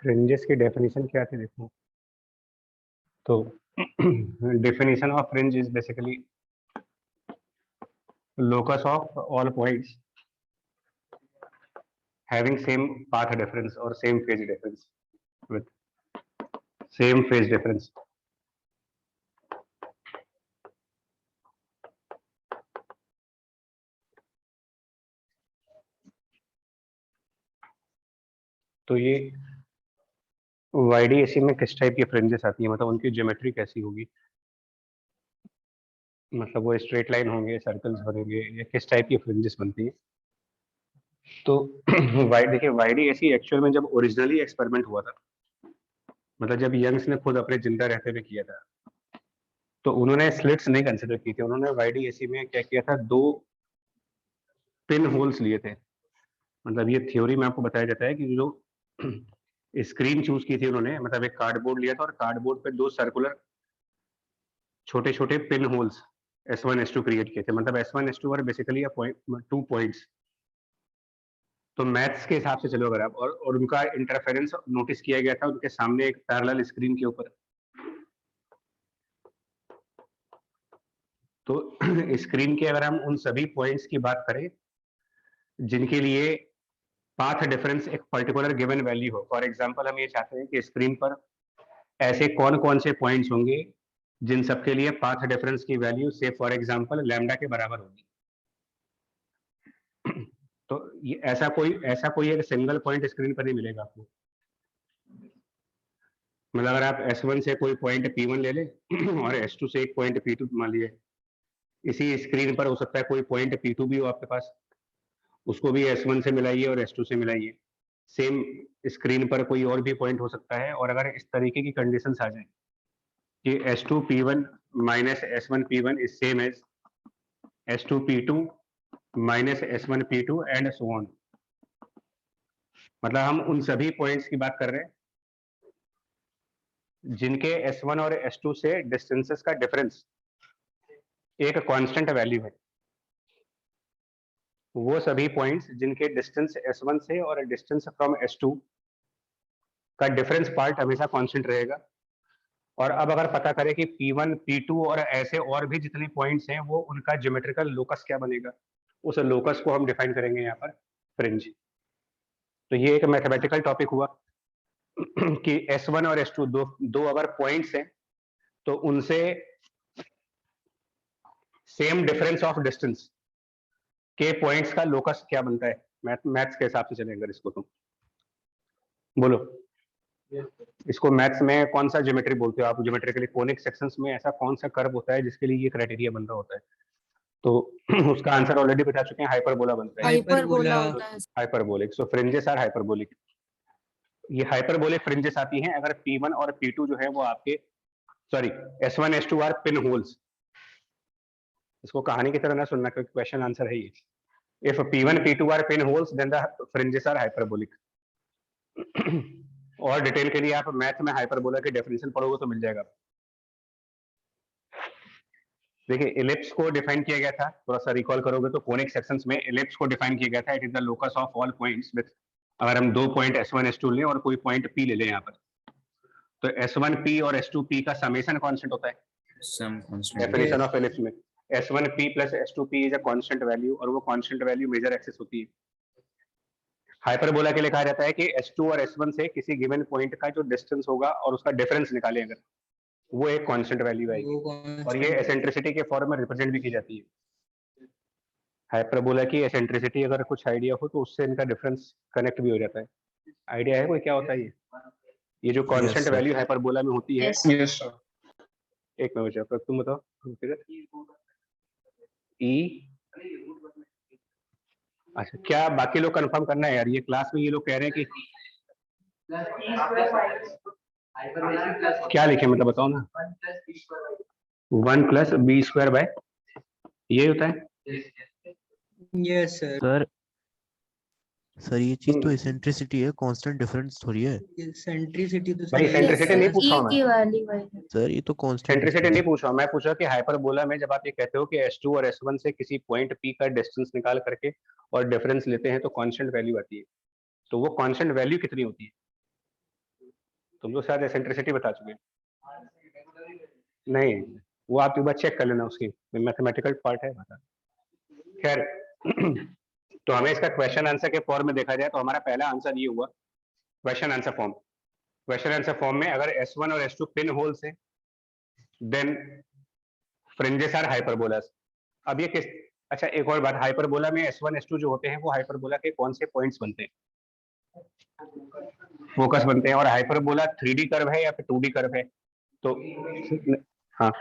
Fringes की definition क्या थी देखो। तो definition of fringe is basically locus of all points having same path difference or same phase difference with same phase difference. तो ये YDAC में किस टाइप की फ्रिंजेस आती है, मतलब उनकी ज्योमेट्री कैसी होगी, मतलब वो स्ट्रेट लाइन होंगे, सर्कल्स बनेंगे, या किस टाइप की फ्रिंजेस बनती है। तो देखिए YDAC एक्चुअल में जब ओरिजिनली एक्सपेरिमेंट हुआ था, मतलब जब यंग्स ने खुद अपने जिंदा रहते हुए किया था, तो उन्होंने स्लिट्स नहीं कंसिडर की थी। उन्होंने YDAC में क्या किया था, 2 पिन होल्स लिए थे। मतलब ये थ्योरी में आपको बताया जाता है कि जो स्क्रीन चूज की थी उन्होंने, मतलब एक कार्डबोर्ड लिया था और कार्डबोर्ड पे 2 सर्कुलर छोटे छोटे pin holes S1 S2 create किए थे। मतलब S1 S2 और बेसिकली 2 पॉइंट्स। तो मैथ्स के हिसाब से चलो अगर आप, और उनका इंटरफेरेंस नोटिस किया गया था उनके सामने एक पैरेलल स्क्रीन के ऊपर। तो स्क्रीन के अगर हम उन सभी पॉइंट्स की बात करें जिनके लिए पाथ डिफरेंस एक पर्टिकुलर गिवन वैल्यू हो, फॉर एग्जांपल हम ये चाहते हैं कि स्क्रीन पर ऐसे कौन कौन से पॉइंट्स होंगे जिन सबके लिए पाथ डिफरेंस की वैल्यू से फॉर एग्जांपल लैम्डा के बराबर होगी। तो ये ऐसा कोई एक सिंगल पॉइंट स्क्रीन पर नहीं मिलेगा आपको। मतलब अगर आप S1 से कोई पॉइंट P1 ले लें और S2 से एक पॉइंट P2 मान लिए, इसी स्क्रीन पर हो सकता है कोई पॉइंट P2 भी हो आपके पास, उसको भी S1 से मिलाइए और S2 से मिलाइए, सेम स्क्रीन पर कोई और भी पॉइंट हो सकता है। और अगर इस तरीके की कंडीशंस आ जाए कि S2 P1 minus S1 P1 is same as S2 P2 minus S1 P2 and so on, मतलब हम उन सभी पॉइंट्स की बात कर रहे हैं जिनके S1 और S2 से डिस्टेंसेस का डिफरेंस एक कांस्टेंट वैल्यू है। वो सभी पॉइंट्स जिनके डिस्टेंस S1 से और डिस्टेंस फ्रॉम S2 का डिफरेंस पार्ट हमेशा कांस्टेंट रहेगा। और अब अगर पता करें कि P1 P2 और ऐसे और भी जितने पॉइंट्स हैं वो उनका ज्योमेट्रिकल लोकस क्या बनेगा, उस लोकस को हम डिफाइन करेंगे यहाँ पर फ्रिंज। तो ये एक मैथमेटिकल टॉपिक हुआ कि S1 और S2 दो अगर पॉइंट्स हैं तो उनसे सेम डिफरेंस ऑफ डिस्टेंस के पॉइंट्स का लोकस क्या बनता है, मैथ्स के हिसाब से चलेगा इसको। तुम बोलो इसको मैथ्स में कौन सा ज्योमेट्री बोलते हो आप, ज्योमेट्रिकली कोनिक सेक्शंस में ऐसा कौन सा कर्व होता है जिसके लिए ये क्राइटेरिया बन रहा होता है। तो उसका आंसर ऑलरेडी बता चुके हैं, हाइपरबोला बनता है। हाइपरबोला होता है। Hyperbolic, so fringes are hyperbolic. ये हाइपरबोलिक फ्रिंजेस आती हैं अगर P1 और P2 जो है वो आपके, sorry, S1 S2 are pin holes. इसको कहानी की तरह ना सुनना क्योंकि क्वेश्चन आंसर है ये। If P1 P2 are pin holes then the fringes are hyperbolic. और डिटेल के लिए आप मैथ में हाइपरबोला की डेफिनेशन पढ़ोगे तो मिल जाएगा। देखिए इलिप्स को डिफाइन किया गया था, थोड़ा सा रिकॉल करोगे तो कोनिक सेक्शंस में इलिप्स को डिफाइन किया गया था, it is the locus of all points with, अगर हम 2 पॉइंट S1 S2 लें और कोई पॉइंट P ले लें यहाँ पर, तो S1P और S2P का समेशन कांस्टेंट होता है। Sum constant definition of ellipse में S1P plus S2P is a constant value, और वो कांस्टेंट वैल्यू मेजर एक्सिस होती है। हाइपरबोला के लिए कहा जाता है कि S2 और S1 से किसी गिवन पॉइंट का जो डिस्टेंस होगा और उसका डिफरेंस निकालें अगर, वो एक कांस्टेंट वैल्यू आएगी, और ये एसेंट्रिसिटी के फॉर्म में रिप्रेजेंट भी की जाती है। हाइपरबोला की एसेंट्रिसिटी अगर कुछ आइडिया हो तो उससे इनका डिफरेंस कनेक्ट भी हो जाता है। आइडिया है कोई क्या होता है ये जो कांस्टेंट वैल्यू हाइपरबोला में होती है। Yes sir. एक मिनट बच्चा, तुम बताओ। ई, अच्छा क्या बाकी लोग कंफर्म करना है यार, ये क्लास में ये लोग कह रहे हैं कि क्या लिखे, मतलब बताओ ना। 1 प्लस बी स्क्वायर बाय, ये होता है। Yes sir. सर ये चीज तो एसेंट्रिसिटी है, कांस्टेंट डिफरेंस थोड़ी है। एसेंट्रिसिटी तो भाई एसेंट्रिसिटी नहीं पूछ रहा हूं की मैं, वाली वही। सर ये तो कांस्टेंट एसेंट्रिसिटी नहीं पूछ रहा हूं मैं, पूछ रहा कि हाइपरबोला में जब आप ये कहते हो कि S2 और S1 से किसी पॉइंट P का डिस्टेंस निकाल करके और डिफरेंस लेते हैं तो कांस्टेंट वैल्यू आती है, तो वो कांस्टेंट वैल्यू कितनी होती है। तुम लोग शायद एसेंट्रिसिटी बता चुके हैं। नहीं, वो आप एक बार चेक कर लेना, उसकी मैथमेटिकल पार्ट है बता। खैर तो हमें इसका क्वेश्चन आंसर के फॉर्म में देखा जाए तो हमारा पहला आंसर ये हुआ question answer form. Question answer form में अगर S1 और S2 पिन होल्स है देन फ्रिंजेस आर हाइपरबोलास। अब ये किस, अच्छा एक और बात, हाइपरबोला में S1 S2 जो होते हैं वो हाइपरबोला के कौन से पॉइंट्स बनते हैं? फोकस बनते हैं। और हाइपरबोला 3D कर्व है या फिर 2D कर्व है? तो हाँ,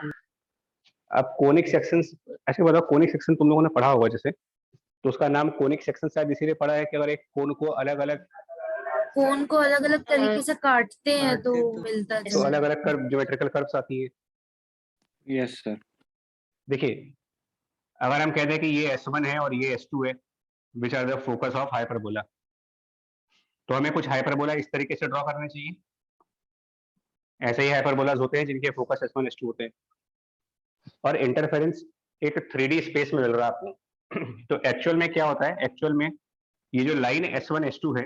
अब कोनिक सेक्शंस, ऐसे बताओ, कोनिक सेक्शन तुम लोगों ने पढ़ा होगा जैसे, तो उसका नाम कोनिक सेक्शन शायद इसीलिए पढ़ा है कि अगर एक कोन को अलग अलग तरीके से काटते हैं तो मिलता है तो अलग अलग कर्व, ज्योमेट्रिकल कर्व्स आती है। Yes sir. देखिए अगर हम कहते हैं कि ये S1 है और ये S2 है, which are the focus of hyperbola, तो हमें कुछ हाइपरबोला इस तरीके से ड्रॉ करने चाहिए। ऐसे ही हाइपरबोलाज होते हैं जिनके फोकस S1 S2 होते हैं, और इंटरफेरेंस एक 3D स्पेस में मिल रहा है आपको। तो एक्चुअल में क्या होता है, एक्चुअल में ये जो लाइन S1 S2 है,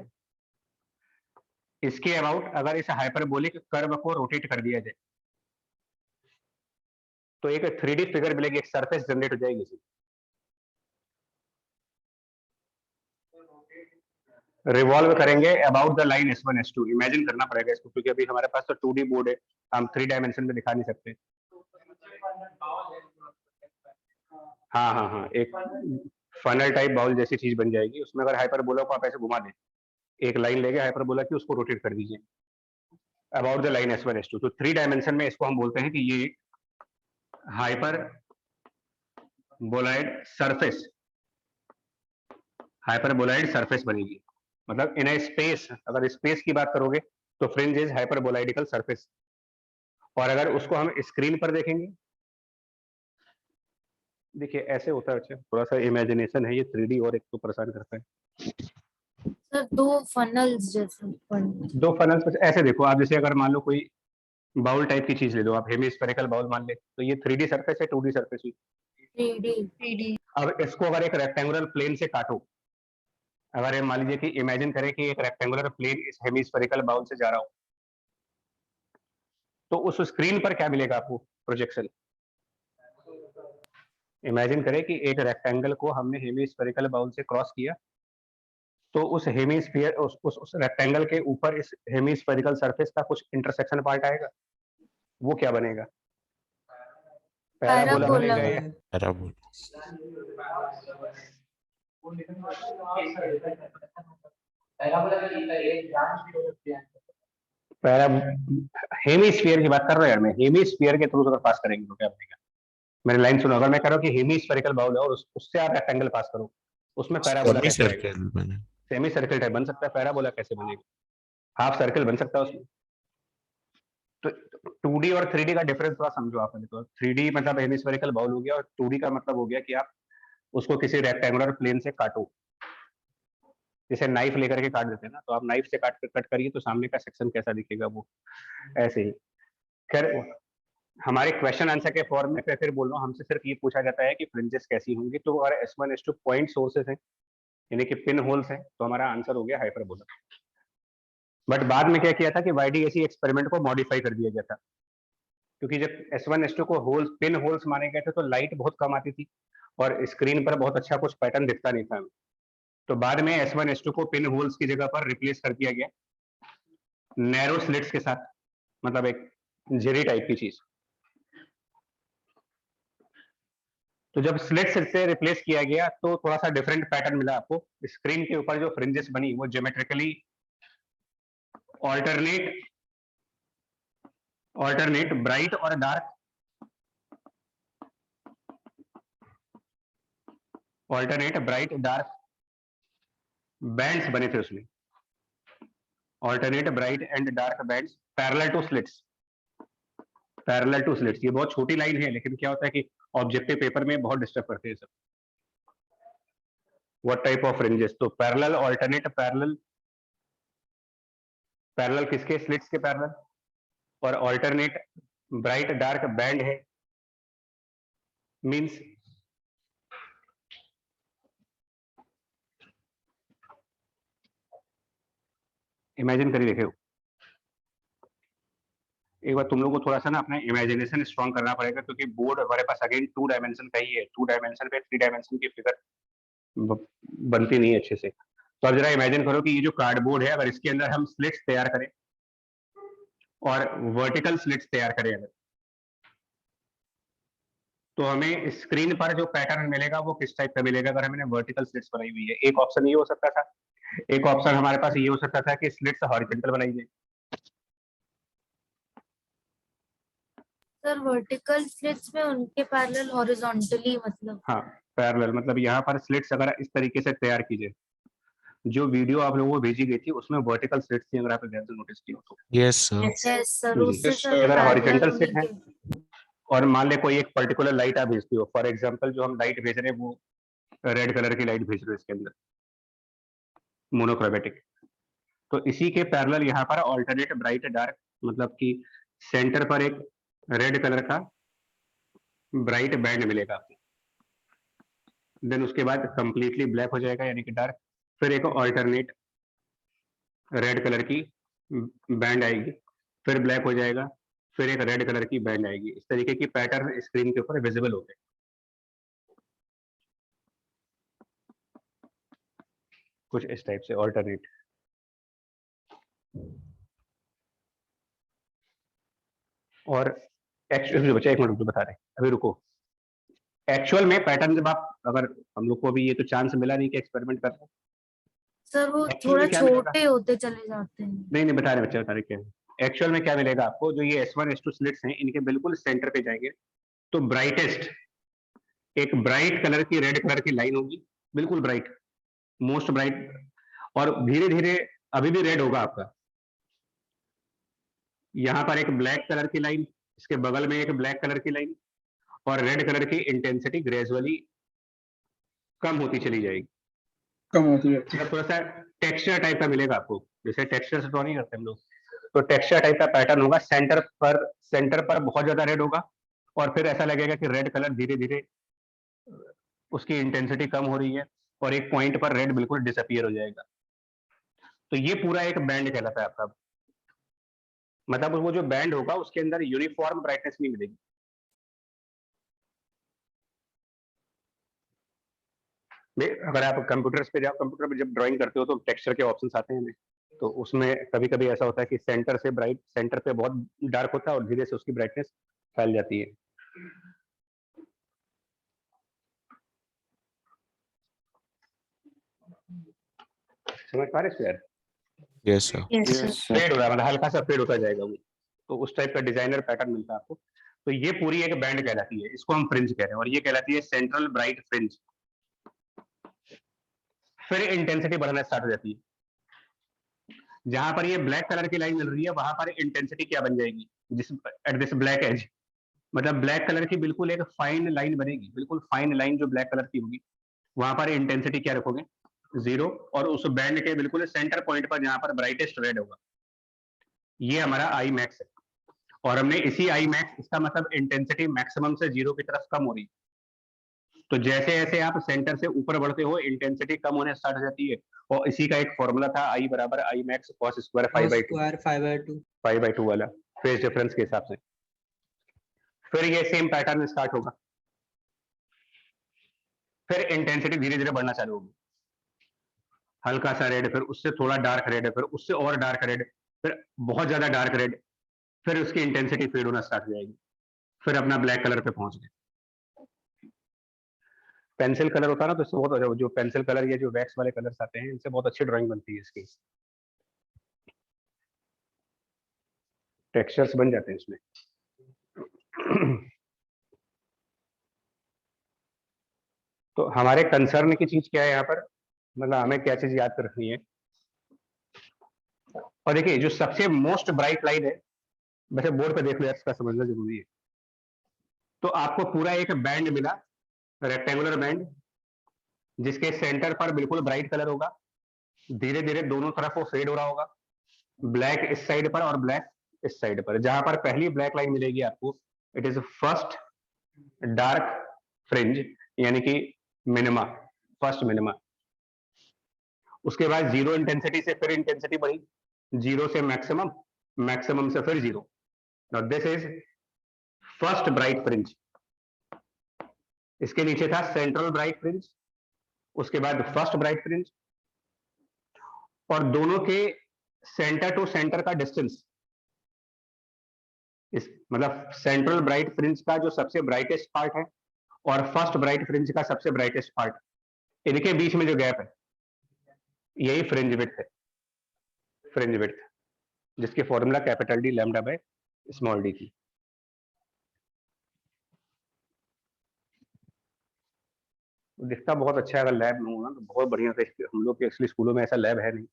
इसके अबाउट अगर इस हाइपरबोलिक कर्व को रोटेट कर दिया जाए तो एक 3D फिगर मिलेगी, एक सरफेस जनरेट हो जाएगी इसकी। रिवॉल्व करेंगे about the line S1 S2। Imagine करना पड़ेगा इसको, क्योंकि अभी हमारे पास तो 2D बोर्ड है, हम 3 डायमेंशन में दिखा नहीं सकते। हाँ हाँ हाँ, एक फनल टाइप बाउल जैसी चीज बन जाएगी, उसमें अगर हाइपरबोला को आप ऐसे घुमा दें, एक लाइन लेके हाइपरबोला की उसको रोटेट कर दीजिए about the line S1 S2, तो 3 डायमेंशन में इसको हम बोलते हैं कि ये हाइपरबोलाइड सरफेस, हाइपरबोलाइड सरफेस बनेगी। मतलब इन ए स्पेस, अगर स्पेस की बात करोगे तो फ्रिंज इज हाइपरबोलाइडिकल सरफेस। और अगर उसको हम स्क्रीन पर देखेंगे, देखिए ऐसे होता है, अच्छा थोड़ा सा इमेजिनेशन है, ये 3D और एक तो परेशान करता है। सर दो फनल्स जैसे दो फनल्स ऐसे देखो आप, जैसे अगर मान लो कोई बाउल टाइप की चीज ले लो आप, हेमिस्फेरिकल बाउल मान ले, तो ये 3D सरफेस है 2D सरफेस हुई। 3D। अब इसको अगर एक रेक्टेंगुलर प्लेन से काटो, अगर ये मान लीजिए कि इमेजिन करें कि एक रेक्टेंगुलर प्लेन इस हेमिस्फेरिकल बाउल से जा रहा हो, तो उस स्क्रीन पर क्या मिलेगा आपको? प्रोजेक्शन। इमेजिन करें कि एक रेक्टेंगल को हमने हेमिस्फेरिकल बाउल से क्रॉस किया, तो उस हेमिस्फीयर उस रेक्टेंगल के ऊपर इस हेमिस्फेरिकल सरफेस का कुछ इंटरसेक्शन पार्ट आएगा, वो क्या बनेगा? Parabola parabola. बनेगा या पैराबोला। पैरा हेमिस्फीयर की बात कर रहे हैं, मैं हेमिस्फीयर के थ्रू अगर पास करेंगे तो क्या बनेगा? मेरी लाइन सुनो, अगर मैं कह रहा हूँ कि हेमिस्फेरिकल बाउल है और उससे आप रेक्टेंगल पास करो, उसमें पैराबोला सेमी कैसे आएगा? सर्कल बने। सेमी सर्कल टाइप बन सकता है, पैराबोला कैसे बनेगा? हाफ सर्कल बन सकता है उसमें। तो 2D और 3D का डिफरेंस थोड़ा समझो आप पहले। तो 3D मतलब हेमिस्फेरिकल बाउल हो गया, और 2D का मतलब हो गया कि आप उसको किसी रेक्टेंगुलर प्लेन से काटो, जैसे नाइफ लेकर के काट देते हैं ना, तो आप नाइफ से कट करिए तो सामने का सेक्शन कैसा दिखेगा, वो ऐसे ही। खैर हमारे क्वेश्चन आंसर के फॉर्म में फिर बोल रहा हूँ, हमसे सिर्फ ये पूछा जाता है कि फ्रिंजेस कैसी होंगी, तो अगर S1 S2 पॉइंट सोर्सेस हैं, यानी कि पिन होल्स हैं, तो हमारा आंसर हो गया हाइपरबोला। बट बाद में क्या किया था कि YDAC एक्सपेरिमेंट को मॉडिफाई कर दिया गया था, क्योंकि जब S1 S2 को होल्स, पिन होल्स माने गए थे, तो लाइट बहुत कम आती थी और स्क्रीन पर बहुत अच्छा कुछ पैटर्न दिखता नहीं था। तो बाद में S1 S2 को पिन होल्स की जगह पर रिप्लेस कर दिया गया नैरो स्लिट्स के साथ, मतलब एक झिरी टाइप की चीज। तो जब स्लिट्स से रिप्लेस किया गया तो थोड़ा सा डिफरेंट पैटर्न मिला आपको। स्क्रीन के ऊपर जो फ्रिंजेस बनी वो ज्योमेट्रिकली ऑल्टरनेट ब्राइट और डार्क, बैंड्स बने थे उसमें, alternate bright and dark bands parallel to slits. ये बहुत छोटी लाइन है, लेकिन क्या होता है कि ऑब्जेक्टिव पेपर में बहुत डिस्टर्ब करते हैं सब। What type of fringes? तो पैरेलल, ऑल्टरनेट, पैरेलल किसके? स्लिट्स के पैरेलल, और ऑल्टरनेट ब्राइट डार्क बैंड है, मींस इमेजिन करिए, देखो एक बार तुम लोग को थोड़ा सा ना अपना इमेजिनेशन स्ट्रॉन्ग करना पड़ेगा, क्योंकि बोर्ड हमारे पास अगेन 2 डायमेंशन का ही है। 2 डायमेंशन पे 3 डायमेंशन की फिगर बनती नहीं है अच्छे से। तो अब जरा इमेजिन करो कि ये जो कार्डबोर्ड है, अगर इसके अंदर हम स्लिट्स तैयार करें और वर्टिकल स्लिट्स तैयार करें अगर, तो हमें स्क्रीन पर जो पैटर्न मिलेगा वो किस टाइप का मिलेगा अगर हमने वर्टिकल स्लिट्स बनाई हुई है। एक ऑप्शन ये हो सकता था, एक ऑप्शन हमारे पास ये हो सकता था कि स्लिट्स हॉरिजॉन्टल बनाई जाए। सर वर्टिकल स्लिट्स में उनके पैरेलल हॉरिजॉन्टली मतलब। हाँ, पैरेलल मतलब यहाँ पर स्लिट्स अगर इस तरीके से तैयार कीजिए, जो वीडियो आप लोगों को भेजी गई थी उसमें वर्टिकल स्लिट्स थी, अगर आप ध्यान से नोटिस किया तो। Yes sir. यस सर, जी। उससे Yes, सर sir. अगर पैरेलल हॉरिजॉन्टल उन्हीं स्लिट है के। और मान ले कोई एक पर्टिकुलर लाइट आप भेजती हो, फॉर एग्जांपल जो हम लाइट भेज रहे हैं वो रेड कलर की लाइट भेज रहे हो इसके अंदर, मोनोक्रोमेटिक, तो इसी के पैरेलल यहाँ पर ऑल्टरनेट ब्राइट डार्क, मतलब कि सेंटर पर एक रेड कलर का ब्राइट बैंड मिलेगा आपको, देन उसके बाद कंप्लीटली ब्लैक हो जाएगा यानी कि डार्क, फिर एक ऑल्टरनेट रेड कलर की बैंड आएगी, फिर ब्लैक हो जाएगा, फिर एक रेड कलर की बैंड आएगी। इस तरीके की पैटर्न स्क्रीन के ऊपर विजिबल होते हैं। कुछ इस टाइप से ऑल्टरनेट। और एक्चुअल बच्चा एक मिनट रुको, बता रहे अभी रुको। एक्चुअल में पैटर्न जब आप, अगर हम लोग को अभी ये तो चांस मिला नहीं कि एक्सपेरिमेंट कर रहे हैं, सर वो Actually थोड़ा क्या मिलेगा? छोटे होते चले जाते हैं। नहीं बता रहे बच्चे, बता रहे क्या है एक्चुअल में क्या मिलेगा आपको। जो ये S1 S2 स्लिट्स हैं इनके बिल्कुल सेंटर पे जाएंगे तो ब्राइटेस्ट एक ब्राइट कलर की रेड कलर की लाइन होगी, बिल्कुल ब्राइट, मोस्ट ब्राइट, और धीरे धीरे अभी भी रेड होगा आपका। यहाँ पर एक ब्लैक कलर की लाइन, इसके बगल में एक ब्लैक कलर की लाइन, और रेड कलर की इंटेंसिटी ग्रेजुअली कम होती चली जाएगी, कम होती है। मतलब थोड़ा सा टेक्सचर टाइप का मिलेगा आपको, जैसे टेक्सचर से ड्रॉ नहीं करते हम लोग, तो टेक्सचर टाइप का पैटर्न होगा। सेंटर पर बहुत ज्यादा रेड होगा और फिर ऐसा लगेगा कि रेड कलर धीरे धीरे उसकी इंटेंसिटी कम हो रही है और एक पॉइंट पर रेड बिल्कुल डिसअपियर हो जाएगा। तो ये पूरा एक बैंड कहलाता है आपका। मतलब वो जो बैंड होगा उसके अंदर यूनिफॉर्म ब्राइटनेस नहीं मिलेगी। अगर आप कंप्यूटर्स पे जाओ, कंप्यूटर पे जब ड्राइंग करते हो तो टेक्सचर के ऑप्शंस आते हैं, तो उसमें कभी कभी ऐसा होता है कि सेंटर से ब्राइट, सेंटर पे बहुत डार्क होता है और धीरे से उसकी ब्राइटनेस फैल जाती है। समझ पा रहे यार? Yes sir. Yes, sir. Fade हो रहा है, मतलब हल्का सा फेड होता जाएगा वो, तो उस टाइप का डिजाइनर पैटर्न मिलता है आपको। तो ये पूरी एक बैंड कहलाती है, इसको हम फ्रिंज कह रहे हैं, और ये कहलाती है सेंट्रल ब्राइट फ्रिंज। फिर इंटेंसिटी बढ़ना स्टार्ट हो जाती है। जहां पर ये ब्लैक कलर की लाइन मिल रही है वहां पर इंटेंसिटी क्या बन जाएगी, जिस एट दिस ब्लैक एज, मतलब ब्लैक कलर की बिल्कुल एक फाइन लाइन बनेगी, बिल्कुल फाइन लाइन जो ब्लैक कलर की होगी, वहां पर इंटेंसिटी क्या रखोगे, 0, और उस बैंड के बिल्कुल सेंटर पॉइंट पर जहां पर ब्राइटेस्ट रेड होगा, ये हमारा आई मैक्स है। और हमने इसी आई मैक्स, इसका मतलब इंटेंसिटी मैक्सिमम से 0 की तरफ कम हो रही है। तो जैसे जैसे आप सेंटर से ऊपर बढ़ते हो इंटेंसिटी कम होने स्टार्ट हो जाती है, और इसी का एक फॉर्मूला था आई बराबर आई मैक्स कॉस स्क्वायर 5/2 5/2 वाला, फेज डिफरेंस के हिसाब से। फिर ये सेम पैटर्न स्टार्ट होगा, फिर इंटेंसिटी धीरे धीरे बढ़ना चालू होगी, हल्का सा रेड, फिर उससे थोड़ा डार्क रेड, फिर उससे और डार्क रेड, फिर बहुत ज्यादा डार्क रेड, फिर उसकी इंटेंसिटी फेड होना स्टार्ट हो जाएगी, फिर अपना ब्लैक कलर पे पहुंच गए। पेंसिल कलर होता है ना, तो इससे बहुत, जो पेंसिल कलर या जो वैक्स वाले कलर्स आते हैं इनसे बहुत अच्छी ड्राइंग बनती है, इसकी टेक्सचर्स बन जाते हैं इसमें। तो हमारे कंसर्न की चीज क्या है यहाँ पर, मतलब हमें क्या चीज याद रखनी है। और देखिए जो सबसे मोस्ट ब्राइट लाइन है, वैसे बोर्ड पे देख लो यार, इसका समझना जरूरी है। तो आपको पूरा एक बैंड मिला, रेक्टेंगुलर बैंड, जिसके सेंटर पर बिल्कुल ब्राइट कलर होगा, धीरे धीरे दोनों तरफ वो फेड हो रहा होगा, ब्लैक इस साइड पर और ब्लैक इस साइड पर। जहां पर पहली ब्लैक लाइन मिलेगी आपको, it is first dark fringe, यानी कि मिनिमा, फर्स्ट मिनिमा। उसके बाद 0 इंटेंसिटी से फिर इंटेंसिटी बढ़ी, 0 से मैक्सिमम, मैक्सिमम से फिर 0, now this is first bright fringe, इसके नीचे था सेंट्रल ब्राइट फ्रिंज, उसके बाद फर्स्ट ब्राइट फ्रिंज, और दोनों के सेंटर टू सेंटर का डिस्टेंस, इस मतलब सेंट्रल ब्राइट फ्रिंज का जो सबसे ब्राइटेस्ट पार्ट है और फर्स्ट ब्राइट फ्रिंज का सबसे ब्राइटेस्ट पार्ट, इनके बीच में जो गैप है यही फ्रिंज विड्थ है, फ्रिंज विड्थ, जिसकी formula capital D lambda by small D थी। दिखता बहुत अच्छा है, अगर लैब में हो ना तो बहुत बढ़िया से। हम लोग के एक्चुअली स्कूलों में ऐसा लैब है नहीं,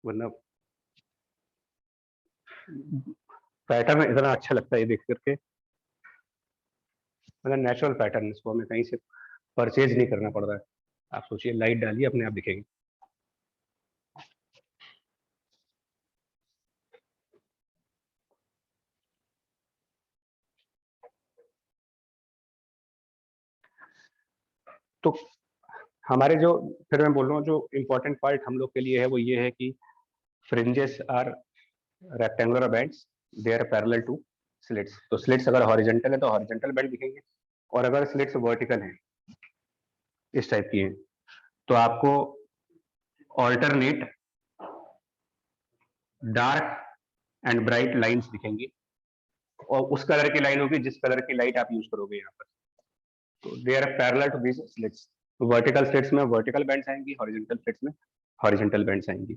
वरना पैटर्न इतना अच्छा लगता है ये देख करके, मतलब नेचुरल पैटर्न, इसको हमें कहीं से परचेज नहीं करना पड़ रहा है। आप सोचिए, लाइट डालिए अपने आप दिखेगी। तो हमारे जो, फिर मैं बोल रहा हूँ, जो इम्पोर्टेंट पार्ट हम लोग के लिए है वो ये है कि fringes are rectangular bands, they are parallel to slits. तो स्लिट्स अगर हॉरिजॉन्टल है तो हॉरिजॉन्टल बैंड दिखेंगे, और अगर स्लिट्स वर्टिकल हैं, इस टाइप की हैं, तो आपको alternate dark and bright lines दिखेंगी, और उस कलर की लाइन होगी जिस कलर की लाइट आप यूज करोगे यहाँ पर। तो they are parallel to these slits. Vertical slits में वर्टिकल बैंड्स आएंगी, हॉरिजॉन्टल स्लिट्स में हॉरिजॉन्टल बैंड्स आएंगी।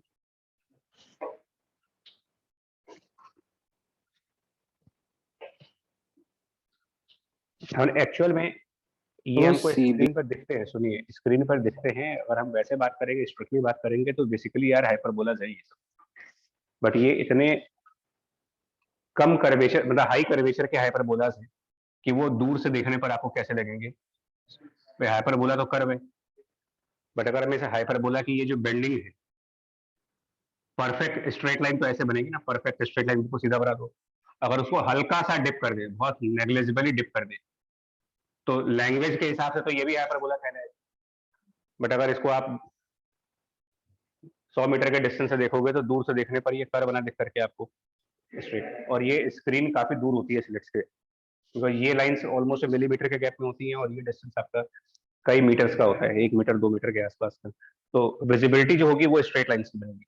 और एक्चुअल में ये तो हमको CB स्क्रीन पर दिखते हैं, सुनिए स्क्रीन पर दिखते हैं, अगर हम वैसे बात करेंगे, स्ट्रिक्टली बात करेंगे तो बेसिकली यार हाइपरबोला है ये सब, बट ये इतने कम कर्वेचर, मतलब हाई कर्वेचर के हाइपरबोलास हैं कि वो दूर से देखने पर आपको कैसे लगेंगे, हाइपरबोला तो कर्व है, बट अगर हम इसे हाइपरबोला की ये जो बेंडिंग है, परफेक्ट स्ट्रेट लाइन तो ऐसे बनेगी ना, परफेक्ट स्ट्रेट लाइन को सीधा बना दो, अगर उसको हल्का सा डिप कर दे, बहुत नेग्लिजिबली डिप कर दे, तो लैंग्वेज के हिसाब से तो ये भी हाइपरबोला कहना है, बट अगर इसको आप 100 मीटर के डिस्टेंस से देखोगे तो दूर से देखने पर ये कर्व बना दिख करके आपको स्ट्रेट, और ये स्क्रीन काफी दूर होती है स्लिट्स के, क्योंकि ये लाइंस ऑलमोस्ट मिलीमीटर के गैप में होती हैं, और ये डिस्टेंस आपका कई मीटर्स का होता है, 1 मीटर 2 मीटर के आसपास का, तो विजिबिलिटी जो होगी वो स्ट्रेट लाइंस की बनेगी।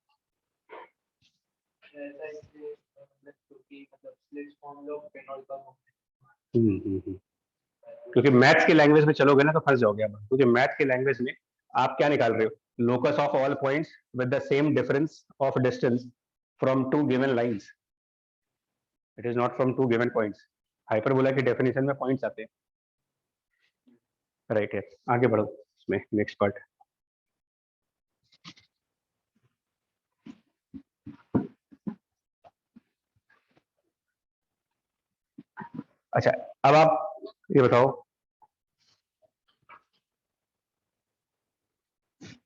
क्योंकि मैथ्स की लैंग्वेज में चलोगे ना तो फंस जाओगे आप, क्योंकि मैथ की लैंग्वेज में आप क्या निकाल रहे हो, locus of all points with the same difference of distance from two given lines, it is not from two given points. Hyperbola की डेफिनेशन में पॉइंट्स आते हैं, राइट है। आगे बढ़ो इसमें, नेक्स्ट पार्ट। अच्छा, अब आप ये बताओ,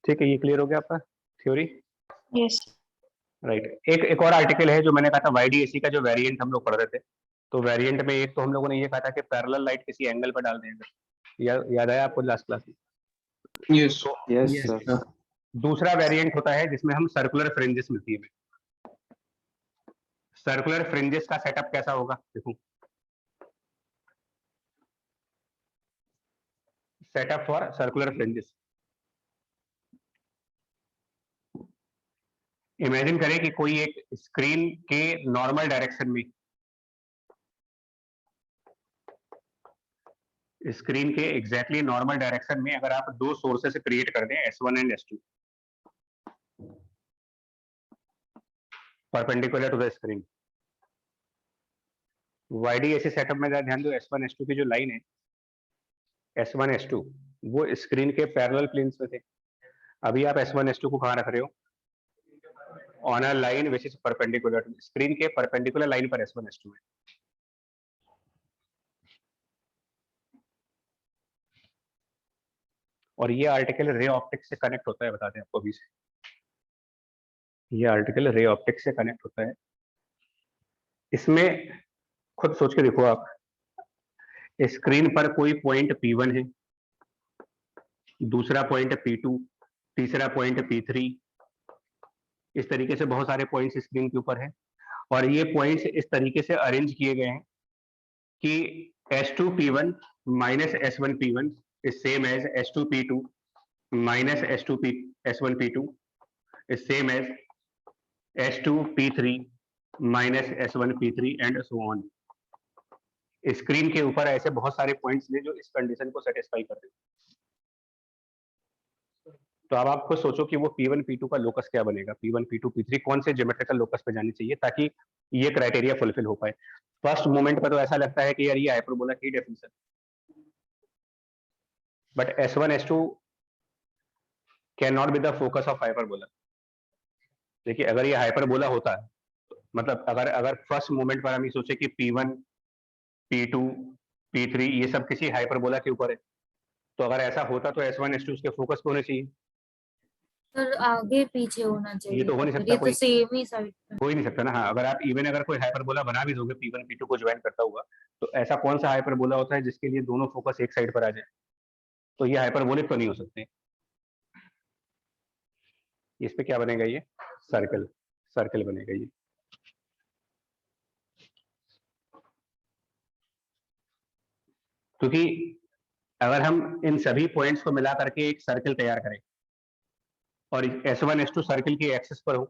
ठीक है, ये क्लियर हो गया आपका थ्योरी? यस। राइट। एक और आर्टिकल है जो मैंने कहा था, वाईडीएसी का जो वेरिएंट हम लोग पढ़ रहे थे, तो वेरिएंट में एक तो हम लोगों ने ये कहा था कि पैरेलल लाइट किसी एंगल पर डाल देंगे, याद आया आपको लास्ट क्लास में? Yes. yes Yes, sir. sir. दूसरा वेरिएंट होता है जिसमें हम सर्कुलर फ्रिंजेस मिलती है। सर्कुलर फ्रिंजेस का सेटअप कैसा होगा देखो, setup for circular fringes. Imagine करें कि कोई एक स्क्रीन के नॉर्मल डायरेक्शन में, स्क्रीन के एग्जैक्टली नॉर्मल डायरेक्शन में अगर आप दो सोर्सेस क्रिएट कर दें, S1 and S2, perpendicular to the screen, YDSE setup में ध्यान दो, S1 S2 की जो लाइन है, S1 S2 वो स्क्रीन के पैरेलल प्लेन्स में थे। अभी आप S1 S2 को कहाँ रख रहे हो? On a line which is perpendicular to screen के परपेंडिकुलर लाइन पर S1 S2 है। और ये आर्टिकल रे ऑप्टिक्स से कनेक्ट होता है, बताते हैं आपको अभी से। ये आर्टिकल रे ऑप्टिक्स से कनेक्ट होता है। इसमें खुद सोच के देखो आप, स्क्रीन पर कोई पॉइंट P1 है, दूसरा पॉइंट P2, तीसरा पॉइंट P3, इस तरीके से बहुत सारे पॉइंट्स स्क्रीन के ऊपर है, और ये पॉइंट्स इस तरीके से अरेंज किए गए हैं कि S2P1 minus S1P1 is same as S2P2 minus S1P2 is same as S2P3 minus S1P3 and so on. Screen के ऊपर ऐसे बहुत सारे पॉइंट्स हैं जो इस कंडीशन को सेटिस्फाई कर रहे हैं। तो अब आप खुद सोचो कि वो P1 P2 का लोकस क्या बनेगा, P1 P2 P3 कौन से ज्योमेट्रिकल लोकस पे जानी चाहिए ताकि ये क्राइटेरिया फुलफिल हो पाए। फर्स्ट मोमेंट पर तो ऐसा लगता है कि यार ये हाइपरबोला की definition, but S1 S2 can not be the focus of hyperbola. देखिए अगर ये हाइपरबोला होता है, मतलब अगर फर्स्ट मोमेंट पर हम ये सोचे कि P1 P2 P3 ये सब किसी हाइपरबोला के ऊपर है, तो अगर ऐसा होता तो S1 S2 उसके फोकस पे होने चाहिए। सर आगे पीछे होना चाहिए। ये तो हो नहीं सकता, ये तो कोई सेम ही साइड पे। हो ही नहीं सकता ना। हाँ, अगर आप इवन अगर कोई हाइपरबोला बना भी दोगे P1 P2 को ज्वाइन करता हुआ, तो ऐसा कौन सा हाइपरबोला होता है जिसके लिए दोनों फोकस एक साइड पर आ जाए? तो ये हाइपरबोलिक तो नहीं हो सकते। इस पे क्या बनेगा? ये सर्कल, सर्कल बनेगा ये। क्योंकि अगर हम इन सभी पॉइंट्स को मिला करके एक सर्कल तैयार करें और S1 S2 सर्कल की एक्सिस पर हो,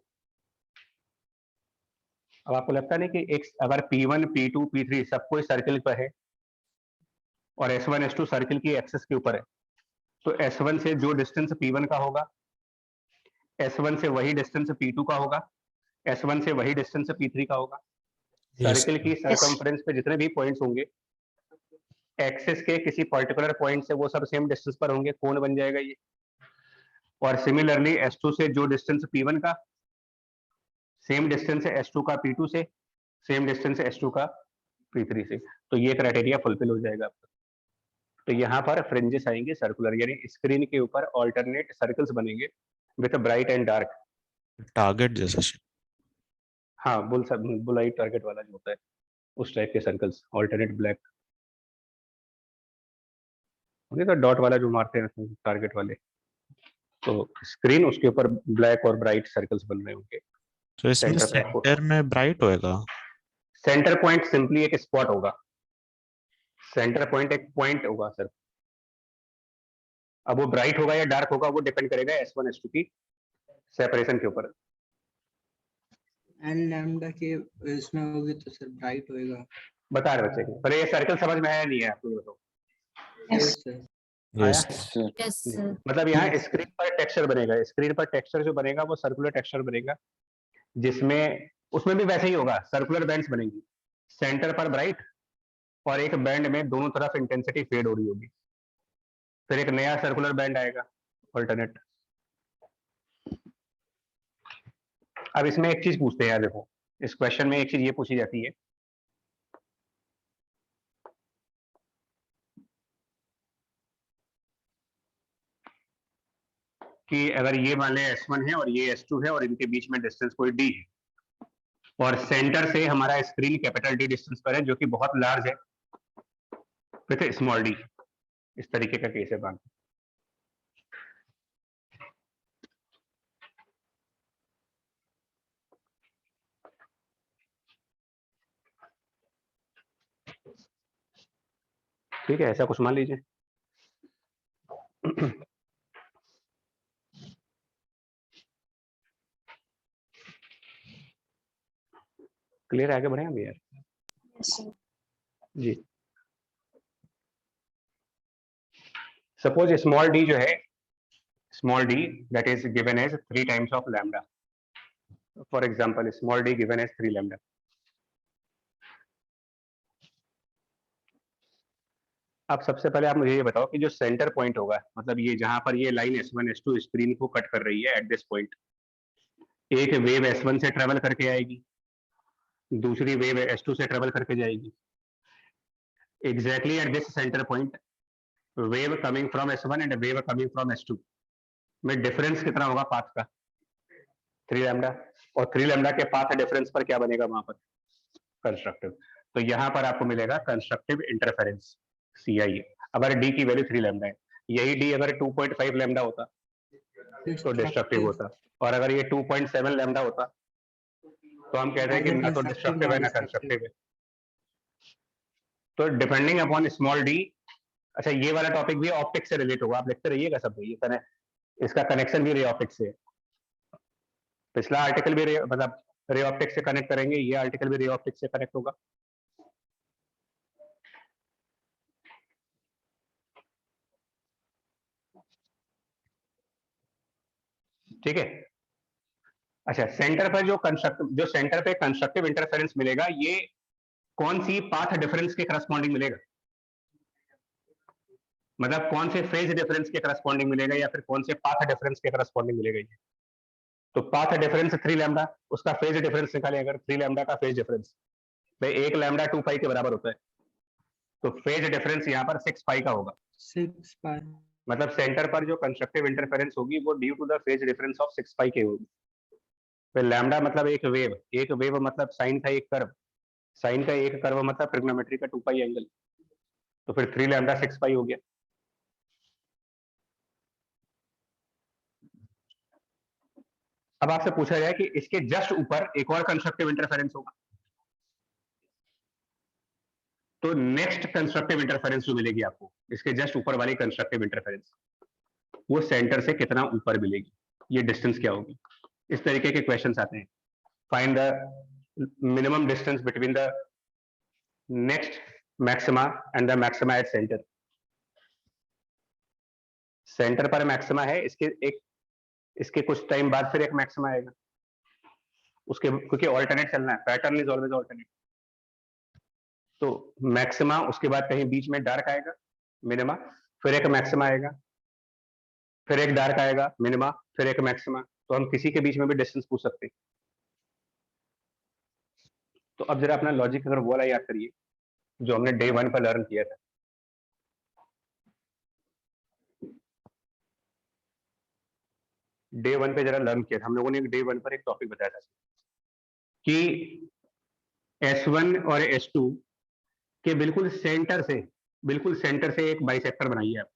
अब आपको लगता है ना कि एक अगर P1 P2 P3 सब कोई सर्कल पर है और S1 S2 सर्कल की एक्सिस के ऊपर है, तो S1 से जो डिस्टेंस P1 का होगा, S1 से वही डिस्टेंस P2 का होगा, S1 से वही डिस्टेंस P3 का होगा। सर्कल की सरकमफ्रेंस पे जितने भी पॉइंट्स होंगे, एक्सिस के किसी पर्टिकुलर पॉइंट से वो सब सेम डिस्टेंस पर होंगे, कोण बन जाएगा ये। और सिमिलरली S2 से जो डिस्टेंस P1 का, सेम डिस्टेंस है S2 का P2 से, सेम डिस्टेंस है S2 का P3 से। तो ये क्राइटेरिया फुलफिल हो जाएगा आपका। तो यहाँ पर फ्रिंजेस आएंगे सर्कुलर, यानी स्क्रीन के ऊपर ऑल्टरनेट सर्कल्स बनेंगे with bright and dark, target जैसा। हाँ बुलाइट टारगेट वाला जो होता है उस टाइप के सर्कल्स, ऑल्टरनेट ब्लैक होंगे, तो डॉट वाला जो मारते हैं टारगेट वाले, तो स्क्रीन उसके ऊपर ब्लैक और ब्राइट सर्कल्स बन रहे होंगे। तो इसमें सेंटर में ब्राइट होएगा। सेंटर पॉइंट सिंपली एक स्पॉट होगा, सेंटर पॉइंट एक पॉइंट होगा सर। अब वो ब्राइट होगा या डार्क होगा वो डिपेंड करेगा S1 S2 की सेपरेशन के ऊपर। एन लैम्डा के इसमें होगी तो सर ब्राइट होएगा। बता रहे बच्चे को, पर ये सर्कल समझ में आया नहीं है आपको? बताओ। Yes sir. Yes sir yes sir. मतलब यहाँ स्क्रीन पर टेक्सचर बनेगा, स्क्रीन पर टेक्सचर जो बनेगा वो सर्कुलर टेक्सचर बनेगा, जिसमें उसमें भी वैसे ही होगा, सर्कुलर बैंड्स बनेंगी, सेंटर पर ब्राइट और एक बैंड में दोनों तरफ इंटेंसिटी फेड हो रही होगी, फिर एक नया सर्कुलर बैंड आएगा अल्टरनेट। अब इसमें एक चीज पूछते हैं यार, देखो इस क्वेश्चन में एक चीज ये पूछी जाती है कि अगर ये मान लें S1 है और ये S2 है और इनके बीच में डिस्टेंस कोई D है और सेंटर से हमारा स्क्रीन कैपिटल D डिस्टेंस पर है जो कि बहुत लार्ज है विथ स्मॉल d, इस तरीके का केस है बात। ठीक है, ऐसा कुछ मान लीजिए। क्लियर, आगे बढ़े हम यार? जी, सपोज स्मॉल d जो है, small d that is given as 3 times of lambda, for example small d given as 3 lambda. अब सबसे पहले आप मुझे ये बताओ कि जो सेंटर पॉइंट होगा, मतलब ये जहां पर ये लाइन S1 S2 स्क्रीन को कट कर रही है एट दिस पॉइंट, एक वेव S1 से ट्रेवल करके आएगी, दूसरी वेव S2 से ट्रेवल करके जाएगी। Exactly at this centre point wave coming from S1 and wave coming from S2 में डिफरेंस कितना होगा पाथ का? 3 लैम्डा। और 3 लैम्डा के पाथ डिफरेंस पर क्या बनेगा वहां पर? कंस्ट्रक्टिव। तो यहां पर आपको मिलेगा कंस्ट्रक्टिव इंटरफेरेंस CI, अगर d की वैल्यू 3 लैम्डा है। यही d अगर 2.5 लैम्डा होता तो डिस्ट्रक्टिव होता, और अगर ये 2.7 लैम्डा होता तो हम कहते हैं कि Neither ना तो constructive डिस्ट्रक्टिव nor है ना destructive. कंस्ट्रक्टिव है। तो डिपेंडिंग अपॉन स्मॉल डी, अच्छा ये वाला टॉपिक भी ऑप्टिक्स से रिलेट होगा, आप लिखते रहिएगा सब, ये इसका कनेक्शन भी रे ऑप्टिक्स से है। पिछला आर्टिकल भी मतलब रे ऑप्टिक्स से कनेक्ट करेंगे, ये आर्टिकल भी रे ऑप्टिक्स से कनेक्ट होगा। ठीक है। अच्छा, सेंटर पर जो सेंटर पे कंस्ट्रक्टिव इंटरफेरेंस मिलेगा, ये कौन सी पाथ डिफरेंस के करस्पॉन्डिंग मिलेगा, मतलब कौन से फेज डिफरेंस के करस्पॉन्डिंग मिलेगा या फिर कौन से पाथ डिफरेंस के करस्पॉन्डिंग मिलेगा ये। तो पाथ डिफरेंस 3 लैम्डा, उसका फेज डिफरेंस निकालें अगर 3 लैम्डा का फेज डिफरेंस, भाई 1 लैम्डा 2 पाई के बराबर होता है, तो फेज डिफरेंस यहाँ पर 6 पाई का होगा। 6 pi. मतलब सेंटर पर जो कंस्ट्रक्टिव इंटरफेरेंस होगी वो due to the phase difference of 6 pi के होगी। फिर लैम्डा मतलब एक वेव मतलब साइन का एक कर्व, साइन का एक कर्व मतलब ट्रिग्नोमेट्री का 2 पाई एंगल, तो फिर 3 लैम्डा 6 पाई हो गया। अब आपसे पूछा जाए कि इसके जस्ट ऊपर एक और कंस्ट्रक्टिव इंटरफेरेंस होगा, तो नेक्स्ट कंस्ट्रक्टिव इंटरफेरेंस जो मिलेगी आपको, इसके जस्ट ऊपर वाली कंस्ट्रक्टिव इंटरफेरेंस, वो सेंटर से कितना ऊपर मिलेगी, ये डिस्टेंस क्या होगी। इस तरीके के क्वेश्चंस आते हैं। Find the minimum distance between the next maxima and the maxima at centre. Centre पर मैक्सिमा है, इसके कुछ टाइम बाद फिर एक मैक्सिमा आएगा, उसके क्योंकि ऑल्टरनेट चलना है, पैटर्न इज ऑलवेज ऑल्टरनेट। तो मैक्सिमा, उसके बाद कहीं बीच में डार्क आएगा मिनिमा, फिर एक मैक्सिमा आएगा, फिर एक डार्क आएगा मिनिमा, फिर एक मैक्सिमा। तो हम किसी के बीच में भी डिस्टेंस पूछ सकते हैं। तो अब जरा अपना लॉजिक अगर वो वाला याद करिए जो हमने डे 1 पर लर्न किया था। डे 1 पे जरा लर्न किया था हम लोगों ने, डे 1 पर एक टॉपिक बताया था कि S1 और S2 के बिल्कुल सेंटर से एक बाइसेक्टर बनाइए आप,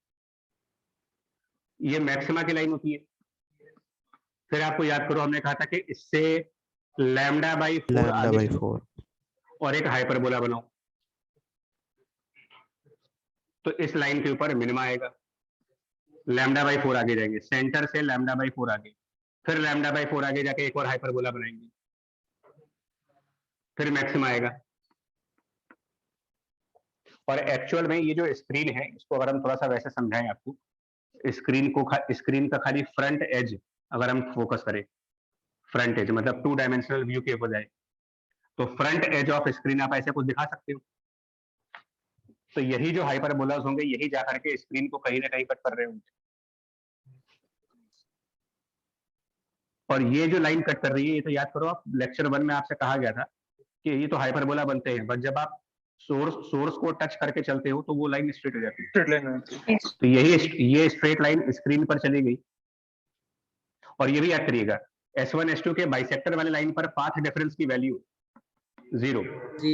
ये मैक्सिमा की लाइन होती है। फिर आपको याद करो हमने कहा था कि इससे लैम्डा बाई 4 लैम्डा आगे बाई चलो 4 और एक हाइपरबोला बनाओ, तो इस लाइन के ऊपर मिनिमा आएगा, लैम्डा बाई 4 आगे जाएंगे, सेंटर से लैम्डा बाई 4 आगे, फिर लैम्डा बाई 4 आगे जाके एक और हाइपरबोला बनाएंगे, फिर मैक्सिमा आएगा। और एक्चुअल में ये जो स्क्रीन है, इसको अगर हम थोड़ा सा वैसे समझाएं आपको, स्क्रीन का खाली फ्रंट एज अगर हम फोकस करें, फ्रंट एज मतलब 2 डायमेंशनल व्यू के बजाय, तो फ्रंट एज ऑफ स्क्रीन आप ऐसे कुछ दिखा सकते हो। तो यही जो हाइपरबोलास होंगे, यही जाकर के स्क्रीन को कहीं ना कहीं कट कर रहे होंगे, और ये जो लाइन कट कर रही है, ये तो याद करो आप लेक्चर 1 में आपसे कहा गया था कि ये तो हाइपरबोला बनते हैं, बट जब आप सोर्स को टच करके चलते हो तो वो लाइन स्ट्रेट हो जाती है। तो ये स्ट्रेट लाइन स्क्रीन पर चली गई। और ये भी याद करिएगा, S1 S2 के बाइसेक्टर वाले लाइन पर पाथ डिफरेंस की वैल्यू 0,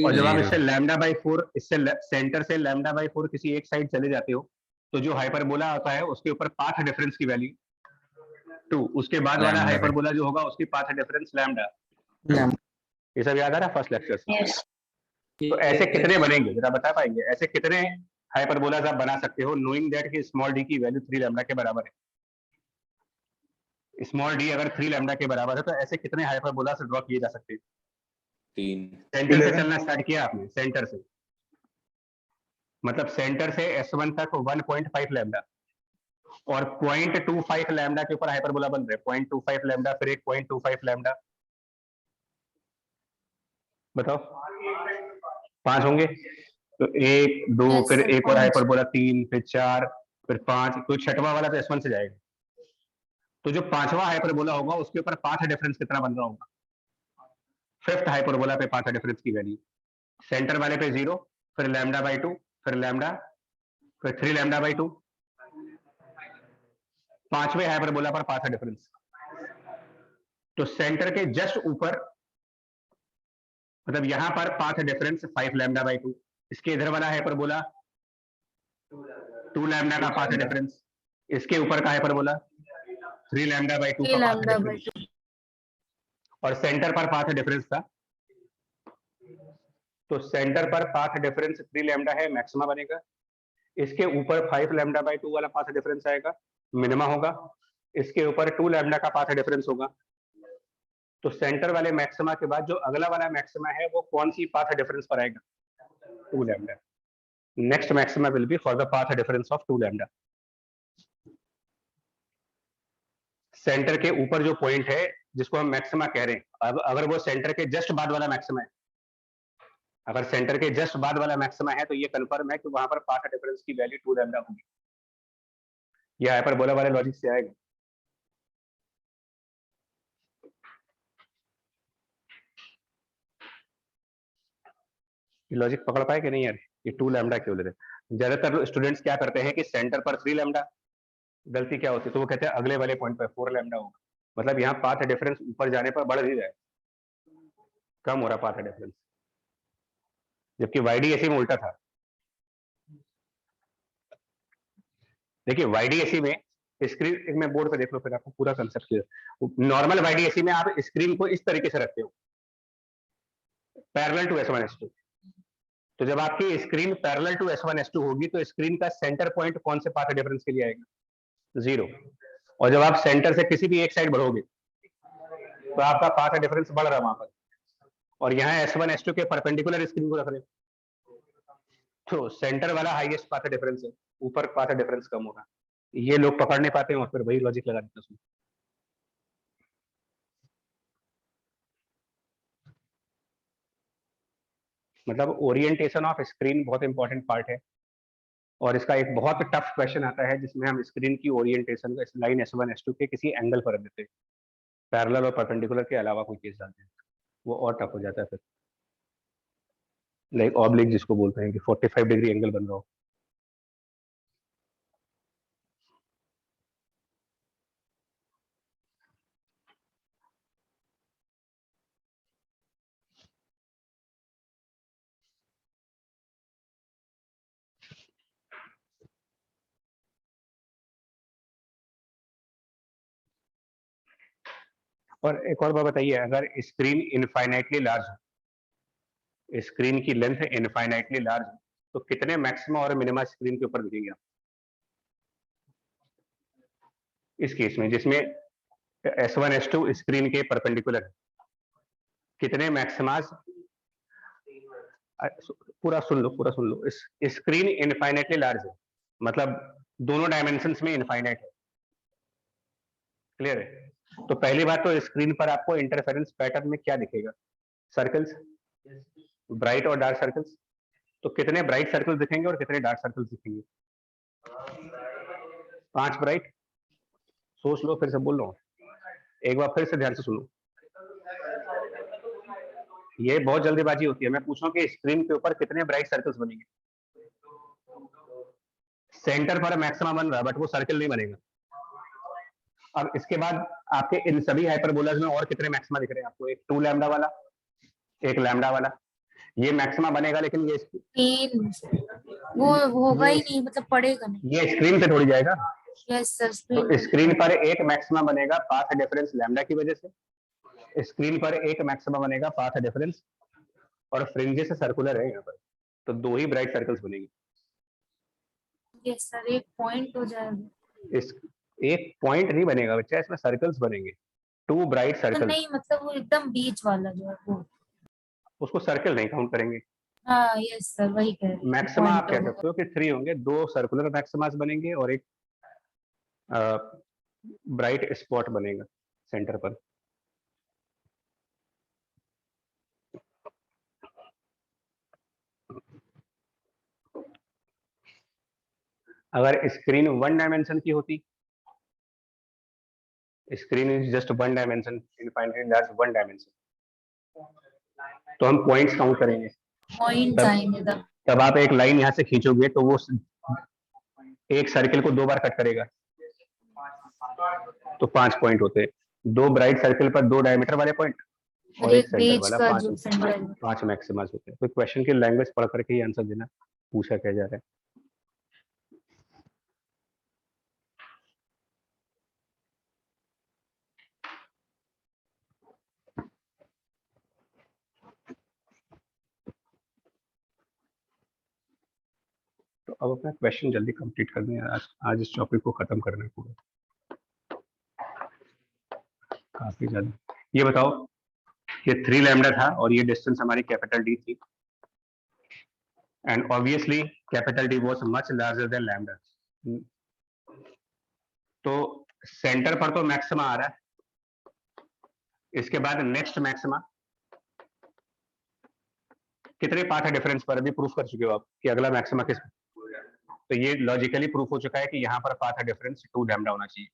और जब आप इससे लैम्डा बाई 4, इससे सेंटर से लैम्डा बाई 4 किसी एक साइड चले जाते हो, तो जो हाइपरबोला आता है उसके ऊपर पाथ डिफरेंस की वैल्यू 2, उसके बाद वाला हाइपरबोला जो होगा उसकी पाथ डिफरेंस लैम्डा। ये सब याद आ रहा है फर्स्ट लेक्चर से? तो ऐसे कितने बनेंगे जरा बता पाएंगे, ऐसे कितने हाइपरबोलास आप बना सकते हो नोइंग दैट कि स्मॉल डी की वैल्यू 3 लैम्डा के बराबर है। स्मॉल डी अगर 3 लैम्डा के बराबर है तो ऐसे कितने हाइपरबोलास ड्रॉ किए जा सकते हैं? 3। सेंटर से चलना स्टार्ट किया आपने, सेंटर से मतलब सेंटर से S1 तक 1.5 लैम्डा और 0.25 लैम्डा के ऊपर हाइपरबोला बन रहे, 0.25 लैम्डा, फिर एक 0.25 लैम्डा, बताओ 5 होंगे। तो 1 2 Yes, फिर sir, एक और 5. हाइपरबोला 3, फिर 4, फिर 5, तो छठवां वाला तो S1 से जाएगा। तो जो 5वां हाइपरबोला होगा उसके ऊपर पाथ डिफरेंस कितना बन रहा होगा? 5th हाइपरबोला पे पाथ डिफरेंस की वैल्यू सेंटर वाले पे 0, फिर लैम्डा बाई 2, फिर लैम्डा, फिर 3 लैम्डा बाई 2, 5वें हाइपरबोला पर पाथ डिफरेंस। तो सेंटर के जस्ट ऊपर मतलब यहां पर पाथ डिफरेंस 5 लैम्डा बाई 2, इसके इधर वाला हाइपरबोला 2 लैम्डा का पाथ डिफरेंस, इसके ऊपर का हाइपरबोला 3 लैम्डा बाई 2 का पाथ डिफरेंस। और सेंटर पर पाथ डिफरेंस था, तो सेंटर पर पाथ डिफरेंस 3 लैम्डा है, मैक्सिमा बनेगा। इसके ऊपर 5 लैम्डा बाई 2 वाला पाथ डिफरेंस आएगा, मिनिमा होगा। इसके ऊपर 2 लैम्डा का पाथ डिफरेंस होगा। तो सेंटर वाले मैक्सिमा के बाद जो अगला वाला मैक्सिमा है वो कौन सी पाथ डिफरेंस पर आएगा? 2 lambda. Next maxima will be for the path difference of 2 lambda. Centre के ऊपर जो पॉइंट है जिसको हम मैक्सिमा कह रहे हैं, अब अगर वो सेंटर के जस्ट बाद वाला मैक्सिमा है, अगर सेंटर के जस्ट बाद वाला मैक्सिमा है तो ये कंफर्म है कि वहां पर पाथ डिफरेंस की वैल्यू 2 लैम्डा होगी। ये हाइपरबोला वाले लॉजिक से आएगा। लॉजिक पकड़ पाए कि नहीं यार? ये 2 लैम्डा क्यों ले रहे? ज्यादातर स्टूडेंट्स क्या करते हैं कि सेंटर पर 3 लैम्डा, गलती क्या होती है तो वो कहते हैं अगले वाले पॉइंट पर 4 लैम्डा होगा। मतलब यहाँ पाथ डिफरेंस ऊपर जाने पर बढ़ ही जाए, कम हो रहा पाथ डिफरेंस, जबकि YDAC में उल्टा था। देखिए YDAC में स्क्रीन में बोर्ड पे देख लो फिर आपको पूरा कंसेप्ट क्लियर। नॉर्मल YDAC में आप स्क्रीन को इस तरीके से रखते हो, पैरेलल टू S1 S2। तो जब आपकी screen parallel to S1 S2 होगी तो स्क्रीन का सेंटर पॉइंट कौन से पाथ डिफरेंस के लिए आएगा? 0। और जब आप सेंटर से किसी भी एक साइड बढ़ोगे तो आपका पाथ डिफरेंस बढ़ रहा है वहां पर, और यहाँ S1 S2 के परपेंडिकुलर स्क्रीन को रख रहे हैं, तो सेंटर वाला हाईएस्ट पाथ डिफरेंस है, ऊपर पाथ डिफरेंस कम हो रहा है। ये लोग पकड़ नहीं पाते हैं और फिर वही लॉजिक लगा देते हैं। मतलब ओरिएंटेशन ऑफ स्क्रीन बहुत इंपॉर्टेंट पार्ट है, और इसका एक बहुत टफ क्वेश्चन आता है जिसमें हम स्क्रीन की ओरिएंटेशन का लाइन S1 S2 के किसी एंगल पर देते हैं, पैरेलल और परपेंडिकुलर के अलावा कोई केस डालते हैं, वो और टफ हो जाता है फिर। लाइक ऑब्लिक जिसको बोलते हैं कि 45 डिग्री एंगल बन रहा हो। और एक और बात बताइए, अगर स्क्रीन इनफाइनाइटली लार्ज हो, स्क्रीन की लेंथ इनफाइनाइटली लार्ज हो, तो कितने मैक्सिमा और मिनिमा स्क्रीन के ऊपर दिखेंगे आप? इस केस में जिसमें S1 S2 स्क्रीन के परपेंडिकुलर है, कितने मैक्सिमास? पूरा सुन लो। स्क्रीन इनफाइनाइटली लार्ज है, मतलब दोनों डायमेंशंस में इनफाइनाइट है। क्लियर है? तो पहली बात तो स्क्रीन पर आपको इंटरफेरेंस पैटर्न में क्या दिखेगा? सर्कल्स, ब्राइट और डार्क सर्कल्स। तो कितने ब्राइट सर्कल्स दिखेंगे और कितने डार्क सर्कल्स दिखेंगे? 5 ब्राइट। सोच लो, फिर से बोल रहा हूँ, एक बार फिर से ध्यान से सुनो। ये बहुत जल्दीबाजी होती है। मैं पूछूं कि स्क्रीन के ऊपर कितने ब्राइट सर्कल्स बनेंगे? सेंटर पर मैक्सिमा बन रहा है बट वो सर्कल नहीं बनेगा। अब इसके बाद आपके इन सभी हाइपरबोलाज में और कितने मैक्सिमा दिख रहे हैं आपको? एक 2 लैम्डा वाला, एक लैम्डा वाला, ये मैक्सिमा बनेगा, लेकिन ये 3 वो होगा ही नहीं, मतलब पड़ेगा नहीं। ये स्क्रीन पे थोड़ी जाएगा। यस सर, तो स्क्रीन पर एक मैक्सिमा बनेगा पाथ डिफरेंस लैम्डा की वजह से, स्क्रीन पर एक मैक्सिमा बनेगा पाथ डिफरेंस, और फ्रिंजेस सर्कुलर है यहाँ पर, तो 2 ही ब्राइट सर्कल्स बनेंगे। यस सर, एक पॉइंट हो जाएगा। इस एक पॉइंट नहीं बनेगा बच्चा, इसमें सर्कल्स बनेंगे, 2 ब्राइट तो सर्कल्स। नहीं, मतलब वो एकदम बीच वाला जो है वो, उसको सर्कल नहीं काउंट करेंगे। हाँ यस सर, वही कह रही हूँ, मैक्सिमा आप point कह होगा। सकते हो कि 3 होंगे, 2 सर्कुलर मैक्सिमास बनेंगे और एक ब्राइट स्पॉट बनेगा सेंटर पर। अगर स्क्रीन 1 डायमेंशन की होती, screen is just 1 dimension, infinitely large 1 dimension, तो हम पॉइंट्स काउंट करेंगे। पॉइंट आएंगे तब। तब आप एक लाइन यहाँ से खींचोगे तो वो एक सर्किल को 2 बार कट करेगा, तो 5 पॉइंट होते हैं। 2 ब्राइट सर्किल पर 2 डायमीटर वाले पॉइंट और और एक एक सेंटर बीच वाला, का जो सेंटर। 5 मैक्सिमस होते हैं। तो क्वेश्चन की लैंग्वेज पढ़ करके ही आंसर देना, पूछा क्या जा रहा है। अब अपना क्वेश्चन जल्दी कंप्लीट करना है, आज इस टॉपिक को खत्म करना है पूरा, काफी ज्यादा। ये बताओ, ये 3 लैम्डा था और ये डिस्टेंस हमारी कैपिटल डी थी, and obviously capital D was much larger than lambda. तो सेंटर पर तो मैक्सिमा आ रहा है, इसके बाद नेक्स्ट मैक्सिमा कितने पाथ है डिफरेंस पर, अभी प्रूफ कर चुके हो आप कि अगला मैक्सिमा किस, तो ये लॉजिकली प्रूफ हो चुका है कि यहाँ पर पाथ डिफरेंस 2 लैम्डा होना चाहिए,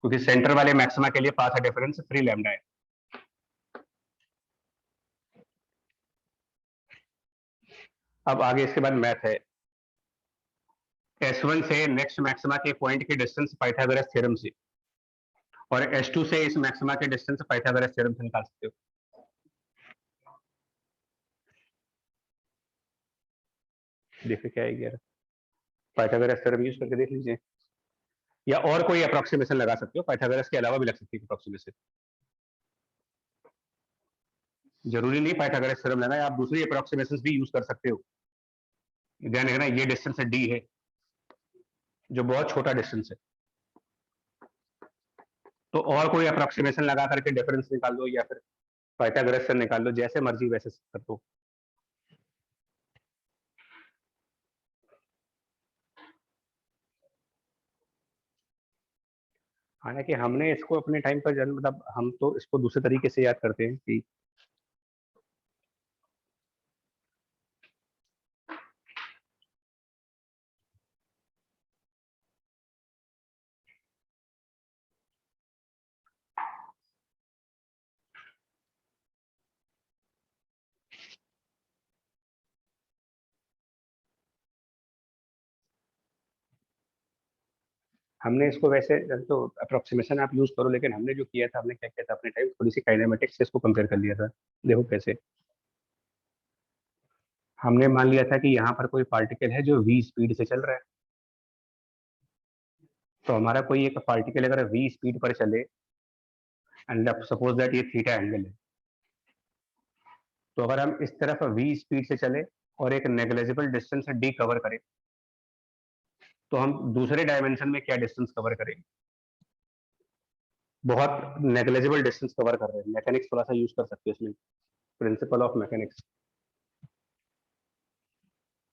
क्योंकि सेंटर वाले मैक्सिमा के लिए पाथ डिफरेंस 3 लैम्डा है। अब आगे इसके बाद मैथ है। S1 से नेक्स्ट मैक्सिमा के पॉइंट की डिस्टेंस पाइथागोरस थ्योरम से, और S2 से इस मैक्सिमा के डिस्टेंस पाइथागोरस थ्योरम से निकाल सकते हो। देखिए क्या है यार, पाइथागोरस थ्योरम यूज करके देख लीजिए, या और कोई अप्रोक्सीमेशन लगा सकते हो, पाइथागोरस के अलावा भी लग सकती है अप्रोक्सीमेशन, जरूरी नहीं पाइथागोरस थ्योरम लेना है, आप दूसरी अप्रोक्सीमेशंस भी यूज कर सकते हो। ध्यान रखना ये डिस्टेंस D है जो बहुत छोटा डिस्टेंस है, तो और कोई अप्रोक्सीमेशन लगा करके डिफरेंस निकाल दो या फिर पाइथागोरस से निकाल दो, जैसे मर्जी वैसे कर दो। हालांकि हमने इसको अपने टाइम पर मतलब हम तो इसको दूसरे तरीके से याद करते हैं कि हमने इसको वैसे तो अप्रोक्सीमेशन आप यूज करो, लेकिन हमने जो किया था, हमने क्या किया था अपने टाइम, थोड़ी सी काइनेमेटिक्स से इसको कंपेयर कर लिया था। देखो कैसे, हमने मान लिया था कि यहाँ पर कोई पार्टिकल है जो v स्पीड से चल रहा है, तो हमारा कोई एक पार्टिकल अगर v स्पीड पर चले एंड सपोज दैट ये थीटा एंगल है, तो अगर हम इस तरफ v स्पीड से चले और एक नेग्लिजिबल डिस्टेंस d कवर करें, तो हम दूसरे डायमेंशन में क्या डिस्टेंस कवर करेंगे, बहुत नेग्लिजिबल डिस्टेंस कवर कर रहे हैं। मैकेनिक्स थोड़ा सा यूज कर सकते हैं इसमें, प्रिंसिपल ऑफ मैकेनिक्स।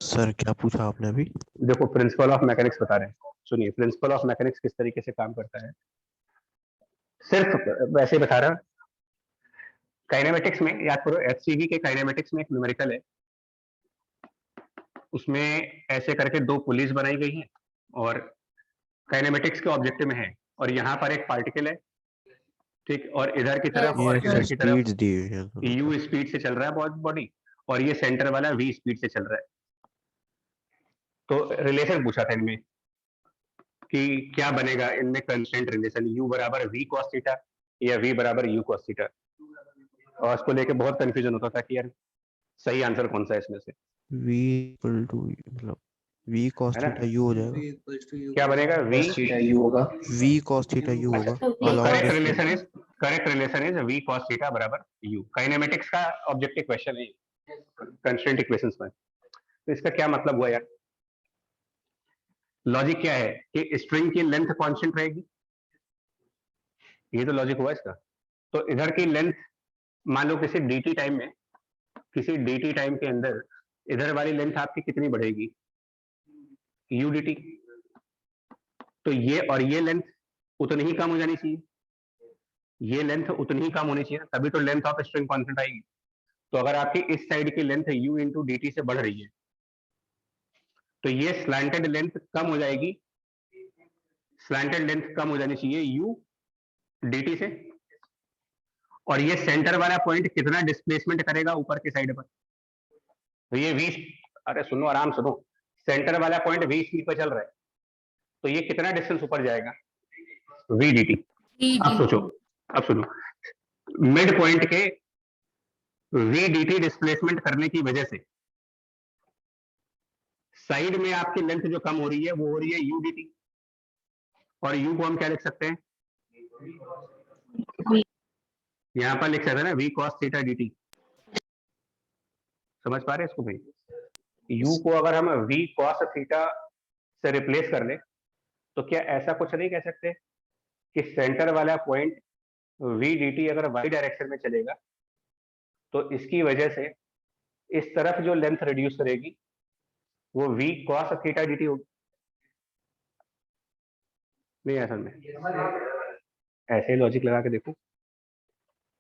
सर क्या पूछा आपने अभी? देखो प्रिंसिपल ऑफ मैकेनिक्स बता रहे हैं, सुनिए प्रिंसिपल ऑफ मैकेनिक्स किस तरीके से काम करता है, सिर्फ वैसे बता रहा। काइनेमेटिक्स में याद करो, एचसीवी के काइनेमेटिक्स में एक न्यूमेरिकल है, उसमें ऐसे करके 2 पुलिस बनाई गई हैं और काइनेमेटिक्स के ऑब्जेक्टिव में है, और यहाँ पर एक पार्टिकल है, ठीक, और इधर की तरफ और इधर की तरफ स्पीड्स दी हुई है, u स्पीड से चल रहा है बॉडी, और ये सेंटर वाला v स्पीड से चल रहा है। तो रिलेशन पूछा था इनमें कि क्या बनेगा इनमें कंस्टेंट रिलेशन, u बराबर v cos थीटा या v बराबर u cos थीटा, और उसको लेके बहुत कंफ्यूजन होता था कि यार सही आंसर कौन सा है इसमें से, v इक्वल टू मतलब v cos है ना? थीटा u हो जाएगा, v equals to u क्या बनेगा v v cos theta u होगा। Correct relation is v cos theta बराबर u। काइनेमेटिक्स का ऑब्जेक्टिव क्वेश्चन है कंस्टेंट इक्वेशंस में। तो इसका क्या मतलब हुआ यार, लॉजिक क्या है कि स्ट्रिंग की लेंथ कांस्टेंट रहेगी, ये तो लॉजिक हुआ इसका। तो इधर की लेंथ मान लो किसी dt टाइम में, किसी dt टाइम के अंदर इधर वाली लेंथ आपकी कितनी बढ़ेगी, u dt, तो ये और ये लेंथ उतनी ही कम हो जानी चाहिए, ये लेंथ उतनी ही कम होनी चाहिए, तभी तो लेंथ ऑफ स्ट्रिंग कांस्टेंट आएगी। तो अगर आपकी इस साइड की लेंथ u इंटू dt से बढ़ रही है, तो ये स्लैंटेड लेंथ कम हो जाएगी, स्लैंटेड लेंथ कम हो जानी चाहिए u dt से, और ये सेंटर वाला पॉइंट कितना डिस्प्लेसमेंट करेगा ऊपर की साइड पर, तो ये v, अरे सुनो आराम सुनो, सेंटर वाला पॉइंट v स्पीड पर चल रहा है, तो ये कितना डिस्टेंस ऊपर जाएगा v dt। अब सोचो, अब सुनो, मिड पॉइंट के v dt डिस्प्लेसमेंट करने की वजह से साइड में आपकी लेंथ जो कम हो रही है वो हो रही है u dt, और u को हम क्या लिख सकते हैं, यहां पर लिख सकते हैं ना v cos थीटा dt। समझ पा रहे हैं इसको भाई, u को अगर हम v cos थीटा से रिप्लेस कर ले, तो क्या ऐसा कुछ नहीं कह सकते कि सेंटर वाला पॉइंट वी डी टी अगर वाई डायरेक्शन में चलेगा तो इसकी वजह से इस तरफ जो लेंथ रिड्यूस करेगी वो v cos theta d t होगी? नहीं, असल में ऐसे ही लॉजिक लगा के देखो,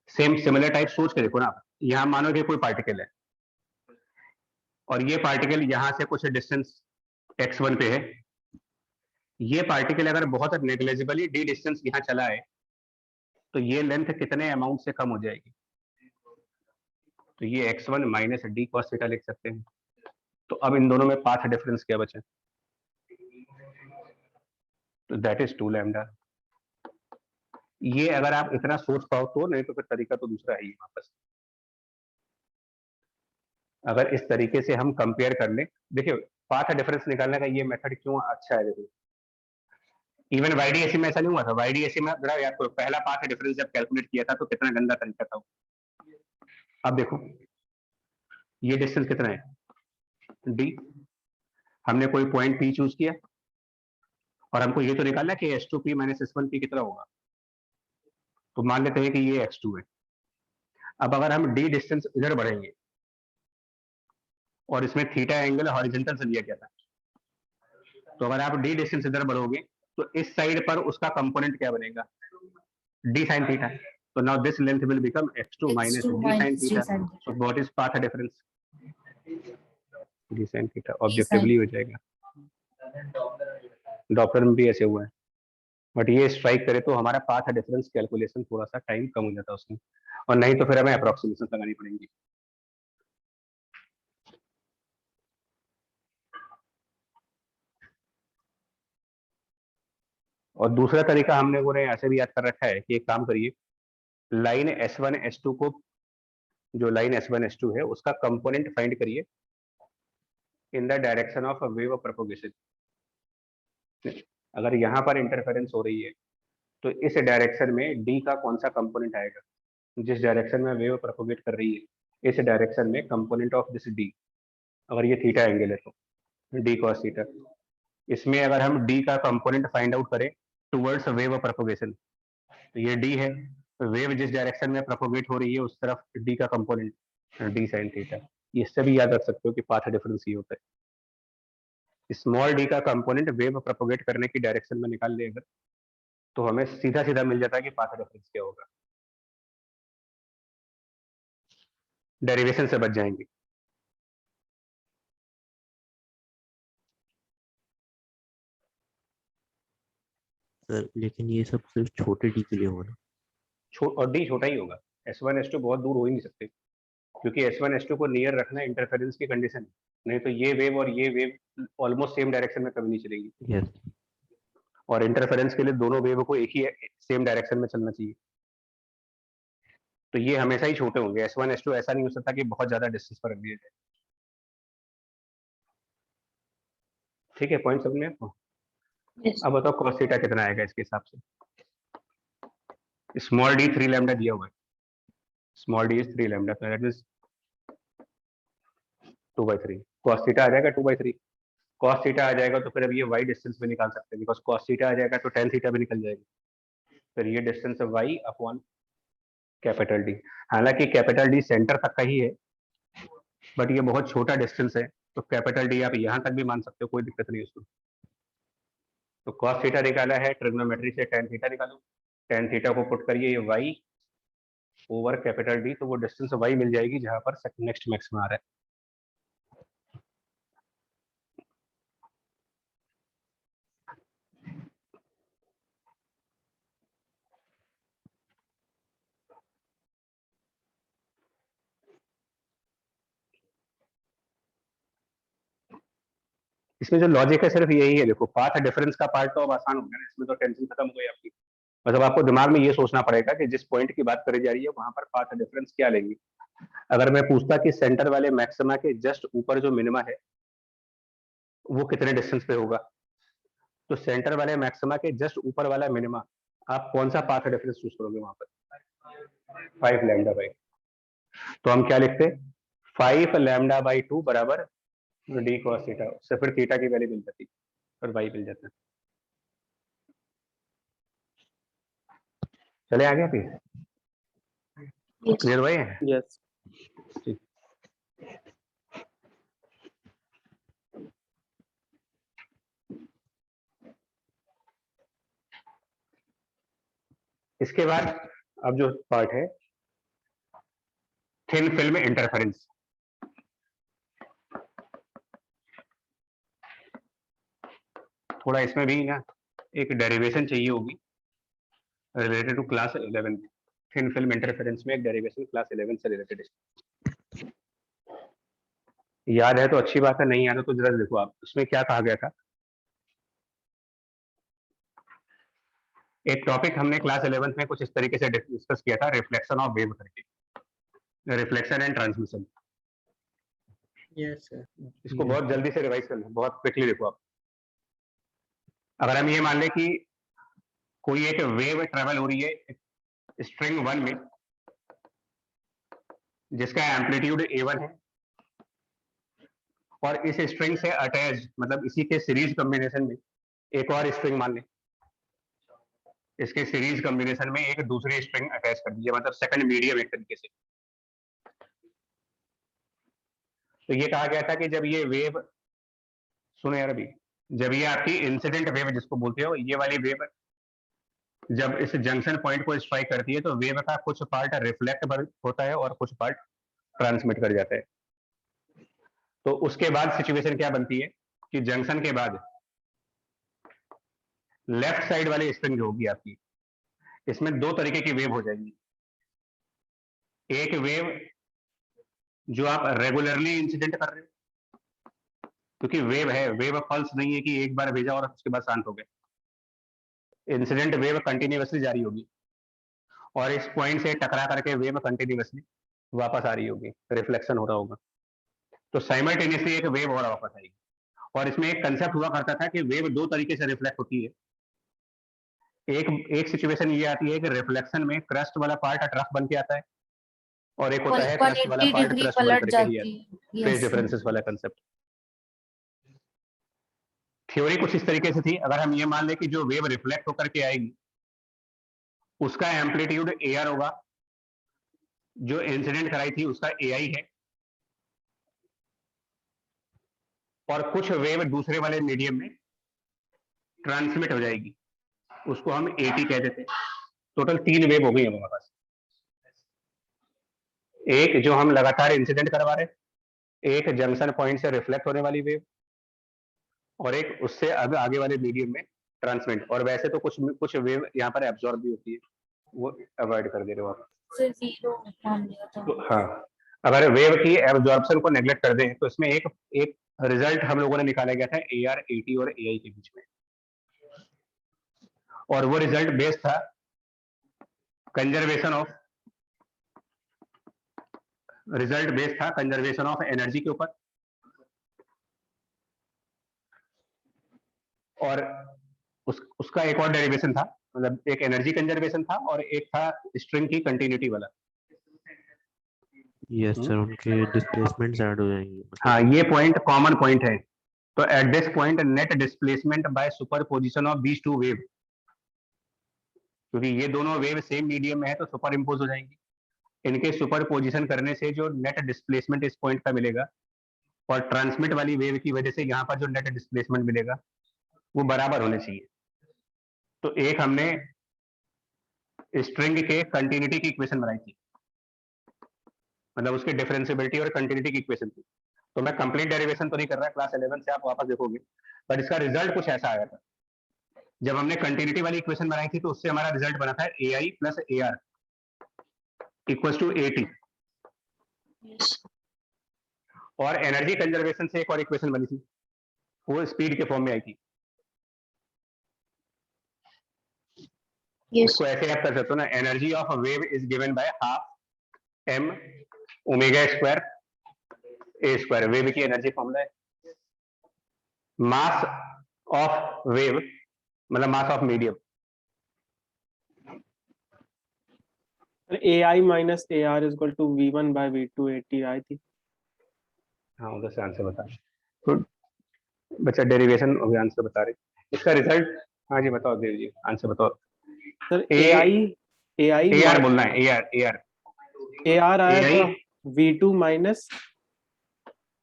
सेम सिमिलर टाइप सोच के देखो ना। यहां मानो कि कोई पार्टिकल है और ये पार्टिकल यहां से कुछ डिस्टेंस x1 पे है। ये पार्टिकल अगर बहुत नेग्लिजिबली डी डिस्टेंस यहां चला है तो ये लेंथ कितने अमाउंट से कम हो जाएगी? तो ये x1 minus D cos theta लिख सकते हैं। तो अब इन दोनों में पाथ डिफरेंस क्या बचा? तो दैट इज 2 लैम्डा। ये अगर आप इतना सोच पाओ तो, नहीं तो फिर तरीका तो दूसरा है ही वापस। अगर इस तरीके से हम कंपेयर कर लें, देखिए पाथ डिफरेंस निकालने का ये मेथड क्यों अच्छा है। देखो इवन वाईडीएसी में ऐसा नहीं हुआ था। वाईडीएसी में जरा याद करो, पहला पाथ डिफरेंस जब कैलकुलेट किया था तो कितना गंदा तरीका था। अब देखो ये डिस्टेंस कितना है डी, हमने कोई पॉइंट पी चूज किया और हमको ये तो निकालना कि S2P माइनस S1P कितना होगा। तो मान लेते हैं कि ये x2 है। अब अगर हम डी डिस्टेंस इधर बढ़ेंगे और इसमें थीटा एंगल हॉरिजॉन्टल से लिया गया था, तो अगर आप डी डिस्टेंस इधर बढ़ोगे तो इस साइड पर उसका कंपोनेंट क्या बनेगा? D sine theta. तो now this length will become x2 minus D sine theta. So what is path difference? D sine theta objectively हो जाएगा। डॉपलर में भी ऐसे हुआ है, बट ये स्ट्राइक करे तो हमारा पाथ डिफरेंस कैलकुलेशन थोड़ा सा टाइम कम हो जाता है उसमें, और नहीं तो फिर हमें अप्रोक्सीमेशन लगानी पड़ेगी। और दूसरा तरीका हमने वो ऐसे भी याद कर रखा है कि एक काम करिए, लाइन S1 S2 को, जो लाइन S1 S2 है उसका कंपोनेंट फाइंड करिए in the direction of wave of propagation. अगर यहाँ पर इंटरफेरेंस हो रही है तो इस डायरेक्शन में डी का कौन सा कंपोनेंट आएगा? जिस डायरेक्शन में वेव प्रोपगेट कर रही है इस डायरेक्शन में कंपोनेंट ऑफ दिस डी, अगर ये थीटा एंगल है तो डी कॉस थीटा। इसमें अगर हम डी का कंपोनेंट फाइंड आउट करें टुवर्ड्स वेव ऑफ प्रोपगेशन, तो ये डी है। वेव जिस डायरेक्शन में प्रोपगेट हो रही है उस तरफ डी का कंपोनेंट डी साइन थीटा। इससे भी याद रख सकते हो कि पाथ डिफरेंस ये होता है। स्मॉल डी का कंपोनेंट वेव प्रोपगेट करने की डायरेक्शन में निकाल ले अगर, तो हमें सीधा सीधा मिल जाता है कि पाथ डिफरेंस क्या होगा। डेरिवेशन से बच जाएंगे। सर लेकिन ये सब सिर्फ छोटे डी के लिए होगा ना? और डी छोटा ही होगा। S1 S2 बहुत दूर हो ही नहीं सकते, क्योंकि S1 S2 को नियर रखना इंटरफेरेंस की कंडीशन है। नहीं तो ये वेव और ये वेव ऑलमोस्ट सेम डायरेक्शन में कभी नहीं चलेगी। यस। और इंटरफेरेंस के लिए दोनों वेव को एक ही सेम डायरेक्शन में चलना चाहिए। तो ये हमेशा ही छोटे होंगे। S1 S2 ऐसा नहीं हो सकता कि बहुत ज्यादा डिस्टेंस पर रख दिया जाए। ठीक है, पॉइंट समझ में आपको? अब बताओ cos थीटा कितना आएगा इसके हिसाब से? स्मॉल डी 3 लैम्डा दिया हुआ है। स्मॉल डी इज 3 लैम्डा, तो दैट इज 2/3। cos थीटा आ जाएगा 2/3। cos थीटा आ जाएगा तो फिर अब ये y डिस्टेंस भी निकाल सकते हैं, बिकॉज cos थीटा आ जाएगा तो tan थीटा भी निकल जाएगी। फिर ये distance y upon capital D. हालांकि कैपिटल डी सेंटर तक का ही है, बट ये बहुत छोटा डिस्टेंस है, तो कैपिटल डी आप यहाँ तक भी मान सकते हो, कोई दिक्कत नहीं उसको। तो cos थीटा निकाला है, ट्रिग्नोमेट्री से tan थीटा निकालो। tan थीटा को पुट करिए ये y ओवर कैपिटल डी, तो वो डिस्टेंस y मिल जाएगी जहां पर नेक्स्ट मैक्स में आ रहा है। इसमें जो लॉजिक है सिर्फ यही है। देखो पाथ डिफरेंस का पार्ट तो अब आसान हो गया ना, इसमें तो टेंशन खत्म हो गई आपकी। मतलब आपको दिमाग में ये सोचना पड़ेगा कि जिस पॉइंट की बात करी जा रही है वहां पर पाथ डिफरेंस क्या लेंगे। अगर मैं पूछता कि सेंटर वाले मैक्सिमा के जस्ट ऊपर जो मिनिमा है वो कितने डिस्टेंस पे होगा, तो सेंटर वाले मैक्सिमा के जस्ट ऊपर वाला मिनिमा आप कौन सा पाथ डिफरेंस चूज करोगे वहां पर? 5 लैम्डा बाई। तो हम क्या लिखते? 5 लैम्डा बाई 2 बराबर डी कॉस थीटा। उससे फिर थीटा की वैल्यू मिल जाती। और y मिल जाता है। चले आगे फिर, Yes. क्लियर हुआ है? Yes. ठीक। इसके बाद अब जो पार्ट है थिन फिल्म इंटरफेरेंस। थोड़ा इसमें भी ना एक डेरिवेशन चाहिए होगी related to class 11। Thin film interference में एक डेरिवेशन क्लास 11 से रिलेटेड है। याद है तो अच्छी बात है, नहीं याद है तो जरा देखो आप उसमें क्या कहा गया था। एक टॉपिक हमने क्लास 11 में कुछ इस तरीके से डिस्कस किया था, रिफ्लेक्शन ऑफ वेव करके, reflection and transmission. Yes sir. इसको बहुत जल्दी से रिवाइज कर लें, बहुत क्विकली देखो आप। अगर हम ये मान लें कि कोई एक वेव ट्रेवल हो रही है स्ट्रिंग 1 में जिसका एम्पलीट्यूड a1 है, और इस स्ट्रिंग से अटैच मतलब इसी के सीरीज कॉम्बिनेशन में एक और स्ट्रिंग मान लें, इसके सीरीज कॉम्बिनेशन में एक दूसरी स्ट्रिंग अटैच कर दीजिए, मतलब सेकंड मीडियम एक तरीके से। तो ये कहा गया था कि जब ये वेव, सुनो यार अभी, जब ये आपकी इंसिडेंट वेव जिसको बोलते हो, ये वाली वेव जब इस जंक्शन पॉइंट को स्ट्राइक करती है तो वेव का कुछ पार्ट रिफ्लेक्ट होता है और कुछ पार्ट ट्रांसमिट कर जाता है। तो उसके बाद सिचुएशन क्या बनती है कि जंक्शन के बाद लेफ्ट साइड वाली स्ट्रिंग जो होगी आपकी, इसमें दो तरीके की वेव हो जाएगी। एक वेव जो आप रेगुलरली इंसिडेंट कर रहे हो, क्योंकि वेव है, वेव पल्स नहीं है कि एक बार भेजा और उसके बाद शांत हो गए। इंसिडेंट वेव कंटिन्यूअसली जारी होगी और इस पॉइंट से टकरा करके वेव कंटिन्यूअसली वापस आ रही होगी, रिफ्लेक्शन हो रहा होगा। तो साइमल्टेनियसली एक वेव और वापस आएगी। और इसमें एक कंसेप्ट हुआ करता था कि वेव दो तरीके से रिफ्लेक्ट होती है। एक सिचुएशन ये आती है कि रिफ्लेक्शन में क्रस्ट वाला पार्ट ट्रफ बन के आता है, और एक होता है क्रस्ट वाला 180 पार्ट डिग्री क्रस्ट बन पलट करके ही आता जाती है, है। Phase Yes. डिफरेंसेस वाला कंसेप्ट। थ्योरी कुछ इस तरीके से थी। अगर हम ये मान लें कि जो वेव रिफ्लेक्ट होकर के आएगी उसका एम्पलीट्यूड AR होगा, जो इंसिडेंट कराई थी उसका AI है, और कुछ वेव दूसरे वाले मीडियम में ट्रांसमिट हो जाएगी, उसको हम AT कह देते हैं। टोटल 3 वेव हो गई हमारे पास। एक जो हम लगातार इंसिडेंट करवा रहे, एक जंक्शन पॉइंट से रिफ्लेक्ट होने वाली वेव, और एक उससे आगे वाले मीडियम में ट्रांसमिट। और वैसे तो कुछ वेव यहाँ पर एब्जॉर्ब भी होती है, वो अवॉइड कर दे रहे हो आप। से 0 मान लिया था। तो हाँ, अगर वेव की एब्जॉर्प्शन को नेग्लेक्ट कर दें तो इसमें एक रिजल्ट हम लोगों ने निकाला गया था AR, AT और AI के बीच में, और वो रिजल्ट बेस्ड था कंजर्वेशन ऑफ एनर्जी के ऊपर, और उसका एक और डेरिवेशन था, मतलब एक एनर्जी कंजर्वेशन था और एक था स्ट्रिंग की कंटिन्यूटी वाला। यस सर, उनके डिस्प्लेसमेंट्स ऐड हो जाएंगे। हाँ, ये पॉइंट कॉमन पॉइंट है। तो at this point net displacement bye superposition of these two wave, क्योंकि ये दोनों वेव सेम मीडियम में है तो सुपर इम्पोज हो जाएंगी। इनके सुपरपोजिशन करने से जो नेट डिस्प्लेसमेंट इस पॉइंट का मिलेगा और ट्रांसमिट वाली वेव की वजह से यहाँ पर जो नेट डिस्प्लेसमेंट मिलेगा वो बराबर होने चाहिए। तो एक हमने स्ट्रिंग के कंटिन्यूटी की इक्वेशन बनाई थी, मतलब उसकी डिफरेंशिएबिलिटी और कंटिन्यूटी की इक्वेशन थी। तो मैं कंप्लीट डेरिवेशन तो नहीं कर रहा, क्लास 11 से आप वापस देखोगे, पर इसका रिजल्ट कुछ ऐसा आया था। जब हमने कंटिन्यूटी वाली इक्वेशन बनाई थी तो उससे हमारा रिजल्ट बना था AI plus AR equal to AT। Yes. और एनर्जी कंजर्वेशन से एक और इक्वेशन बनी थी, वो स्पीड के फॉर्म में आई थी। Yes. इसको ऐसे आप कर सकते हो ना, energy of wave is given by half m omega square a square. Wave की एनर्जी फॉर्मूला है। मास ऑफ वेव मतलब mass of medium, AI minus AR is equal to V1 by V2 AT, I think. हाँ उधर से answer बता। तो बच्चा derivation अभी आंसर बता रहे, इसका रिजल्ट। हाँ जी बताओ देव जी, आंसर बताओ। सर ए AI आर बोलना है, AR AR आया AI था V2 minus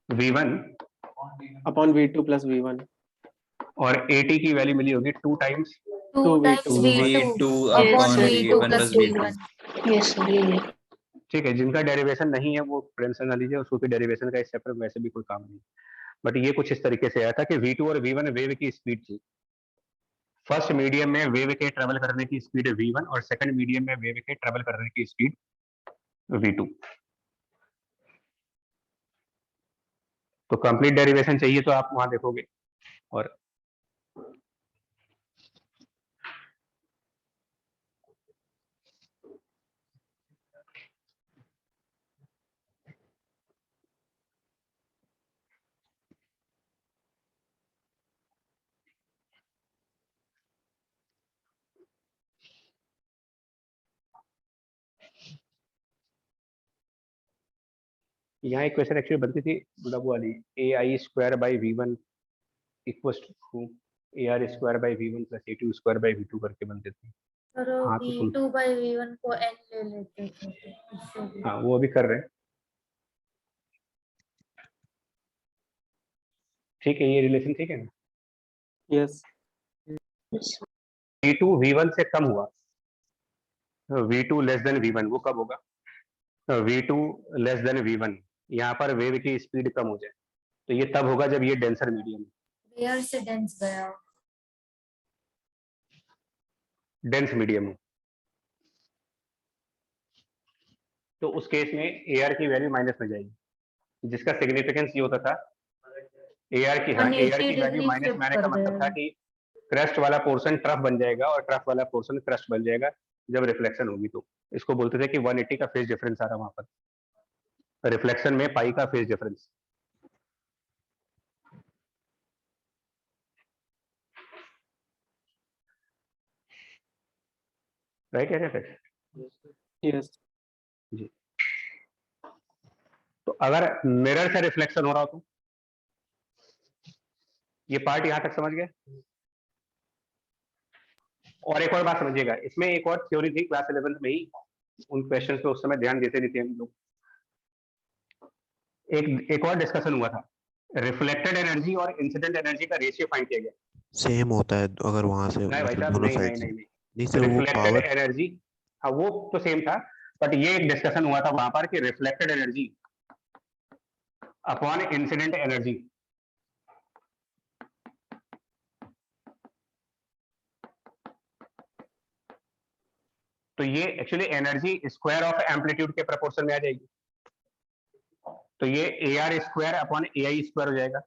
V1 upon V2 plus V1 और AT की वैल्यू मिली होगी 2 times 2 times V2 V2 upon upon V2 V1 plus plus V2 V1 yes sir ये ठीक है। जिनका डेरिवेशन नहीं है वो टेंशन ना लीजिए, उसको भी डेरिवेशन का इस चैप्टर में वैसे भी कोई काम नहीं। बट ये कुछ इस तरीके से आया था कि V2 और V1 वेव की स्पीड थी। फर्स्ट मीडियम में वेव के ट्रेवल करने की स्पीड V1 और सेकंड मीडियम में वेव के ट्रेवल करने की स्पीड V2। तो कंप्लीट डेरिवेशन चाहिए तो आप वहां देखोगे। और यहाँ एक क्वेश्चन एक्चुअली बनती थी मतलब वो वाली AI square by V1 equals to AR square by V1 plus AT square by V2 करके बनते थे। और हाँ तो सुन, V2 by V1 को n ले लेते थे तो इससे भी हाँ वो अभी कर रहे हैं। ठीक है, ये रिलेशन ठीक है ना। यस V2 V1 से कम हुआ, V2 लेस देन V1, वो कब होगा? V2 लेस देन V1, यहाँ पर वेव की स्पीड कम हो जाए तो ये तब होगा जब ये डेंसर मीडियम, रेयर से डेंस गया डेंस मीडियम हो। तो उस केस में AR की वैल्यू माइनस में जाएगी, जिसका सिग्निफिकेंस ये होता था AR की, हाँ AR 180 की वैल्यू डिग्री माइनस फ्लिप में आने का कर मतलब था देगा कि क्रस्ट वाला पोर्शन ट्रफ बन जाएगा और ट्रफ वाला पोर्शन क्रस्ट बन जाएगा जब रिफ्लेक्शन होगी। तो इसको बोलते थे कि 180 का फेज डिफरेंस आ रहा वहां पर, रिफ्लेक्शन में पाई का फेज डिफरेंस। राइट है क्या? यस जी। तो अगर मिरर से रिफ्लेक्शन हो रहा हो तो ये पार्ट यहां तक समझ गए। और एक और बात समझिएगा, इसमें एक और थ्योरी थी क्लास 11th में ही, उन क्वेश्चंस पे उस समय ध्यान देते नहीं थे हम लोग। एक और डिस्कशन हुआ था, रिफ्लेक्टेड एनर्जी और इंसिडेंट एनर्जी का रेशियो फाइंड किया गया। सेम होता है अगर वहां से नहीं भाई मतलब साहब, दोनों नहीं साइड नहीं से। नहीं नहीं, नहीं सर वो रिफ्लेक्टेड पावर एनर्जी, हाँ वो तो सेम था, बट ये एक डिस्कशन हुआ था वहां पर कि reflected energy upon incident energy, तो ये actually energy square of amplitude के प्रोपोर्शन में आ जाएगी। तो ये AR square upon AI square हो जाएगा,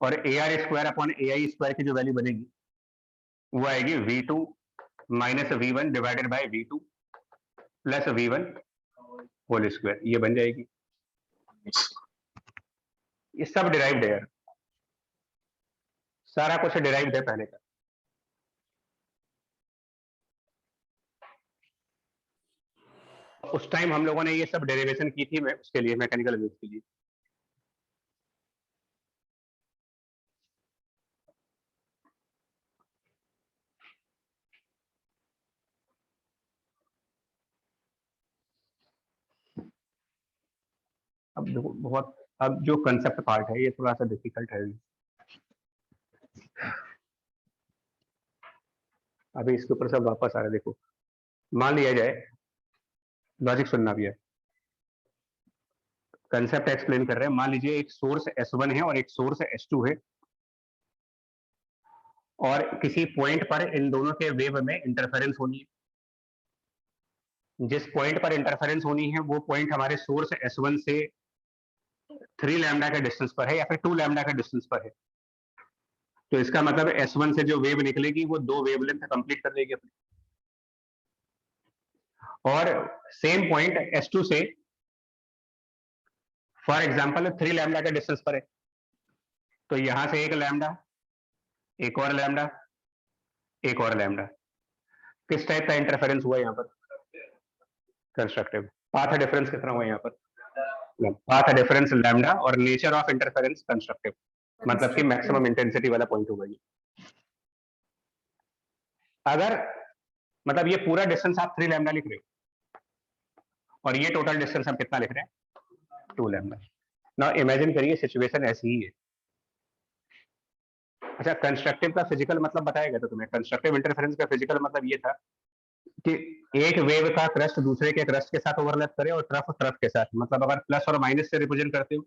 और AR square upon AI square की जो वैल्यू बनेगी वो आएगी V2 minus V1 divided by V2 plus V1 whole square, ये बन जाएगी। ये सब डिराइव्ड है यार, सारा कुछ डिराइव्ड है पहले का। उस टाइम हम लोगों ने ये सब डेरिवेशन की थी, मैं उसके लिए मैकेनिकल वेव्स के लिए। अब देखो बहुत, अब जो कंसेप्ट पार्ट है ये थोड़ा सा डिफिकल्ट है अभी, इसके ऊपर सब वापस आ रहा है। देखो मान लिया जाए, लॉजिक सुनना भी है, कंसेप्ट एक्सप्लेन कर रहे हैं। मान लीजिए एक सोर्स S1 है और एक सोर्स S2 है, और किसी पॉइंट पर इन दोनों के वेव में इंटरफेरेंस होनी है। जिस पॉइंट पर इंटरफेरेंस होनी है वो पॉइंट हमारे सोर्स S1 से 3 लैम्डा के डिस्टेंस पर है या फिर 2 लैम्डा के डिस्टेंस पर है। तो इसका मतलब S1 से जो वेव निकलेगी वो 2 वेवलेंथ कंप्लीट कर देगी अपनी, और सेम पॉइंट S2 से फॉर एग्जांपल 3 लैम्डा के डिस्टेंस पर है। तो यहां से एक लैम्डा, एक और लैम्डा, एक और लैम्डा, किस टाइप का इंटरफेरेंस हुआ यहाँ पर? कंस्ट्रक्टिव। पाथ डिफरेंस कितना हुआ यहाँ पर? पाथ डिफरेंस लैम्डा, और नेचर ऑफ इंटरफेरेंस कंस्ट्रक्टिव। मतलब कि मैक्सिमम इंटेंसिटी वाला पॉइंट होगा ये। अगर मतलब ये पूरा डिस्टेंस आप 3 लैम्डा लिख रहे हो और ये टोटल डिस्टेंस हम कितना लिख रहे हैं 2 लैम्डा। नाउ इमेजिन करिए सिचुएशन ऐसी ही है। अच्छा, कंस्ट्रक्टिव का फिजिकल मतलब बताएगा तो तुम्हें। कंस्ट्रक्टिव इंटरफेरेंस का फिजिकल मतलब ये था कि एक वेव का क्रस्ट दूसरे के क्रस्ट के साथ ओवरलैप करे और ट्रफ ट्रफ के साथ। मतलब अगर प्लस और माइनस से रिप्रेजेंट करते हो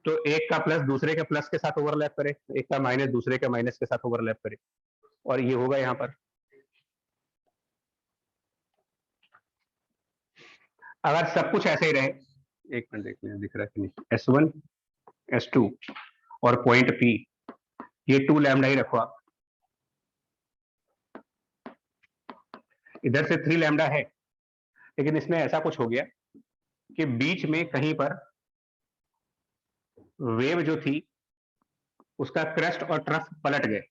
तो एक का प्लस दूसरे के प्लस के साथ ओवरलैप करे, एक का माइनस दूसरे के माइनस के साथ ओवरलैप करे, और ये होगा यहाँ पर। अगर सब कुछ ऐसे ही रहे, एक मिनट देख लें दिख रहा है कि नहीं, S1 S2 और पॉइंट P, ये 2 लैम्डा ही रखो आप। इधर से 3 लैम्डा है, लेकिन इसमें ऐसा कुछ हो गया कि बीच में कहीं पर वेव जो थी उसका क्रस्ट और ट्रफ पलट गए।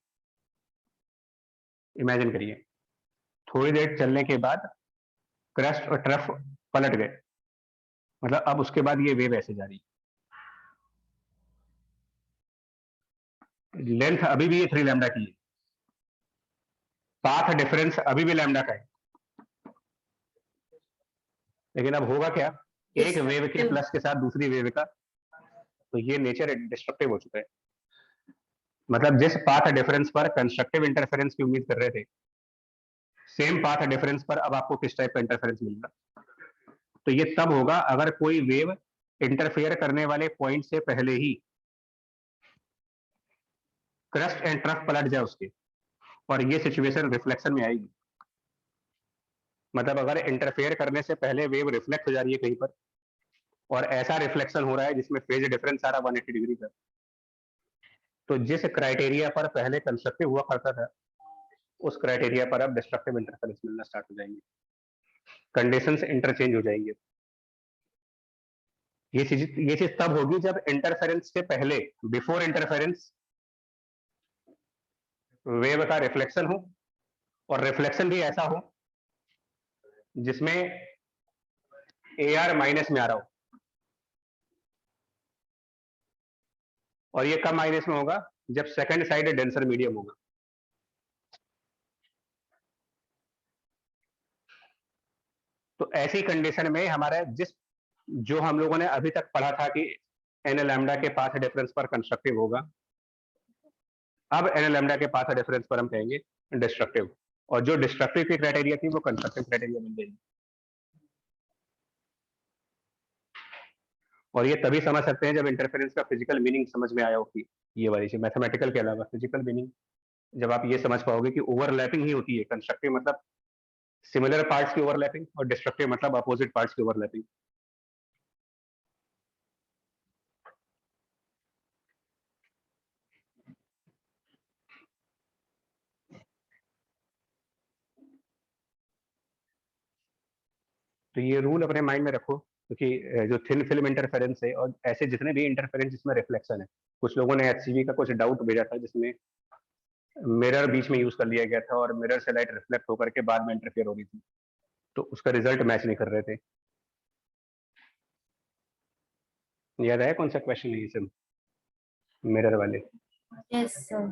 इमेजिन करिए, थोड़ी देर चलने के बाद क्रस्ट और ट्रफ पलट गए, मतलब अब उसके बाद ये वेव ऐसे जा रही है। लेंथ अभी भी ये 3 लैम्डा की है, पाथ डिफरेंस अभी भी लैम्डा का है, लेकिन अब होगा क्या, एक वेव के प्लस के साथ दूसरी वेव का, तो ये नेचर डिस्ट्रक्टिव हो चुका है। मतलब जिस पाथ डिफरेंस पर कंस्ट्रक्टिव इंटरफेरेंस की उम्मीद कर रहे थे, सेम पाथ डिफरेंस पर अब आपको किस टाइप का इंटरफेरेंस मिलेगा। तो ये तब होगा अगर कोई वेव इंटरफेयर करने वाले पॉइंट से पहले ही क्रस्ट एंड ट्रफ पलट जाए उसके, और ये सिचुएशन रिफ्लेक्शन में आएगी। मतलब अगर इंटरफेयर करने से पहले वेव रिफ्लेक्ट हो जा रही है कहीं पर, और ऐसा रिफ्लेक्शन हो रहा है जिसमें फेज डिफरेंस आ रहा 180 डिग्री का, तो जिस क्राइटेरिया पर पहले कंस्ट्रक्टिव हुआ करता था, उस क्राइटेरिया पर अब डिस्ट्रक्टिव इंटरफेरेंस मिलना स्टार्ट हो जाएंगे, कंडीशंस इंटरचेंज हो जाएंगे। ये चीज तब होगी जब इंटरफेरेंस से पहले, बिफोर इंटरफेरेंस, वेव का रिफ्लेक्शन हो, और रिफ्लेक्शन भी ऐसा हो जिसमें AR माइनस में आ रहा हो। और ये कब माइनस में होगा, जब सेकंड साइड डेंसर मीडियम होगा। तो ऐसी कंडीशन में हमारा जो हम लोगों ने अभी तक पढ़ा था कि n लैम्डा के पाथ डिफरेंस पर कंस्ट्रक्टिव होगा, अब n लैम्डा के पाथ डिफरेंस पर हम कहेंगे डिस्ट्रक्टिव, और जो डिस्ट्रक्टिव की क्राइटेरिया थी वो कंस्ट्रक्टिव क्राइटेरिया बन जाएगी। और ये तभी समझ सकते हैं जब इंटरफेरेंस का फिजिकल मीनिंग समझ में आया हो कि ये वाली चीज, मैथमेटिकल के अलावा फिजिकल मीनिंग जब आप ये समझ पाओगे कि ओवरलैपिंग ही होती है। कंस्ट्रक्टिव मतलब सिमिलर पार्ट्स की ओवरलैपिंग, और डिस्ट्रक्टिव मतलब अपोजिट पार्ट्स की ओवरलैपिंग। तो ये रूल अपने माइंड में रखो, क्योंकि जो थिन फिल्म इंटरफेरेंस है और ऐसे जितने भी इंटरफेरेंस जिसमें रिफ्लेक्शन है, कुछ लोगों ने HCV का कुछ डाउट भेजा था जिसमें मिरर बीच में यूज कर लिया गया था और मिरर से लाइट रिफ्लेक्ट होकर के बाद में इंटरफेयर हो रही थी, तो उसका रिजल्ट मैच नहीं कर रहे थे। याद आया कौन सा क्वेश्चन है ये मिरर वाले? Yes sir.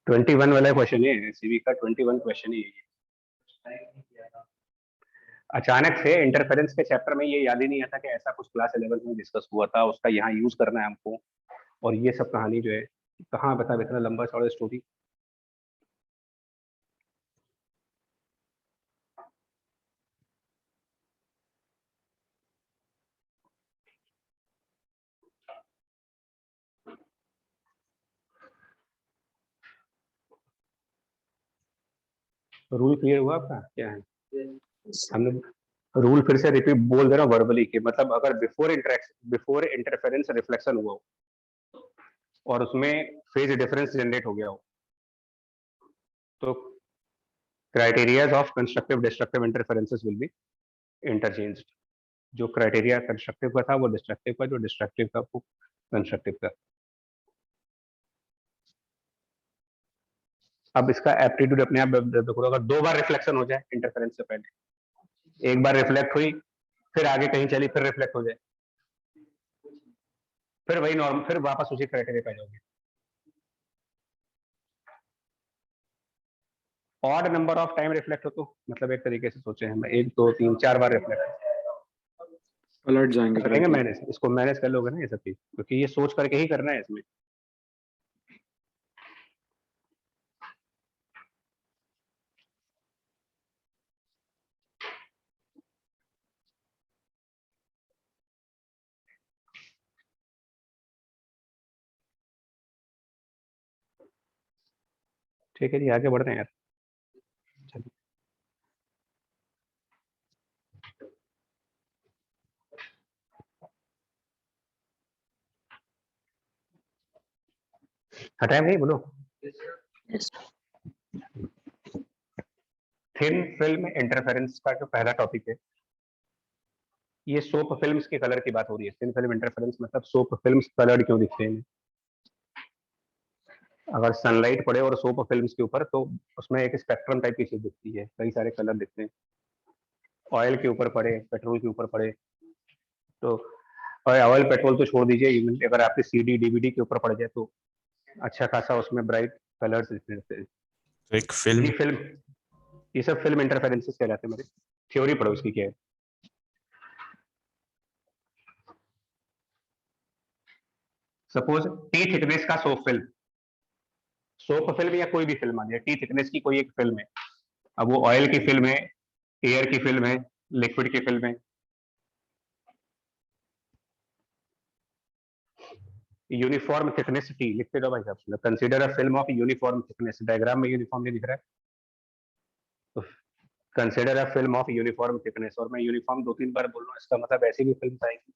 21 वाला क्वेश्चन है, HCV का 21 क्वेश्चन है। अचानक से इंटरफेरेंस के चैप्टर में ये याद ही नहीं आता कि ऐसा कुछ क्लास 11 में डिस्कस हुआ था, उसका यहाँ यूज करना है हमको, और ये सब कहानी जो है कहाँ बता, इतना लंबा चौड़ा स्टोरी। रूल क्लियर हुआ आपका? क्या है हमने रूल फिर से रिपीट बोल दे रहा हूँ वर्बली के, मतलब अगर बिफोर इंटरफेरेंस रिफ्लेक्शन हुआ हो और उसमें फेज डिफरेंस जनरेट हो गया हो, तो criterias of constructive destructive interferences will be interchanged. जो क्राइटेरिया कंस्ट्रक्टिव का था वो डिस्ट्रक्टिव का, जो डिस्ट्रक्टिव का वो कंस्ट्रक्टिव का। अब इसका एप्टीट्यूड अपने आप देखो, अगर 2 बार रिफ्लेक्शन हो जाए इंटरफेरेंस से पहले, एक बार रिफ्लेक्ट हुई फिर आगे कहीं चली, फिर रिफ्लेक्ट हो जाए, फिर वही नॉर्मल, फिर वापस उसी क्राइटेरिया पे आ जाओगे। Odd number of time reflect हो तो मतलब एक तरीके से सोचे हम 1 2 3 4 बार रिफ्लेक्ट पलट जाएंगे करेंगे। correctly। मैनेज इसको मैनेज कर लोगे ना ये सब चीज, क्योंकि ये सोच करके ही करना है इसमें। ठीक है जी, आगे बढ़ते हैं यार। चलिए हटाए नहीं बोलो। थिन फिल्म इंटरफेरेंस का जो पहला टॉपिक है, ये सोप फिल्म्स के कलर की बात हो रही है। थिन फिल्म इंटरफेरेंस मतलब सोप फिल्म्स कलर्ड क्यों दिखते हैं। अगर सनलाइट पड़े और सोप फिल्म्स के ऊपर तो उसमें एक स्पेक्ट्रम टाइप की चीज दिखती है, कई सारे कलर दिखते हैं। ऑयल के ऊपर पड़े, पेट्रोल के ऊपर पड़े तो, और ऑयल पेट्रोल तो छोड़ दीजिए, इवन अगर आपके सीडी डीवीडी के ऊपर पड़ जाए तो अच्छा खासा उसमें ब्राइट कलर्स दिखते हैं। तो एक फिल्म ये फिल्म, ये सब फिल्म इंटरफेरेंसेस कहलाते हैं। मेरे थ्योरी पढ़ो इसकी क्या है। सपोज टी थिकनेस का सोप फिल्म या कोई भी फिल्म आ जाए, टी थिकनेस की कोई एक फिल्म है। अब वो ऑयल की फिल्म है, एयर की फिल्म है, लिक्विड की फिल्म है। यूनिफॉर्म थिकनेस टी लिखते जाओ भाई साहब। Consider a film of uniform thickness, diagram में यूनिफॉर्म दिख रहा है तो consider a film of uniform thickness. और मैं यूनिफॉर्म 2 3 बार बोल रहा हूँ, इसका मतलब ऐसी भी फिल्म आएंगी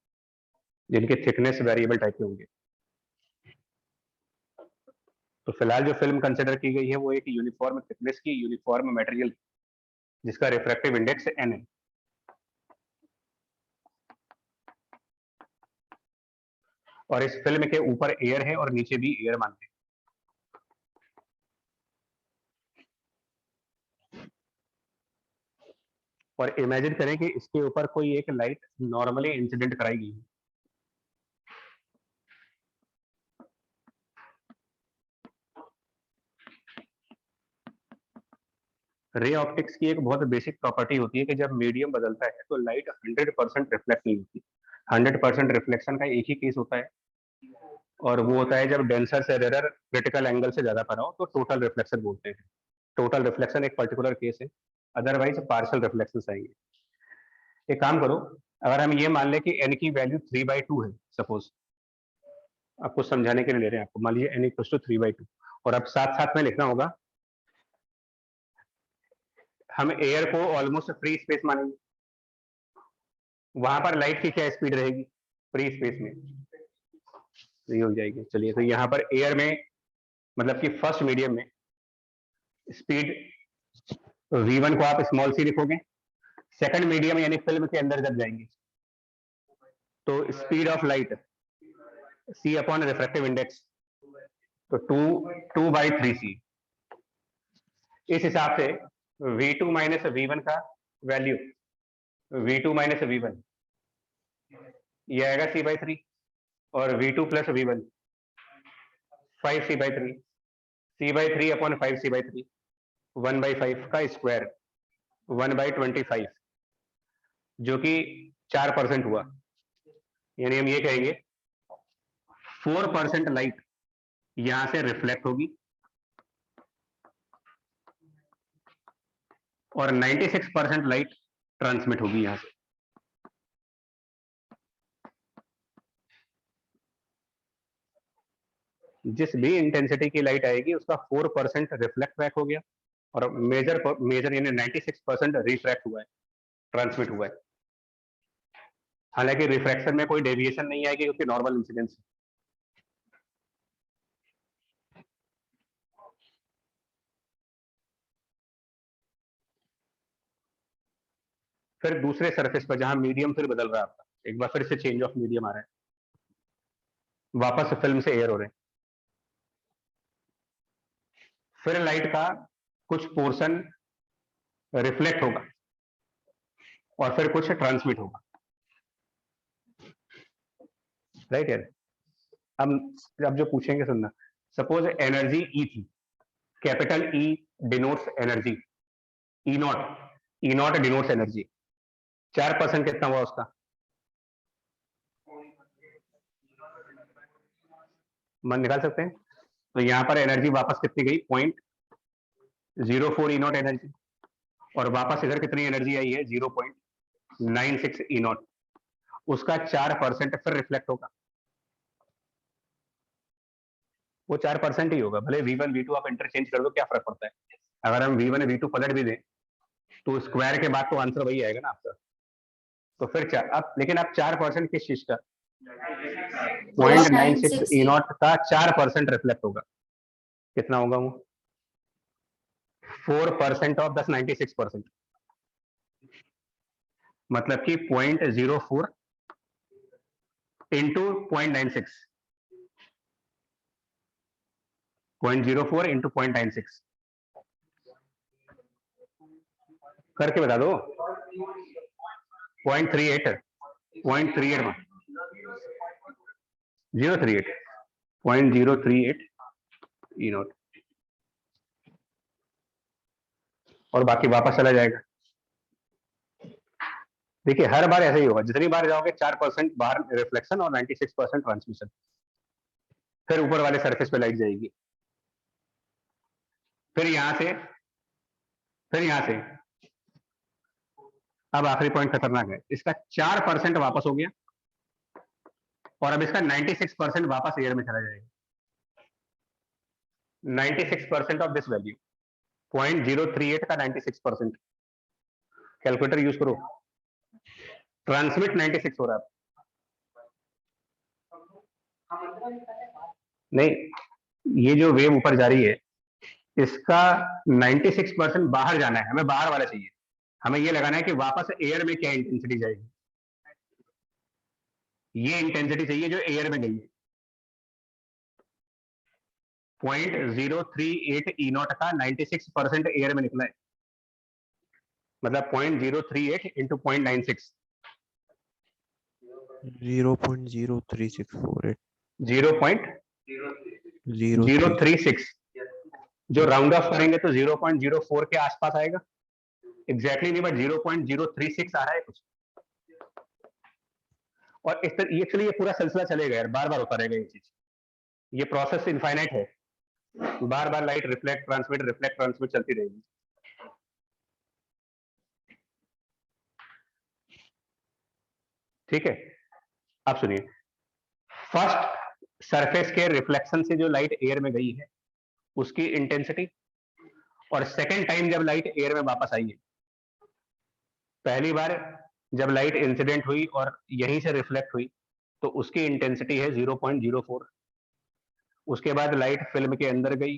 जिनके थिकनेस वेरिएबल टाइप के होंगे। तो फिलहाल जो फिल्म कंसिडर की गई है वो एक यूनिफॉर्म थिकनेस की यूनिफॉर्म मटेरियल जिसका रिफ्रैक्टिव इंडेक्स n है। और इस फिल्म के ऊपर एयर है और नीचे भी एयर मानते हैं। और इमेजिन करें कि इसके ऊपर कोई एक लाइट नॉर्मली इंसिडेंट कराई गई है। रे ऑप्टिक्स की एक बहुत बेसिक प्रॉपर्टी होती है कि जब मीडियम बदलता है तो लाइट 100% रिफ्लेक्ट नहीं होती। 100% रिफ्लेक्शन का एक ही केस होता है, और वो होता है जब डेंसर से रेयर क्रिटिकल एंगल से ज्यादा पड़ा हो तो टोटल रिफ्लेक्शन बोलते हैं। टोटल रिफ्लेक्शन एक पर्टिकुलर केस है, अदरवाइज पार्शियल रिफ्लेक्शन आएंगे। एक काम करो, अगर हम ये मान लें कि n की वैल्यू 3/2 है, सपोज आपको समझाने के लिए ले रहे हैं, आपको मान लीजिए n इक्वल टू 3/2, और अब साथ साथ में लिखना होगा, हम एयर को ऑलमोस्ट फ्री स्पेस मानेंगे। वहां पर लाइट की क्या स्पीड रहेगी फ्री स्पेस में, फ्री हो जाएगी। चलिए, तो यहाँ पर एयर में मतलब कि फर्स्ट मीडियम में स्पीड v1 को आप स्मॉल सी लिखोगे। सेकंड मीडियम यानी फिल्म के अंदर जब जाएंगे तो speed of light c upon refractive index, तो 2/3c। इस हिसाब से v2 माइनस v1 का वैल्यू, v2 माइनस v1 ये आएगा c/3, और v2 plus v1 5c/3, c/3 upon 5c/3 1/5 का स्क्वायर 1/25, जो कि 4% हुआ। यानी हम ये कहेंगे 4% लाइट यहां से रिफ्लेक्ट होगी और 96% लाइट ट्रांसमिट होगी यहां से। जिस भी इंटेंसिटी की लाइट आएगी उसका 4% रिफ्लेक्ट बैक हो गया और मेजर यानी 96% रिफ्रैक्ट हुआ है, ट्रांसमिट हुआ है। हालांकि रिफ्रैक्शन में कोई डेविएशन नहीं आएगी क्योंकि नॉर्मल इंसिडेंस है। फिर दूसरे सरफेस पर जहां मीडियम फिर बदल रहा है आपका, एक बार फिर से चेंज ऑफ मीडियम आ रहा है, वापस फिल्म से एयर हो रहे हैं, फिर लाइट का कुछ पोर्शन रिफ्लेक्ट होगा और फिर कुछ ट्रांसमिट होगा। राइट यार। अब जो पूछेंगे सुनना, सपोज एनर्जी ई थी, capital E denotes energy, E not denotes energy, 4% कितना हुआ उसका, मन निकाल सकते हैं। तो यहां पर एनर्जी वापस कितनी गई, 0.04 ई नॉट एनर्जी, और वापस इधर कितनी एनर्जी आई है, 0.96 ई नॉट, उसका 4% फिर रिफ्लेक्ट होगा, वो 4% ही होगा। भले V1 V2 आप इंटरचेंज कर दो, क्या फर्क पड़ता है। अगर हम V1 V2 पलट भी दें तो स्क्वायर के बाद तो आंसर वही आएगा ना आपका। तो फिर अब लेकिन आप 4% किस चीज का, 0.96 ई नॉट का 4% रिफ्लेक्ट होगा, कितना होगा वो, 4% ऑफ 96%, मतलब कि 0.04 इंटू 0.96, 0.04 इंटू 0.96 करके बता दो। 0.38 में 038 0.038 ई नॉट, और बाकी वापस चला जाएगा। देखिए हर बार ऐसा ही होगा, जितनी बार जाओगे 4% बाहर रिफ्लेक्शन और 96% ट्रांसमिशन, फिर ऊपर वाले सरफेस पे लाइट जाएगी, फिर यहां से अब आखिरी पॉइंट खतरनाक है, इसका 4% वापस हो गया और अब इसका 96% वापस एयर में चला जाएगा। 96% ऑफ दिस वैल्यू, 0.038 का 96%, कैलकुलेटर यूज करो, ट्रांसमिट 96 हो रहा है, नहीं ये जो वेव ऊपर जा रही है इसका 96% बाहर जाना है, हमें बाहर वाला चाहिए, हमें ये लगाना है कि वापस एयर में क्या इंटेंसिटी जाएगी, ये इंटेंसिटी चाहिए जो एयर में गई है। 0.038 ई नॉट का 96% एयर में निकला है, मतलब 0.038 इंटू 0.96, 0.03648 0.036, जो राउंड ऑफ करेंगे तो 0.04 के आसपास आएगा, एग्जैक्टली नहीं, बट 0.036 आ रहा है कुछ। और इस तरह एक्चुअली ये पूरा सिलसिला चलेगा यार, बार बार होता रहेगा ये चीज, ये प्रोसेस इनफाइनाइट है, बार बार लाइट रिफ्लेक्ट ट्रांसमिट चलती रहेगी। ठीक है, अब सुनिए, फर्स्ट सरफेस के रिफ्लेक्शन से जो लाइट एयर में गई है उसकी इंटेंसिटी, और सेकेंड टाइम जब लाइट एयर में वापस आई है, पहली बार जब लाइट इंसिडेंट हुई और यहीं से रिफ्लेक्ट हुई तो उसकी इंटेंसिटी है 0.04, उसके बाद लाइट फिल्म के अंदर गई,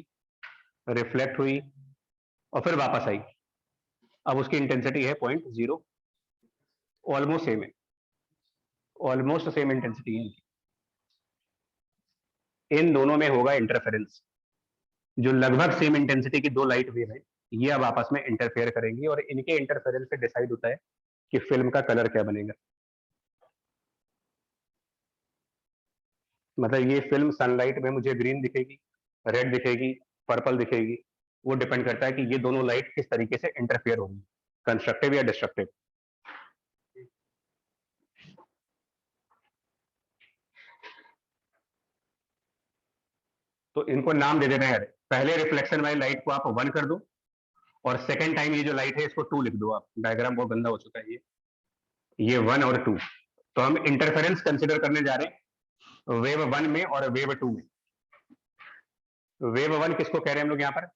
रिफ्लेक्ट हुई और फिर वापस आई, अब उसकी इंटेंसिटी है 0.0, ऑलमोस्ट सेम है, ऑलमोस्ट सेम इंटेंसिटी है। इन दोनों में होगा इंटरफेरेंस, जो लगभग सेम इंटेंसिटी की दो लाइट वेव है ये अब आपस में इंटरफेयर करेंगी, और इनके इंटरफेरेंस से डिसाइड होता है कि फिल्म का कलर क्या बनेगा। मतलब ये फिल्म सनलाइट में मुझे ग्रीन दिखेगी, रेड दिखेगी, पर्पल दिखेगी, वो डिपेंड करता है कि ये दोनों लाइट किस तरीके से इंटरफेयर होंगी, कंस्ट्रक्टिव या डिस्ट्रक्टिव। तो इनको नाम दे देना है, पहले रिफ्लेक्शन वाली लाइट को आप 1 कर दो और सेकेंड टाइम ये जो लाइट है इसको 2 लिख दो आप, डायग्राम बहुत गंदा हो चुका है ये 1 और 2। तो हम इंटरफेरेंस कंसिडर करने जा रहे हैं वेव 1 में और वेव 2 में। वेव 1 किसको कह रहे हैं हम लोग यहाँ पर,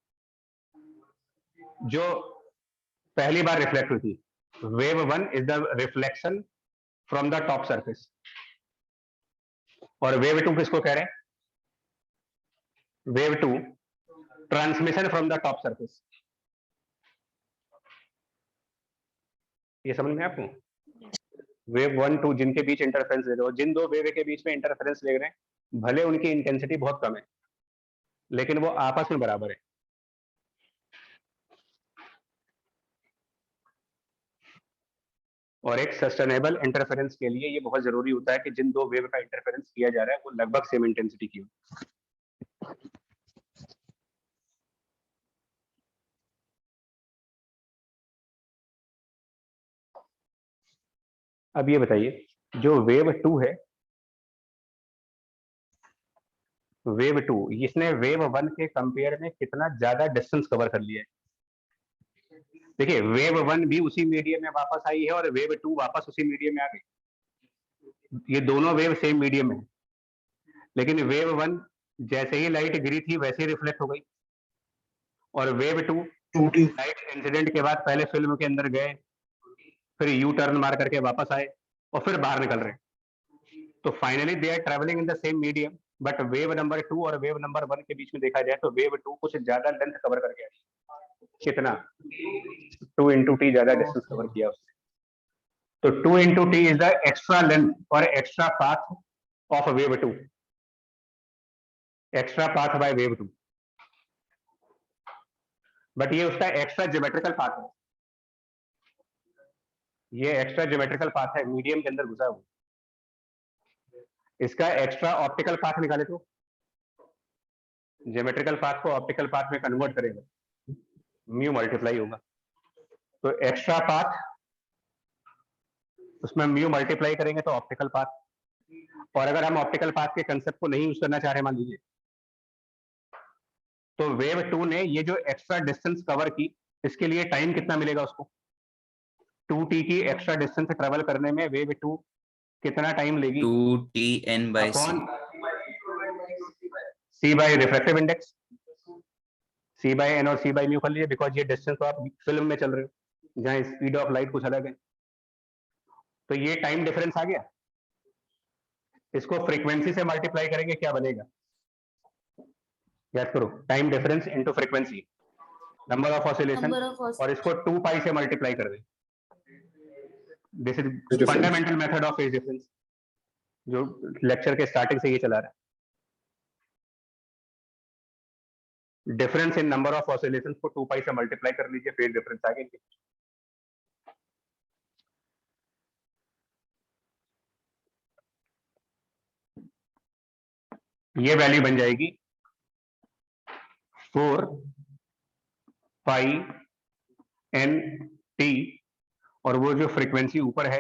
जो पहली बार रिफ्लेक्ट हुई थी, wave 1 is the reflection from the top surface, और वेव 2 किसको कह रहे हैं, wave 2 transmission from the top surface. ये समझ में आपको, वेव 1 2 जिनके बीच इंटरफेरेंस ले रहे हो, जिन दो वेव के बीच में इंटरफेरेंस ले रहे हैं, भले उनकी इंटेंसिटी बहुत कम है लेकिन वो आपस में बराबर है। और एक सस्टेनेबल इंटरफेरेंस के लिए ये बहुत जरूरी होता है कि जिन दो वेव का इंटरफेरेंस किया जा रहा है वो लगभग सेम इंटेंसिटी की हो। अब ये बताइए, जो वेव 2 है, वेव 2, इसने वेव 1 के कंपेयर में कितना ज्यादा डिस्टेंस कवर कर लिया है। देखिए, वेव 1 भी उसी मीडियम में वापस आई है और वेव 2 वापस उसी मीडियम में आ गई। ये दोनों वेव सेम मीडियम में है, लेकिन वेव 1 जैसे ही लाइट गिरी थी वैसे ही रिफ्लेक्ट हो गई, और वेव 2 लाइट इंसिडेंट के बाद पहले फिल्म के अंदर गए, फिर यू टर्न मार करके वापस आए और फिर बाहर निकल रहे। तो finally they are travelling in the same medium, but wave number 2 और वेव नंबर 1 के बीच में देखा जाए तो वेव 2 कुछ ज्यादा लेंथ कवर करके आई। कितना? 2 into t ज्यादा डिस्टेंस कवर किया उसने। तो 2 into t is the extra length और extra path of wave 2, extra path by wave 2, but ये उसका एक्स्ट्रा ज्योमेट्रिकल पाथ है। ये एक्स्ट्रा ज्योमेट्रिकल पाथ है, मीडियम के अंदर घुसा हुआ। इसका एक्स्ट्रा ऑप्टिकल पाथ निकाले तो ज्योमेट्रिकल पाथ को ऑप्टिकल पाथ में कन्वर्ट करेगा, म्यू मल्टीप्लाई होगा। तो एक्स्ट्रा पाथ, उसमें म्यू मल्टीप्लाई करेंगे तो ऑप्टिकल पाथ। और अगर हम ऑप्टिकल पाथ के कंसेप्ट को नहीं यूज करना चाह रहे मान लीजिए, तो वेव 2 ने ये जो एक्स्ट्रा डिस्टेंस कवर की, इसके लिए टाइम कितना मिलेगा उसको? 2t की एक्स्ट्रा डिस्टेंस ट्रेवल करने में वेव 2 कितना टाइम लेगी? 2tn/c c by refractive index, c by n और c बाय म्यू कर लीजिए, बिकॉज ये डिस्टेंस तो आप फिल्म में चल रहे हो जहां स्पीड ऑफ लाइट कुछ अलग है। तो ये टाइम डिफरेंस आ गया। इसको फ्रीक्वेंसी से मल्टीप्लाई करेंगे, क्या बनेगा? याद करो, time difference into frequency, number of oscillation, number of और इसको 2 पाई से मल्टीप्लाई कर दें। This is fundamental method of phase difference, जो लेक्चर के स्टार्टिंग से ये चला रहा है। Difference in number of oscillations को 2 पाई से मल्टीप्लाई कर लीजिए, फेज डिफरेंस आ गया। ये वैल्यू बन जाएगी 4 पाई n t, और वो जो फ्रीक्वेंसी ऊपर है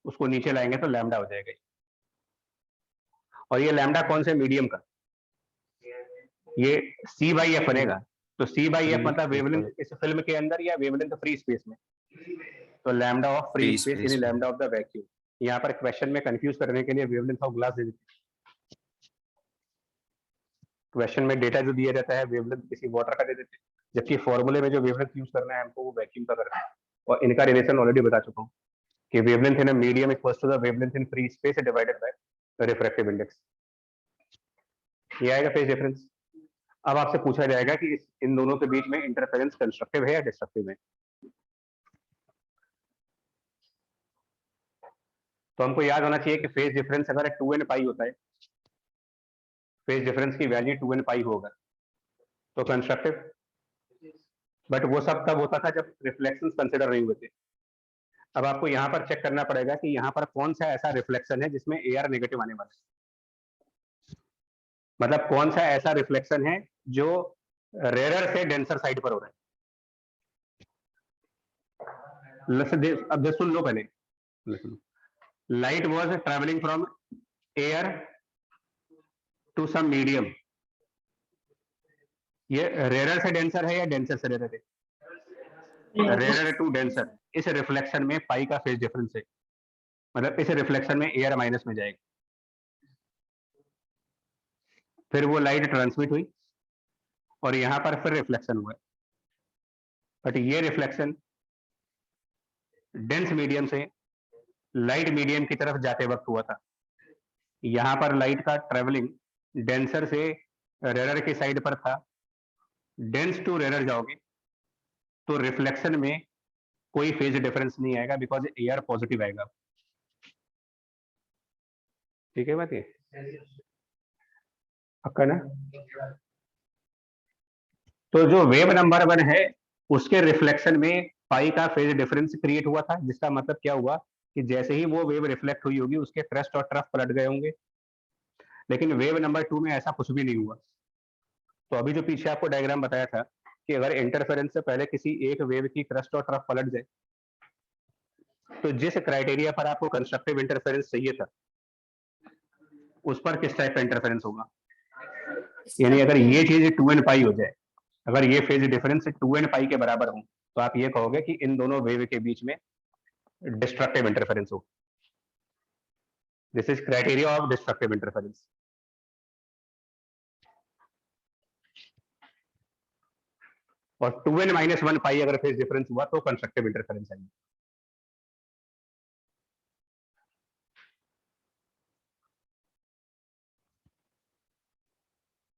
उसको नीचे लाएंगे तो लैम्डा हो जाएगा। और ये लैम्डा कौन से मीडियम का? ये c बाई एफ बनेगा। तो c बाई एफ मतलब वेवलेंथ इस फिल्म के अंदर या वेवलेंथ फ्री स्पेस में? तो लैम्डा ऑफ फ्री स्पेस यानी लैम्डा ऑफ द वैक्यूम। यहाँ पर क्वेश्चन में कंफ्यूज करने के लिए वेवलेंथ ऑफ ग्लास दे देते हैं। क्वेश्चन में डेटा जो दिया जाता है वेवलेंथ किसी वाटर का दे देते हैं, जबकि फॉर्मूले में जो वेवलेंथ यूज करना है हमको वो वैक्यूम का करना है। और इनका रिलेशन ऑलरेडी बता चुका हूँ कि wavelength in a medium equals to the wavelength in free space divided by the refractive index. ये आएगा फेज डिफरेंस। अब आपसे पूछा जाएगा कि इन दोनों के बीच में इंटरफेरेंस कंस्ट्रक्टिव है या डिस्ट्रक्टिव है। तो हमको याद होना चाहिए कि फेज डिफरेंस अगर 2n पाई होता है, फेज डिफरेंस की वैल्यू 2n पाई होगा तो कंस्ट्रक्टिव। बट वो सब तब होता था जब रिफ्लेक्शंस कंसिडर नहीं हुए थे। अब आपको यहाँ पर चेक करना पड़ेगा कि यहाँ पर कौन सा ऐसा रिफ्लेक्शन है जिसमें AR नेगेटिव आने वाला है। मतलब कौन सा ऐसा रिफ्लेक्शन है जो रेयर से डेंसर साइड पर हो रहा है। अब सुन लो पहले, light was travelling from air to some medium. ये रेयर से डेंसर है या डेंसर से रेयर है? Rare to denser. इस रिफ्लेक्शन में पाई का फेज डिफरेंस है, मतलब इस रिफ्लेक्शन में एयर माइनस में जाएगा। फिर वो लाइट ट्रांसमिट हुई और यहां पर फिर रिफ्लेक्शन हुआ। बट ये रिफ्लेक्शन डेंस मीडियम से लाइट मीडियम की तरफ जाते वक्त हुआ था। यहां पर लाइट का ट्रेवलिंग डेंसर से रेयर की साइड पर था। डेंस टू रेयर जाओगे तो रिफ्लेक्शन में कोई फेज डिफरेंस नहीं आएगा, बिकॉज एआर पॉजिटिव आएगा। ठीक है बात ये पक्का ना? तो जो वेव नंबर 1 है उसके रिफ्लेक्शन में पाई का फेज डिफरेंस क्रिएट हुआ था, जिसका मतलब क्या हुआ कि जैसे ही वो वेव रिफ्लेक्ट हुई होगी उसके क्रेस्ट और ट्रफ पलट गए होंगे। लेकिन वेव नंबर 2 में ऐसा कुछ भी नहीं हुआ। तो अभी जो पीछे आपको डायग्राम बताया था कि अगर इंटरफेरेंस से पहले किसी एक वेव की क्रस्ट और ट्रफ पलट जाए, तो जिस क्राइटेरिया पर आपको कंस्ट्रक्टिव इंटरफेरेंस चाहिए था उस पर किस टाइप का इंटरफेरेंस होगा। यानी अगर ये चीज 2n पाई हो जाए, अगर ये फेज डिफरेंस 2n पाई के बराबर हो, तो आप ये कहोगे कि इन दोनों वेव के बीच में डिस्ट्रक्टिव इंटरफेरेंस हो। This is criteria of destructive interference. और 2n-1 पाई अगर फेज डिफरेंस हुआ तो कंस्ट्रक्टिव इंटरफेरेंस है।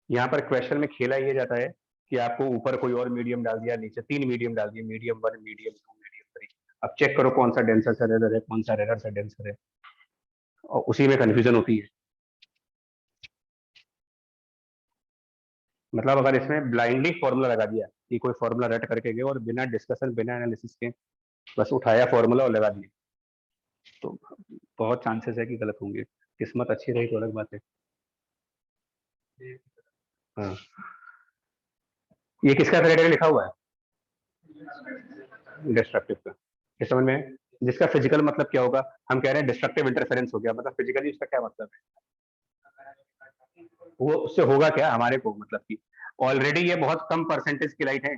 यहाँ पर क्वेश्चन में खेला ये जाता है कि आपको ऊपर कोई और मीडियम डाल दिया, नीचे 3 मीडियम डाल दिए, मीडियम 1, मीडियम 2, मीडियम 3। अब चेक करो कौन सा डेंसर से रेयर है, कौन सा रेयर से डेंसर है, और उसी में कंफ्यूजन होती है। मतलब अगर इसमें ब्लाइंडली फॉर्मूला लगा दिया कि कोई फॉर्मूला रट करके गए और बिना डिस्कशन बिना एनालिसिस के बस उठाया फॉर्मूला और लगा दिया, तो बहुत चांसेस है कि गलत होंगे। किस्मत अच्छी रही तो अलग बात है। हाँ, ये किसका क्राइटेरिया लिखा हुआ है? डिस्ट्रक्टिव का। इस समझ में, जिसका फिजिकल मतलब क्या होगा, हम कह रहे हैं डिस्ट्रक्टिव इंटरफेरेंस हो गया, मतलब फिजिकली उसका क्या मतलब है, वो उससे होगा क्या हमारे को, मतलब कि ऑलरेडी ये बहुत कम परसेंटेज की लाइट है,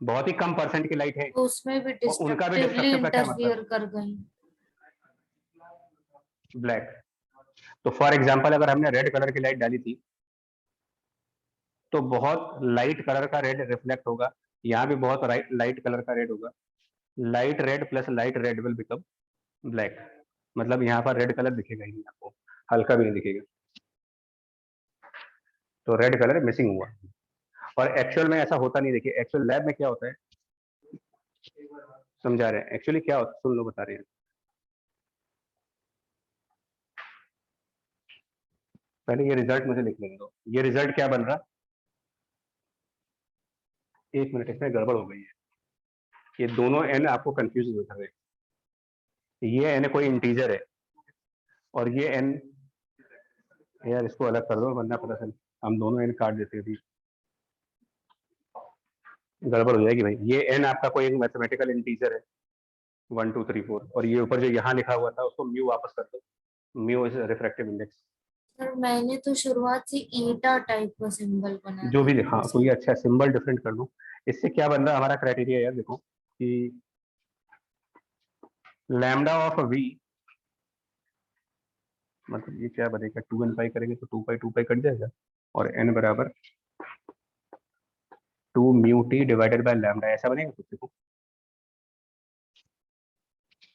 बहुत ही कम परसेंट की लाइट है, तो उसमें भी और उनका भी डिस्ट्रक्टिवली डिस्ट्रक्टिव का क्या इंटरफियर मतलब, कर गई। ब्लैक। तो फॉर एग्जांपल अगर हमने रेड कलर की लाइट डाली थी तो बहुत लाइट कलर का रेड रिफ्लेक्ट होगा, यहाँ भी बहुत लाइट कलर का रेड होगा। Light red plus light red will become black. मतलब यहाँ पर रेड कलर दिखेगा ही नहीं आपको, हल्का भी नहीं दिखेगा, तो रेड कलर मिसिंग हुआ। और एक्चुअल में ऐसा होता नहीं। देखिए एक्चुअल लैब में क्या होता है, समझा रहे हैं एक्चुअली क्या होता है, सुन लो बता रहे हैं। पहले ये रिजल्ट मुझे लिख लेने दो, ये रिजल्ट क्या बन रहा, एक मिनट, इसमें गड़बड़ हो गई है। ये दोनों एन आपको कंफ्यूज हो रहे हैं। ये एन कोई इंटीजर है और ये एन, यार इसको अलग कर दो वरना पता चल हम दोनों एन काट देते हैं, गड़बड़ हो जाएगी भाई। ये एन आपका कोई एक मैथमेटिकल इंटीजर है 1 2 3 4, और ये ऊपर जो यहाँ लिखा हुआ था उसको म्यू वापस कर दो, mu is refractive index. Sir मैंने तो शुरुआत से ईटा टाइप का सिंबल बना जो भी, दिया। हाँ कोई अच्छा सिंबल डिफरेंट कर दो। इससे क्या बन रहा हमारा क्राइटेरिया, यार देखो कि लैम्डा ऑफ वी, मतलब ये क्या बनेगा, 2n पाई करेंगे तो 2 पाई कट जाएगा, और n बराबर 2 mu T divided by lambda, ऐसा बनेगा कुछ। देखो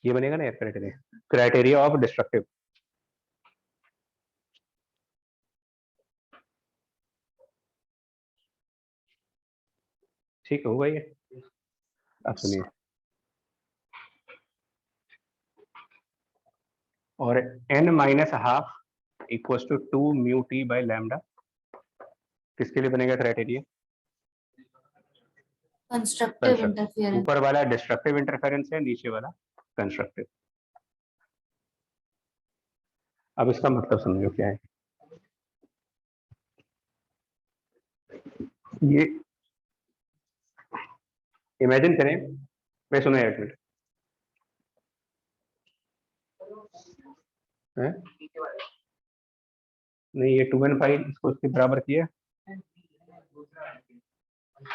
ये बनेगा ना यार क्राइटेरिया, क्राइटेरिया ऑफ डिस्ट्रक्टिव। ठीक होगा ये। अब सुनिए, और n minus half equals to 2 mu t by lambda किसके लिए बनेगा क्राइटेरिया, कंस्ट्रक्टिव इंटरफियरेंस। ऊपर वाला डिस्ट्रक्टिव इंटरफेरेंस है, नीचे वाला कंस्ट्रक्टिव। अब इसका मतलब समझो क्या है। ये इमेजिन करें, मैं सुना एक मिनट है? नहीं, ये 2n5 इसको इसके बराबर किया,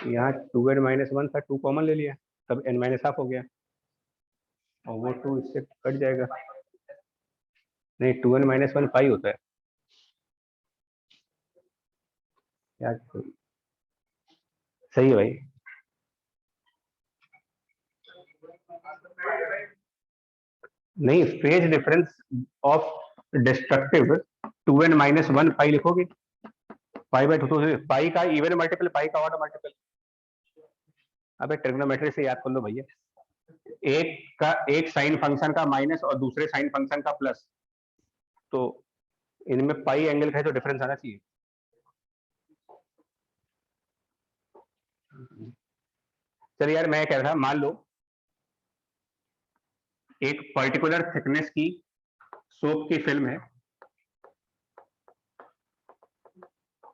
यहाँ 2n-1 था, 2 कॉमन ले लिया, तब n माइनस हाफ हो गया, और वो 2 इससे कट जाएगा। नहीं, 2n-1 पाई होता है यार, सही है भाई। नहीं, phase difference of destructive 2n-1 पाई लिखोगे, पाई बाय 2, तो पाई का इवन मल्टीपल, पाई का ऑड मल्टीपल। अबे ट्रिग्नोमेट्री से याद कर लो भैया, एक साइन फंक्शन का माइनस और दूसरे साइन फंक्शन का प्लस, तो इनमें पाई एंगल का है तो डिफरेंस आना चाहिए। चलिए यार, मैं कह रहा था, मान लो एक पर्टिकुलर थिकनेस की सोप की फिल्म है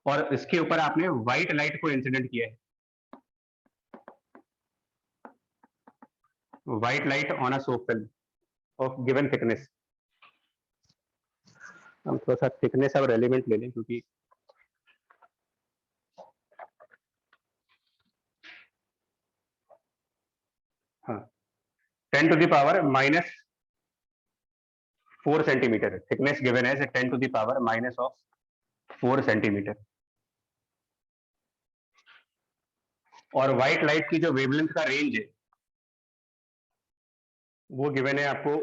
और इसके ऊपर आपने व्हाइट लाइट को इंसिडेंट किया है, white light on a soap film of given thickness. हम थोड़ा सा थिकनेस और एलिमेंट ले लें, क्योंकि हाँ 10 to the power -4 centimetre thickness given है 10 to the power -4 सेंटीमीटर, और व्हाइट लाइट की जो वेवलेंथ का रेंज है वो गिवन है आपको,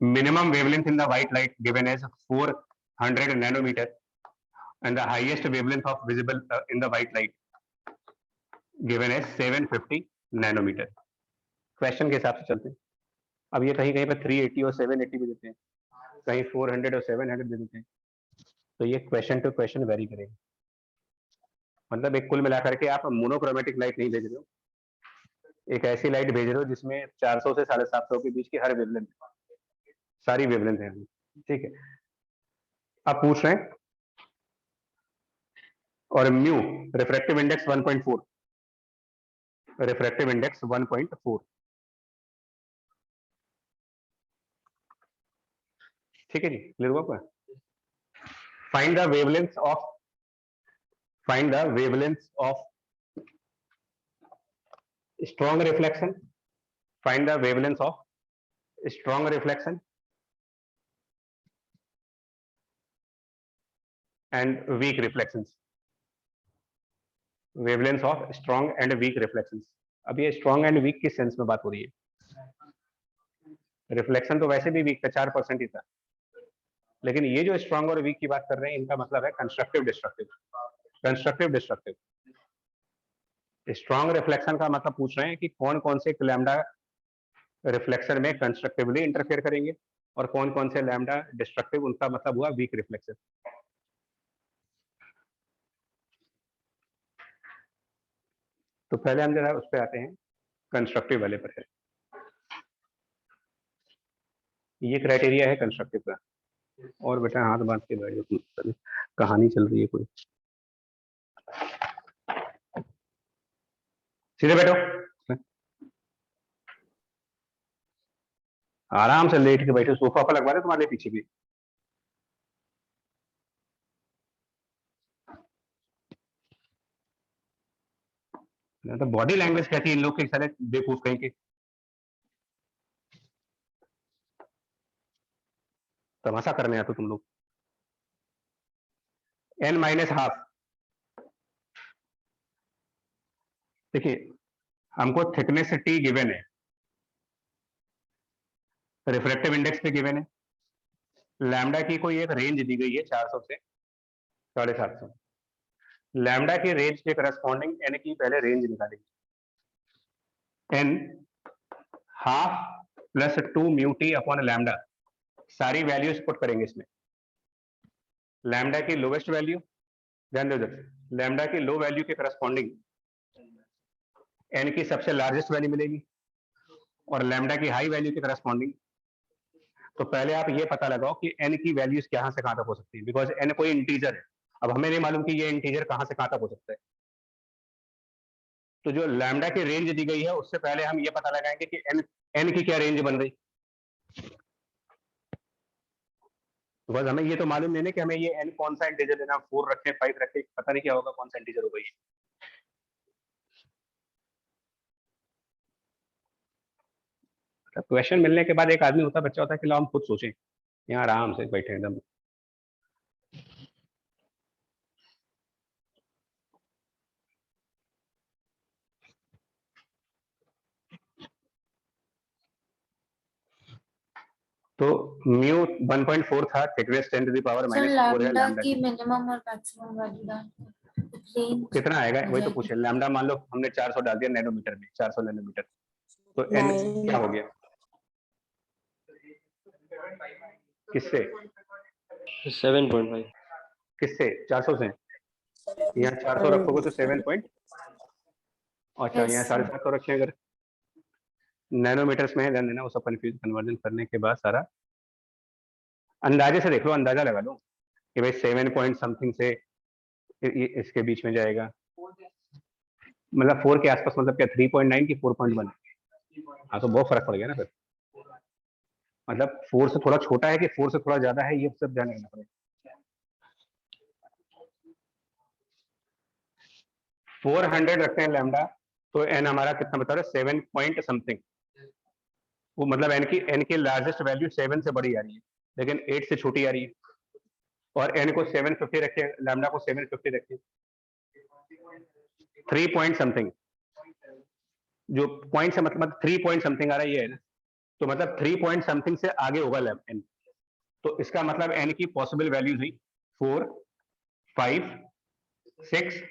minimum wavelength in the white light given as 400 nanometer and the highest wavelength of visible in the white light given as 750 nanometer। Question के हिसाब से चलते हैं। अब ये कहीं कहीं पर 380 और 780 भी देते हैं, कहीं 400 और 700 भी देते हैं, तो ये क्वेश्चन टू क्वेश्चन वेरी करेगा। मतलब एक कुल मिलाकर के आप मोनोक्रोमेटिक लाइट नहीं भेज रहे हो, एक ऐसी लाइट भेज रहे हो जिसमें 400 से 750 के बीच की हर वेवलेंथ, सारी वेवलेंथ है, ठीक है। अब पूछ रहे हैं और mu refractive index 1.4, refractive index 1.4, ठीक है जी, क्लियर हुआ आपका? Find the wavelength of strong reflection, find the wavelength of strong reflection and weak reflections, wavelengths of strong and weak reflections। अब ये strong and weak किस सेंस में बात हो रही है? रिफ्लेक्शन तो वैसे भी वीक था, 4% ही था, लेकिन ये जो स्ट्रॉन्ग और वीक की बात कर रहे हैं इनका मतलब है constructive destructive. Constructive destructive, strong reflection का मतलब पूछ रहे हैं कि कौन कौन से लैम्डा रिफ्लेक्शन में कंस्ट्रक्टिवली इंटरफेयर करेंगे और कौन कौन से लैम्डा डिस्ट्रक्टिव, उनका मतलब हुआ वीक रिफ्लेक्शन। तो पहले हम जरा उस पर आते हैं, कंस्ट्रक्टिव वाले पर है। ये क्राइटेरिया है कंस्ट्रक्टिव का। और बेटा हाथ बांध के बैठ जाओ, कहानी चल रही है कोई, सीधे बैठो, आराम से लेट के बैठो, सोफा पर लगवा दे तुम्हारे पीछे भी। तो बॉडी लैंग्वेज कहती है इन लोग के सारे बेवकूफ कहीं के, तमाशा करने आते तुम लोग। n-12, देखिए हमको थिकनेस t गिवन है, रिफ्रैक्टिव इंडेक्स पे गिवन है, लैम्डा की कोई एक रेंज दी गई है 400 से 750। लैम्डा की रेंज के करस्पॉन्डिंग n की पहले रेंज निकालेंगे, n half plus 2 mu T upon lambda, सारी वैल्यूज पुट करेंगे इसमें। लैम्डा की लोवेस्ट वैल्यू, ध्यान दो, लैम्डा की लो वैल्यू के करस्पॉन्डिंग n की सबसे लार्जेस्ट वैल्यू मिलेगी और लैम्डा की हाई वैल्यू के करस्पॉन्डिंग। तो पहले आप ये पता लगाओ कि n की वैल्यूज कहां से कहां तक हो सकती है, बिकॉज n कोई इंटीजर है। अब हमें नहीं मालूम कि ये इंटीजर कहां से कहां तक हो सकता है, तो जो लैम्डा की रेंज दी गई है उससे पहले हम ये पता लगाएंगे कि n की क्या रेंज बन रही। बिकॉज हमें ये तो मालूम नहीं है कि हमें ये n कौन सा इंटीजर लेना, 4 रखे 5 रखे, पता नहीं क्या होगा, कौन सा इंटीजर होगा ये। क्वेश्चन मिलने के बाद एक आदमी होता, बच्चा होता है कि लो हम खुद सोचें, यहाँ आराम से बैठे एकदम। तो म्यू 1.4 था, thickness 10 to the power sir -4 है लैम्डा लैम्डा की की। मिनिमम और मैक्सिमम वैल्यू डाल रेंज कितना आएगा वही तो पूछे। लैम्डा मान लो हमने 400 डाल दिया नैनोमीटर में, 400 नैनोमीटर, तो n क्या हो गया, किससे 7.5 किससे 400 से, यहाँ 400 रखोगे तो 7.5 अच्छा Yes, यहाँ sir. 7.5 को रखें अगर नैनोमीटर्स में है देन ना वो सब कंफ्यूज कन्वर्जन करने के बाद सारा अंदाजे से देख लो, अंदाजा लगा लो कि भाई 7 पॉइंट समथिंग से इसके बीच में जाएगा, मतलब 4 के आसपास, मतलब क्या 3.9 की 4.1? हाँ तो बहुत फर्क पड़ गया ना फिर, मतलब 4 से थोड़ा छोटा है कि 4 से थोड़ा ज्यादा है, ये सब ध्यान रखना पड़ेगा। 400 रखते हैं लैम्डा, तो एन हमारा कितना बता रहा है? 7 पॉइंट समथिंग। वो मतलब एन की लार्जेस्ट वैल्यू 7 से बड़ी आ रही है, लेकिन 8 से छोटी आ रही है। और एन को 750 रखे, लैम्डा को 750 रखे, 3 पॉइंट समथिंग, जो पॉइंट से मतलब 3 पॉइंट समथिंग आ रहा है ये है ना, तो मतलब 3 पॉइंट समथिंग से आगे होगा एन। तो इसका मतलब एन की पॉसिबल वैल्यूज हुई 4, 5, 6,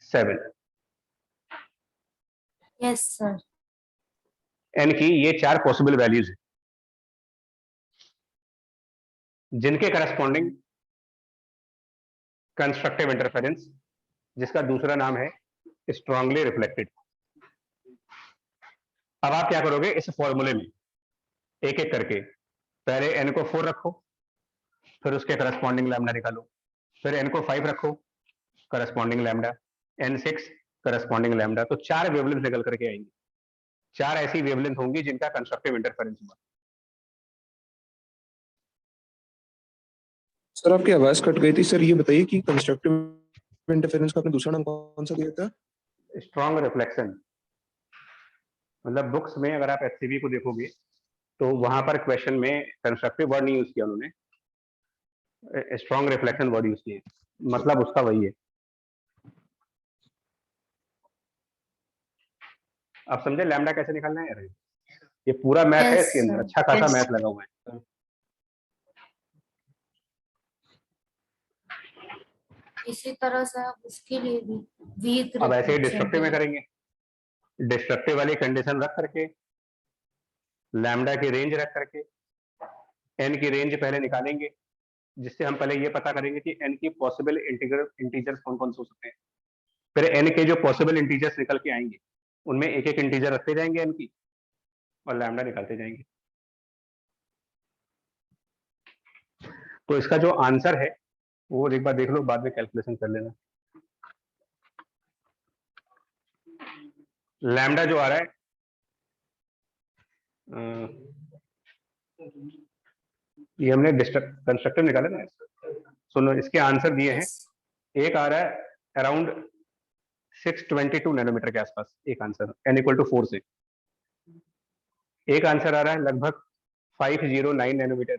7। Yes, sir. एन की ये 4 पॉसिबल वैल्यूज है, जिनके करस्पॉन्डिंग कंस्ट्रक्टिव इंटरफेरेंस, जिसका दूसरा नाम है स्ट्रांगली रिफ्लेक्टेड। अब आप क्या करोगे इस फॉर्मूले में, एक एक करके, पहले एन को 4 रखो, फिर उसके करस्पॉन्डिंग लैम्डा निकालो, फिर एन को 5 रखो, corresponding lambda, n6 corresponding lambda. तो 4 वेवलेंथ निकल करके आएंगी, 4 ऐसी वेवलेंथ होंगी जिनका कंस्ट्रक्टिव इंटरफेरेंस हुआ। सर आपकी आवाज कट गई थी सर, ये बताइए कि कंस्ट्रक्टिव इंटरफेरेंस का आपने दूसरा नाम कौन सा दिया था? स्ट्रॉन्ग रिफ्लेक्शन, मतलब बुक्स में अगर आप एचसीबी को देखोगे तो वहां पर क्वेश्चन में कंस्ट्रक्टिव वर्ड नहीं यूज किया उन्होंने, स्ट्रॉन्ग रिफ्लेक्शन वर्ड यूज किए, मतलब उसका वही है। आप समझे लैम्डा कैसे निकालना है? ये पूरा मैथ है, Yes, इसके अंदर sir. अच्छा खासा Yes. मैथ लगा हुआ है। इसी तरह से आप उसके लिए भी वीक अब ऐसे ही रिफ्लेक्शन डिस्ट्रक्टिव में करेंगे, डिस्ट्रक्टिव वाली कंडीशन रख करके, लैम्डा की रेंज रख करके, एन की रेंज पहले निकालेंगे, जिससे हम पहले ये पता करेंगे कि एन की पॉसिबल इंटीजर्स कौन कौन से हो सकते हैं। फिर एन के जो पॉसिबल इंटीजर्स निकल के आएंगे उनमें एक एक इंटीजर रखते जाएंगे एन की, और लैम्डा निकालते जाएंगे। तो इसका जो आंसर है वो एक बार देख लो, बाद में कैलकुलेशन कर लेना। लैम्डा जो आ रहा है, ये हमने कंस्ट्रक्टिव निकाला ना, सुनो इसके आंसर दिए हैं। एक आ रहा है अराउंड 622 नैनोमीटर के आसपास, एक आंसर n=4 से। एक आंसर आ रहा है लगभग 509 नैनोमीटर,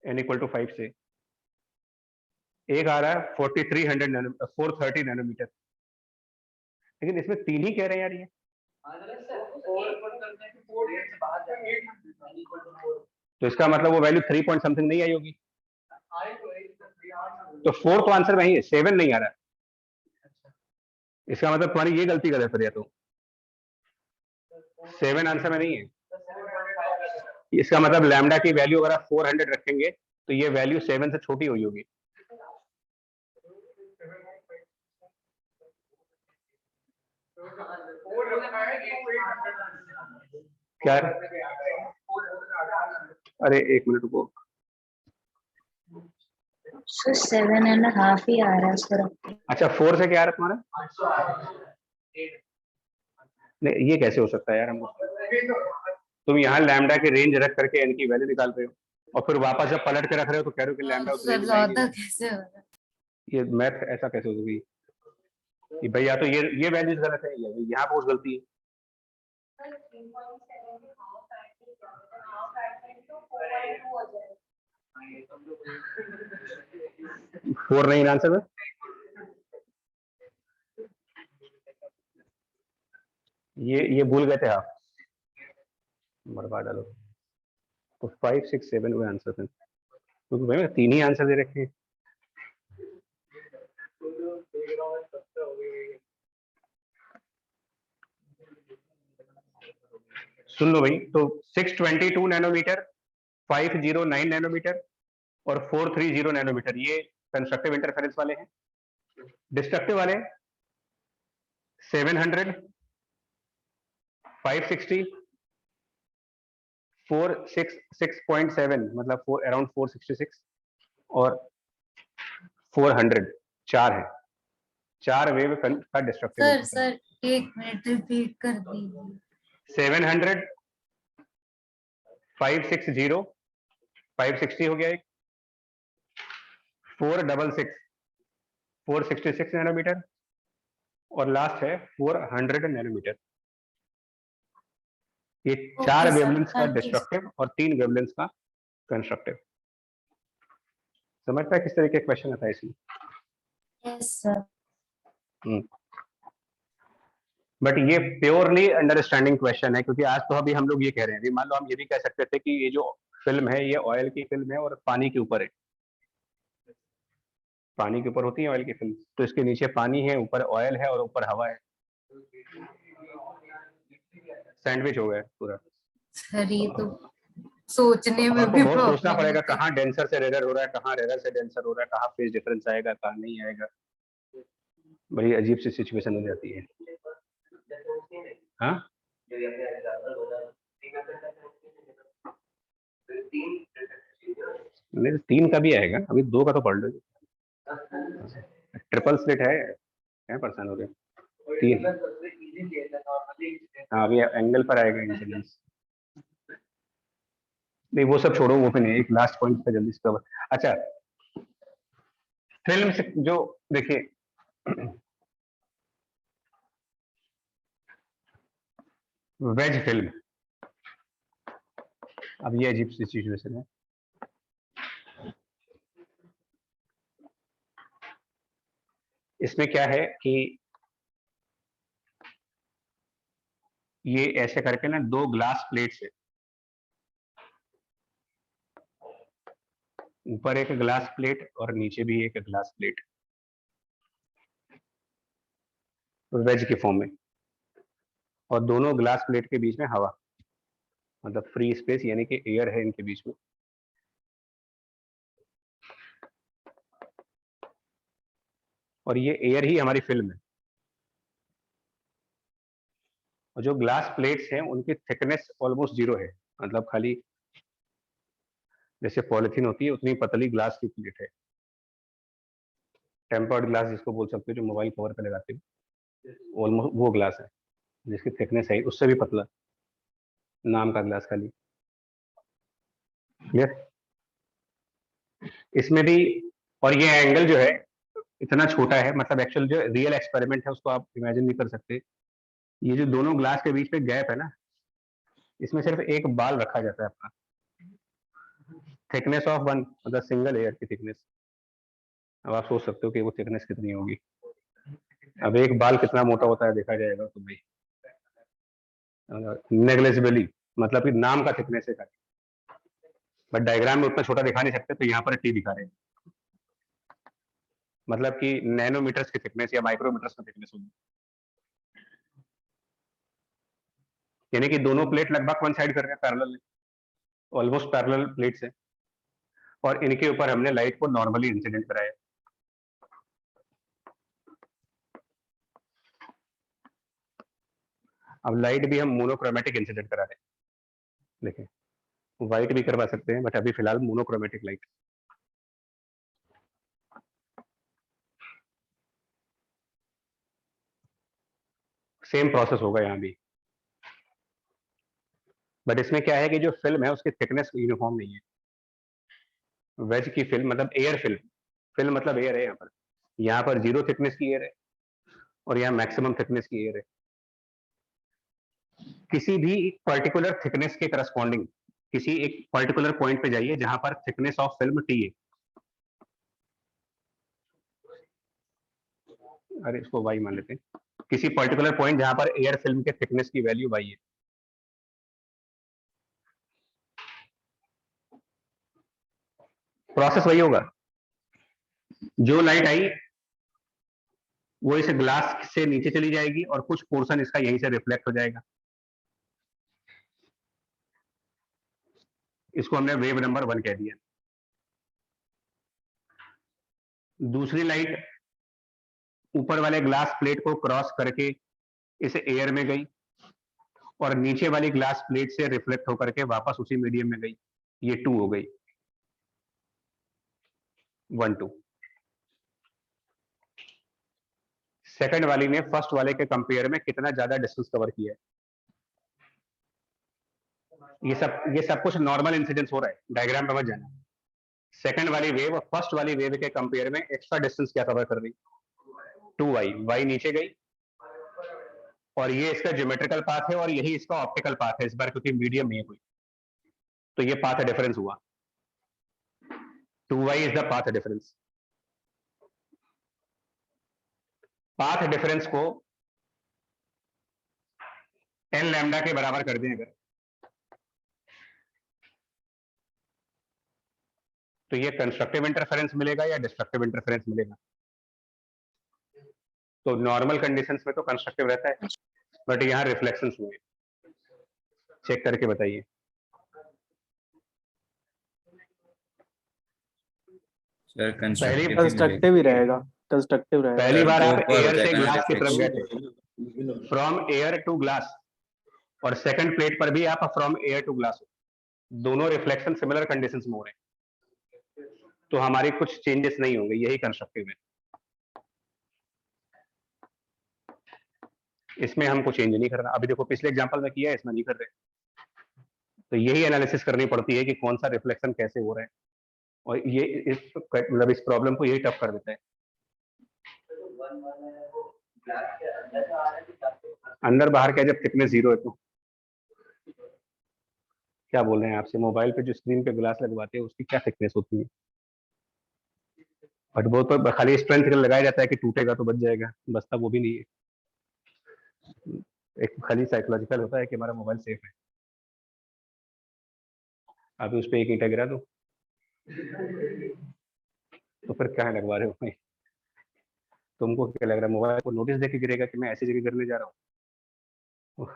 n=5 से। एक आ रहा है 430 नैनोमीटर, लेकिन इसमें 3 ही कह रहे हैं यार ये। तो इसका मतलब वो वैल्यू 3 पॉइंट समथिंग नहीं आई होगी, तो 4 तो आंसर वही है, 7 नहीं आ रहा है। इसका मतलब तुम्हारी ये गलती गलत है, तो 7 आंसर में नहीं है। इसका मतलब लैम्डा की वैल्यू अगर आप 400 रखेंगे तो ये वैल्यू 7 से छोटी हुई होगी। क्या? अरे एक मिनट रुको, So 7.5 ही आ रहा है सर। अच्छा 4 से क्या आ रहा है तुम्हारा? नहीं ये कैसे हो सकता है यार, हमको तुम यहाँ लैम्डा की रेंज रख करके एन की वैल्यू निकाल रहे हो और फिर वापस जब पलट के रख रहे हो तो कह रहे हो कि लैम्डा उस रेंज में आएगी। कैसे हो रहा है? ये मैथ ऐसा कैसे होगी कि भाई या तो ये वैल्यूज गलत है या यहाँ पर गलती है। 4 नहीं आंसर में, ये भूल गए थे आप, मरवा डालो। तो 5, 6, 7 हुए आंसर हैं, क्योंकि भाई 3 ही आंसर दे रखे हैं। सुन लो भाई, तो 622 नैनोमीटर, 509 नैनोमीटर और 430 नैनोमीटर ये कंस्ट्रक्टिव इंटरफेरेंस वाले हैं। डिस्ट्रक्टिव वाले 700, 560, 466.7 मतलब अराउंड 466 और 400, 4 है। 4 वेव का destructive sir sir 1 minute repeat कर दीजिए। 700, 560, 560 हो गया एक, 466, 466 नैनोमीटर और लास्ट है 400 नैनोमीटर। ये 4 सर, वेवलेंथ्स का thank you, डिस्ट्रक्टिव और 3 वेवलेंथ्स का कंस्ट्रक्टिव। समझता है किस तरह के क्वेश्चन आता है इसमें? Yes sir. बट ये प्योरली अंडरस्टैंडिंग क्वेश्चन है, क्योंकि आज तो अभी हम लोग ये कह रहे हैं, अभी मान लो हम ये भी कह सकते थे कि ये जो फिल्म है ये ऑयल की फिल्म है और पानी के ऊपर है। पानी के ऊपर होती है ऑयल की फिल्म, तो इसके नीचे पानी है, ऊपर ऑयल है और ऊपर हवा है। सैंडविच हो गया पूरा। सर ये तो सोचने अब में आपको भी बहुत सोचना प्रॉब्लम पड़ेगा होती है। कहाँ डेंसर से रेयर हो रहा है, कहाँ रेयर से डेंसर हो रहा है, कहाँ फेज डिफरेंस आएगा, कहाँ नहीं आएगा। बड़ी अजीब सी सिचुएशन हो जाती है। हाँ नहीं 3 का भी आएगा, अभी 2 का तो पढ़ लो। ट्रिपल स्लिट है, क्या परेशान हो गए? 3 हाँ अभी एंगल पर आएगा इंसिडेंस। नहीं वो सब छोड़ो, वो पे नहीं, एक लास्ट पॉइंट पे जल्दी से कवर। अच्छा फिल्म से जो देखिए वेज फिल्म, अब ये अजीब सी सिचुएशन है। इसमें क्या है कि ये ऐसे करके ना 2 ग्लास प्लेट्स है, ऊपर एक ग्लास प्लेट और नीचे भी एक ग्लास प्लेट, वेज की फॉर्म में, और दोनों ग्लास प्लेट के बीच में हवा, मतलब फ्री स्पेस यानी कि एयर है इनके बीच में। और ये एयर ही हमारी फिल्म है। और जो ग्लास प्लेट्स हैं उनकी थिकनेस ऑलमोस्ट 0 है, मतलब खाली जैसे पॉलिथीन होती है उतनी पतली ग्लास की प्लेट है। टेम्पर्ड ग्लास जिसको बोल सकते हो, जो मोबाइल कवर पे लगाते हो, ऑलमोस्ट वो ग्लास है जिसकी थिकनेस है उससे भी पतला, नाम का ग्लास खाली। क्लियर? इसमें भी, और ये एंगल जो है इतना छोटा है, मतलब एक्चुअल जो रियल एक्सपेरिमेंट है उसको आप इमेजिन नहीं कर सकते। ये जो दोनों ग्लास के बीच में गैप है ना, इसमें सिर्फ एक बाल रखा जाता है अपना, थिकनेस ऑफ 1, मतलब सिंगल एयर की थिकनेस। अब आप सोच सकते हो कि वो थिकनेस कितनी होगी। अब एक बाल कितना मोटा होता है देखा जाएगा तो भाई नेग्लिजिबली, मतलब कि नाम का थिकनेस है, बट डायग्राम में उतना छोटा दिखा नहीं सकते, तो यहाँ पर टी दिखा रहे हैं, मतलब कि नैनोमीटर्स की थिकनेस या माइक्रोमीटर्स की थिकनेस होगी। यानी कि दोनों प्लेट लगभग वन साइड कर रहे हैं, पैरेलल, ऑलमोस्ट पैरेलल प्लेट्स है, और इनके ऊपर हमने लाइट को नॉर्मली इंसिडेंट कराया। अब लाइट भी हम मोनोक्रोमेटिक इंसिडेंट करा रहे हैं, देखिए व्हाइट भी करवा सकते हैं, बट अभी फिलहाल मोनोक्रोमेटिक लाइट। सेम प्रोसेस होगा यहाँ भी, बट इसमें क्या है कि जो फिल्म है उसकी थिकनेस यूनिफॉर्म नहीं है। वेज की फिल्म मतलब एयर फिल्म, फिल्म मतलब एयर है, यहाँ पर 0 थिकनेस की एयर है और यहाँ मैक्सिमम थिकनेस की एयर है। किसी भी पर्टिकुलर थिकनेस के करस्पॉन्डिंग किसी एक पर्टिकुलर पॉइंट पे जाइए जहां पर थिकनेस ऑफ फिल्म टी है, अरे इसको वाई मान लेते हैं, किसी पर्टिकुलर पॉइंट जहां पर एयर फिल्म के थिकनेस की वैल्यू वाई है, प्रोसेस वही होगा। जो लाइट आई वो इस ग्लास से नीचे चली जाएगी और कुछ पोर्शन इसका यहीं से रिफ्लेक्ट हो जाएगा। इसको हमने वेव नंबर 1 कह दिया। दूसरी लाइट ऊपर वाले ग्लास प्लेट को क्रॉस करके इसे एयर में गई और नीचे वाली ग्लास प्लेट से रिफ्लेक्ट होकर के वापस उसी मीडियम में गई, ये 2 हो गई, 1 2। सेकंड वाली ने फर्स्ट वाले के कंपेयर में कितना ज्यादा डिस्टेंस कवर किया है। ये सब कुछ नॉर्मल इंसिडेंस हो रहा है, डायग्राम पे मत जाना। सेकंड वाली वेव फर्स्ट वाली वेव के कंपेयर में एक्स्ट्रा डिस्टेंस क्या कवर कर रही, 2y, y नीचे गई और ये इसका ज्योमेट्रिकल पाथ है और यही इसका ऑप्टिकल पाथ है इस बार, क्योंकि मीडियम नहीं है कोई, तो ये पाथ डिफरेंस हुआ, 2y is the path difference. Path difference को n लैम्डा के बराबर कर दें अगर, तो ये कंस्ट्रक्टिव इंटरफेरेंस मिलेगा या डिस्ट्रक्टिव इंटरफेरेंस मिलेगा। तो नॉर्मल कंडीशंस में तो कंस्ट्रक्टिव रहता है, बट यहाँ रिफ्लेक्शंस हुए, चेक करके बताइए। सर पहली कंस्ट्रक्टिव ही रहेगा, कंस्ट्रक्टिव रहेगा। पहली बार आप ऊपर एयर होता है से ना ग्लास की तरफ गए reflection। थे, फ्रॉम एयर टू ग्लास, और सेकंड प्लेट पर भी आप फ्रॉम एयर टू ग्लास हो, दोनों रिफ्लेक्शन सिमिलर कंडीशंस में हो रहे हैं, तो हमारी कुछ चेंजेस नहीं होंगे, यही कंस्ट्रक्टिव है। इसमें हमको चेंज नहीं करना। अभी देखो पिछले एग्जांपल में किया है, इसमें नहीं कर रहे, तो यही एनालिसिस करनी पड़ती है कि कौन सा रिफ्लेक्शन कैसे हो रहा है, और ये मतलब इस प्रॉब्लम को यही टफ कर देता है। अंदर बाहर क्या, जब थिकनेस 0 है तो क्या बोल रहे हैं आपसे, मोबाइल पे जो स्क्रीन पे ग्लास लगवाते हैं उसकी क्या थिकनेस होती है, बट वो तो खाली स्ट्रेंथ के लगाया जाता है कि टूटेगा तो बच जाएगा, बचता वो भी नहीं है, एक खाली साइकोलॉजिकल होता है कि हमारा मोबाइल सेफ है। अभी उस पर एक ईंटा गिरा दो तो फिर क्या लगवा रहे हो भाई, तुमको क्या लग रहा है मोबाइल को नोटिस देके गिरेगा कि मैं ऐसी जगह गिरने जा रहा हूँ।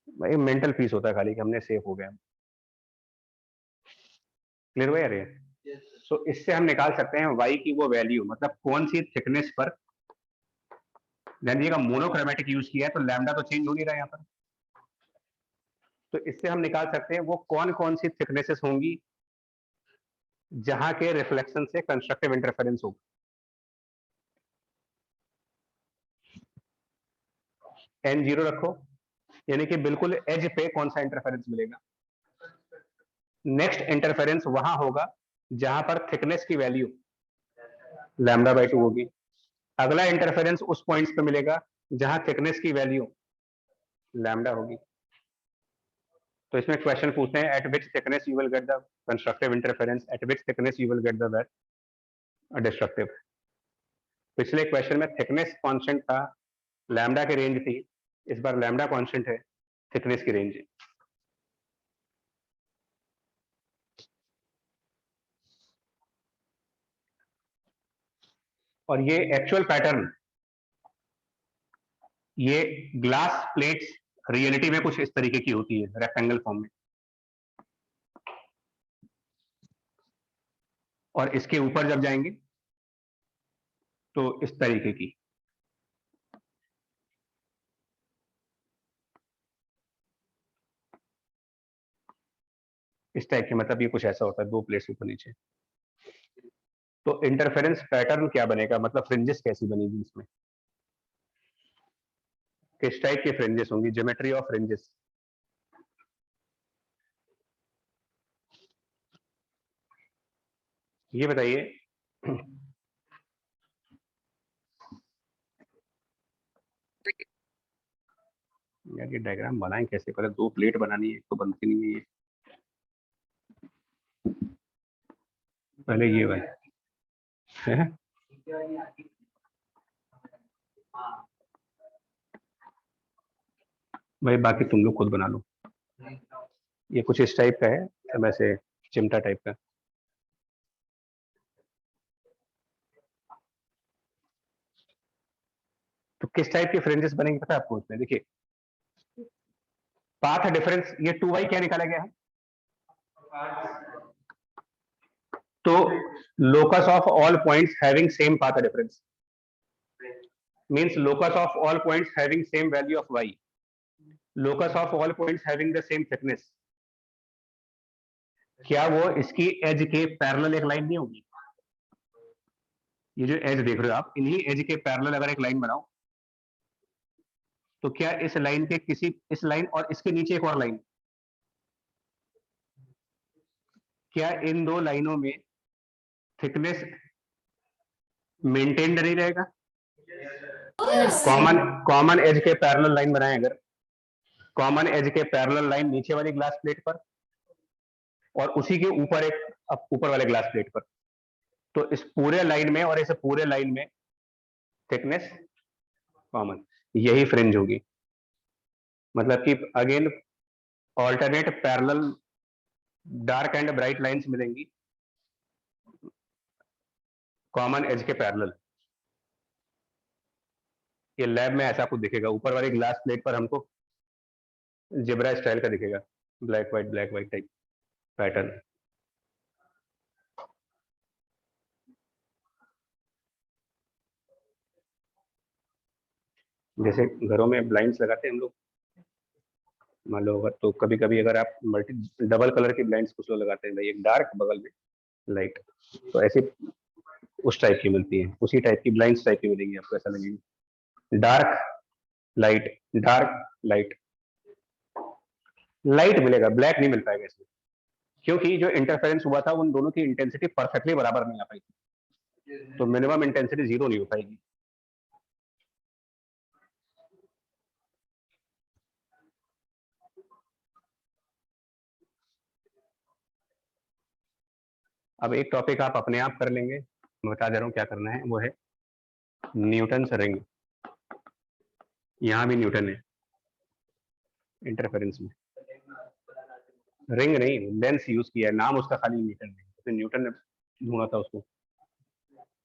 भाई मेंटल पीस होता है खाली कि हमने सेफ हो गया। क्लियर हुआ यार ये? सो इससे हम निकाल सकते हैं y की वो वैल्यू, मतलब कौन सी थिकनेस पर, ध्यान दीजिएगा मोनोक्रोमेटिक यूज किया है तो लैम्डा तो चेंज हो नहीं रहा है यहाँ पर, तो इससे हम निकाल सकते हैं वो कौन कौन सी थिकनेसेस होंगी जहां के रिफ्लेक्शन से कंस्ट्रक्टिव इंटरफेरेंस होगा। n 0 रखो, यानी कि बिल्कुल एज पे कौन सा इंटरफेरेंस मिलेगा। नेक्स्ट इंटरफेरेंस वहां होगा जहां पर थिकनेस की वैल्यू λ/2 होगी। अगला इंटरफेरेंस उस पॉइंट्स पे मिलेगा जहां थिकनेस की वैल्यू लैम्डा होगी। तो इसमें क्वेश्चन पूछते हैं, eight which thickness you will get the constructive interference, eight which thickness you will get the destructive. पिछले क्वेश्चन में थिकनेस कांस्टेंट था, लैम्डा की रेंज थी, इस बार लैम्डा कांस्टेंट है, थिकनेस की रेंज है। और ये एक्चुअल पैटर्न, ये ग्लास प्लेट्स रियलिटी में कुछ इस तरीके की होती है, रेक्टेंगल फॉर्म में, और इसके ऊपर जब जाएंगे तो इस तरीके की। इस टाइप के, मतलब ये कुछ ऐसा होता है, 2 प्लेट्स ऊपर नीचे। तो इंटरफेरेंस पैटर्न क्या बनेगा, मतलब फ्रिंजेस कैसी बनेगी इसमें, किस टाइप की फ्रिंजेस होंगी, ज्योमेट्री ऑफ फ्रिंजेस। ये बताइए यार, ये डायग्राम बनाएं कैसे, पहले 2 प्लेट बनानी है, तो बनती नहीं है ये। पहले ये भाई है, भाई बाकी तुम लोग खुद बना लो। ये कुछ इस टाइप का है, वैसे चिमटा टाइप का। तो किस टाइप की फ्रिंजेस बनेंगी पता है आपको इसमें, देखिए पाथ डिफरेंस, ये 2y क्या निकाला गया है, तो locus of all points having same path difference. means locus of all points having same value of y, locus of all points having the same thickness, क्या वो इसकी एज के पैरेलल एक लाइन नहीं होगी? ये जो एज देख रहे हो आप, इन्हीं एज के पैरेलल अगर एक लाइन बनाओ तो क्या इस लाइन के किसी, इस लाइन और इसके नीचे एक और लाइन, क्या इन दो लाइनों में थिकनेस मेंटेन्ड नहीं रहेगा? Yes. कॉमन एज के पैरेलल लाइन बनाए, अगर कॉमन एज के पैरेलल लाइन नीचे वाली ग्लास प्लेट पर और उसी के ऊपर एक ऊपर वाले ग्लास प्लेट पर, तो इस पूरे लाइन में और इस पूरे लाइन में थिकनेस कॉमन, यही फ्रिंज होगी। मतलब कि again alternate parallel dark and bright lines मिलेंगी कॉमन एज के पैरेलल। ये लैब में ऐसा कुछ दिखेगा, ऊपर वाली ग्लास प्लेट पर हमको जेब्रा स्टाइल का दिखेगा, ब्लैक व्हाइट टाइप पैटर्न। जैसे घरों में ब्लाइंड्स लगाते हैं हम लोग, मान लो अगर, तो कभी कभी अगर आप मल्टी डबल कलर की ब्लाइंड्स कुछ लोग लगाते हैं, भाई एक डार्क बगल में लाइट, तो ऐसे उस टाइप की मिलती है, उसी टाइप की ब्लाइंड्स टाइप की मिलेंगी आपको, ऐसा लगेगी डार्क लाइट लाइट मिलेगा, ब्लैक नहीं मिल पाएगा इसमें, क्योंकि जो इंटरफेरेंस हुआ था उन दोनों की इंटेंसिटी परफेक्टली बराबर नहीं आ पाई थी, तो मिनिमम इंटेंसिटी 0 नहीं हो पाएगी। अब एक टॉपिक आप अपने आप कर लेंगे, मैं बता दे रहा हूँ क्या करना है, वो है न्यूटन्स रिंग। यहां भी न्यूटन है इंटरफेरेंस में, रिंग नहीं, लेंस यूज किया है, नाम उसका खाली न्यूटन है, तो न्यूटन ने ढूंढा था उसको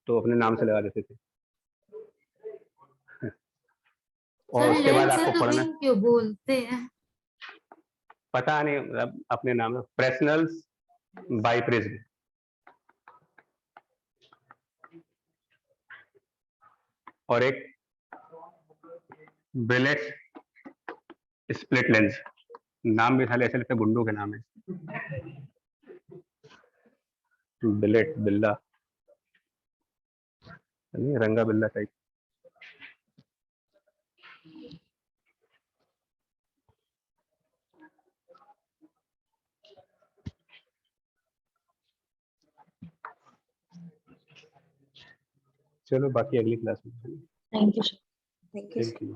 तो अपने नाम से लगा देते थे। और उसके बाद आपको पढ़ना, क्यों बोलते हैं? पता नहीं, मतलब अपने नाम, फ्रेस्नेल्स बाइप्रिज्म, और एक बिलेट स्प्लिट लेंस, नाम भी खाली ऐसे लगता है गुंडों के नाम है, बिलेट बिल्ला, रंगा बिल्ला टाइप। चलो बाकी अगली क्लास में। Thank you. Thank you.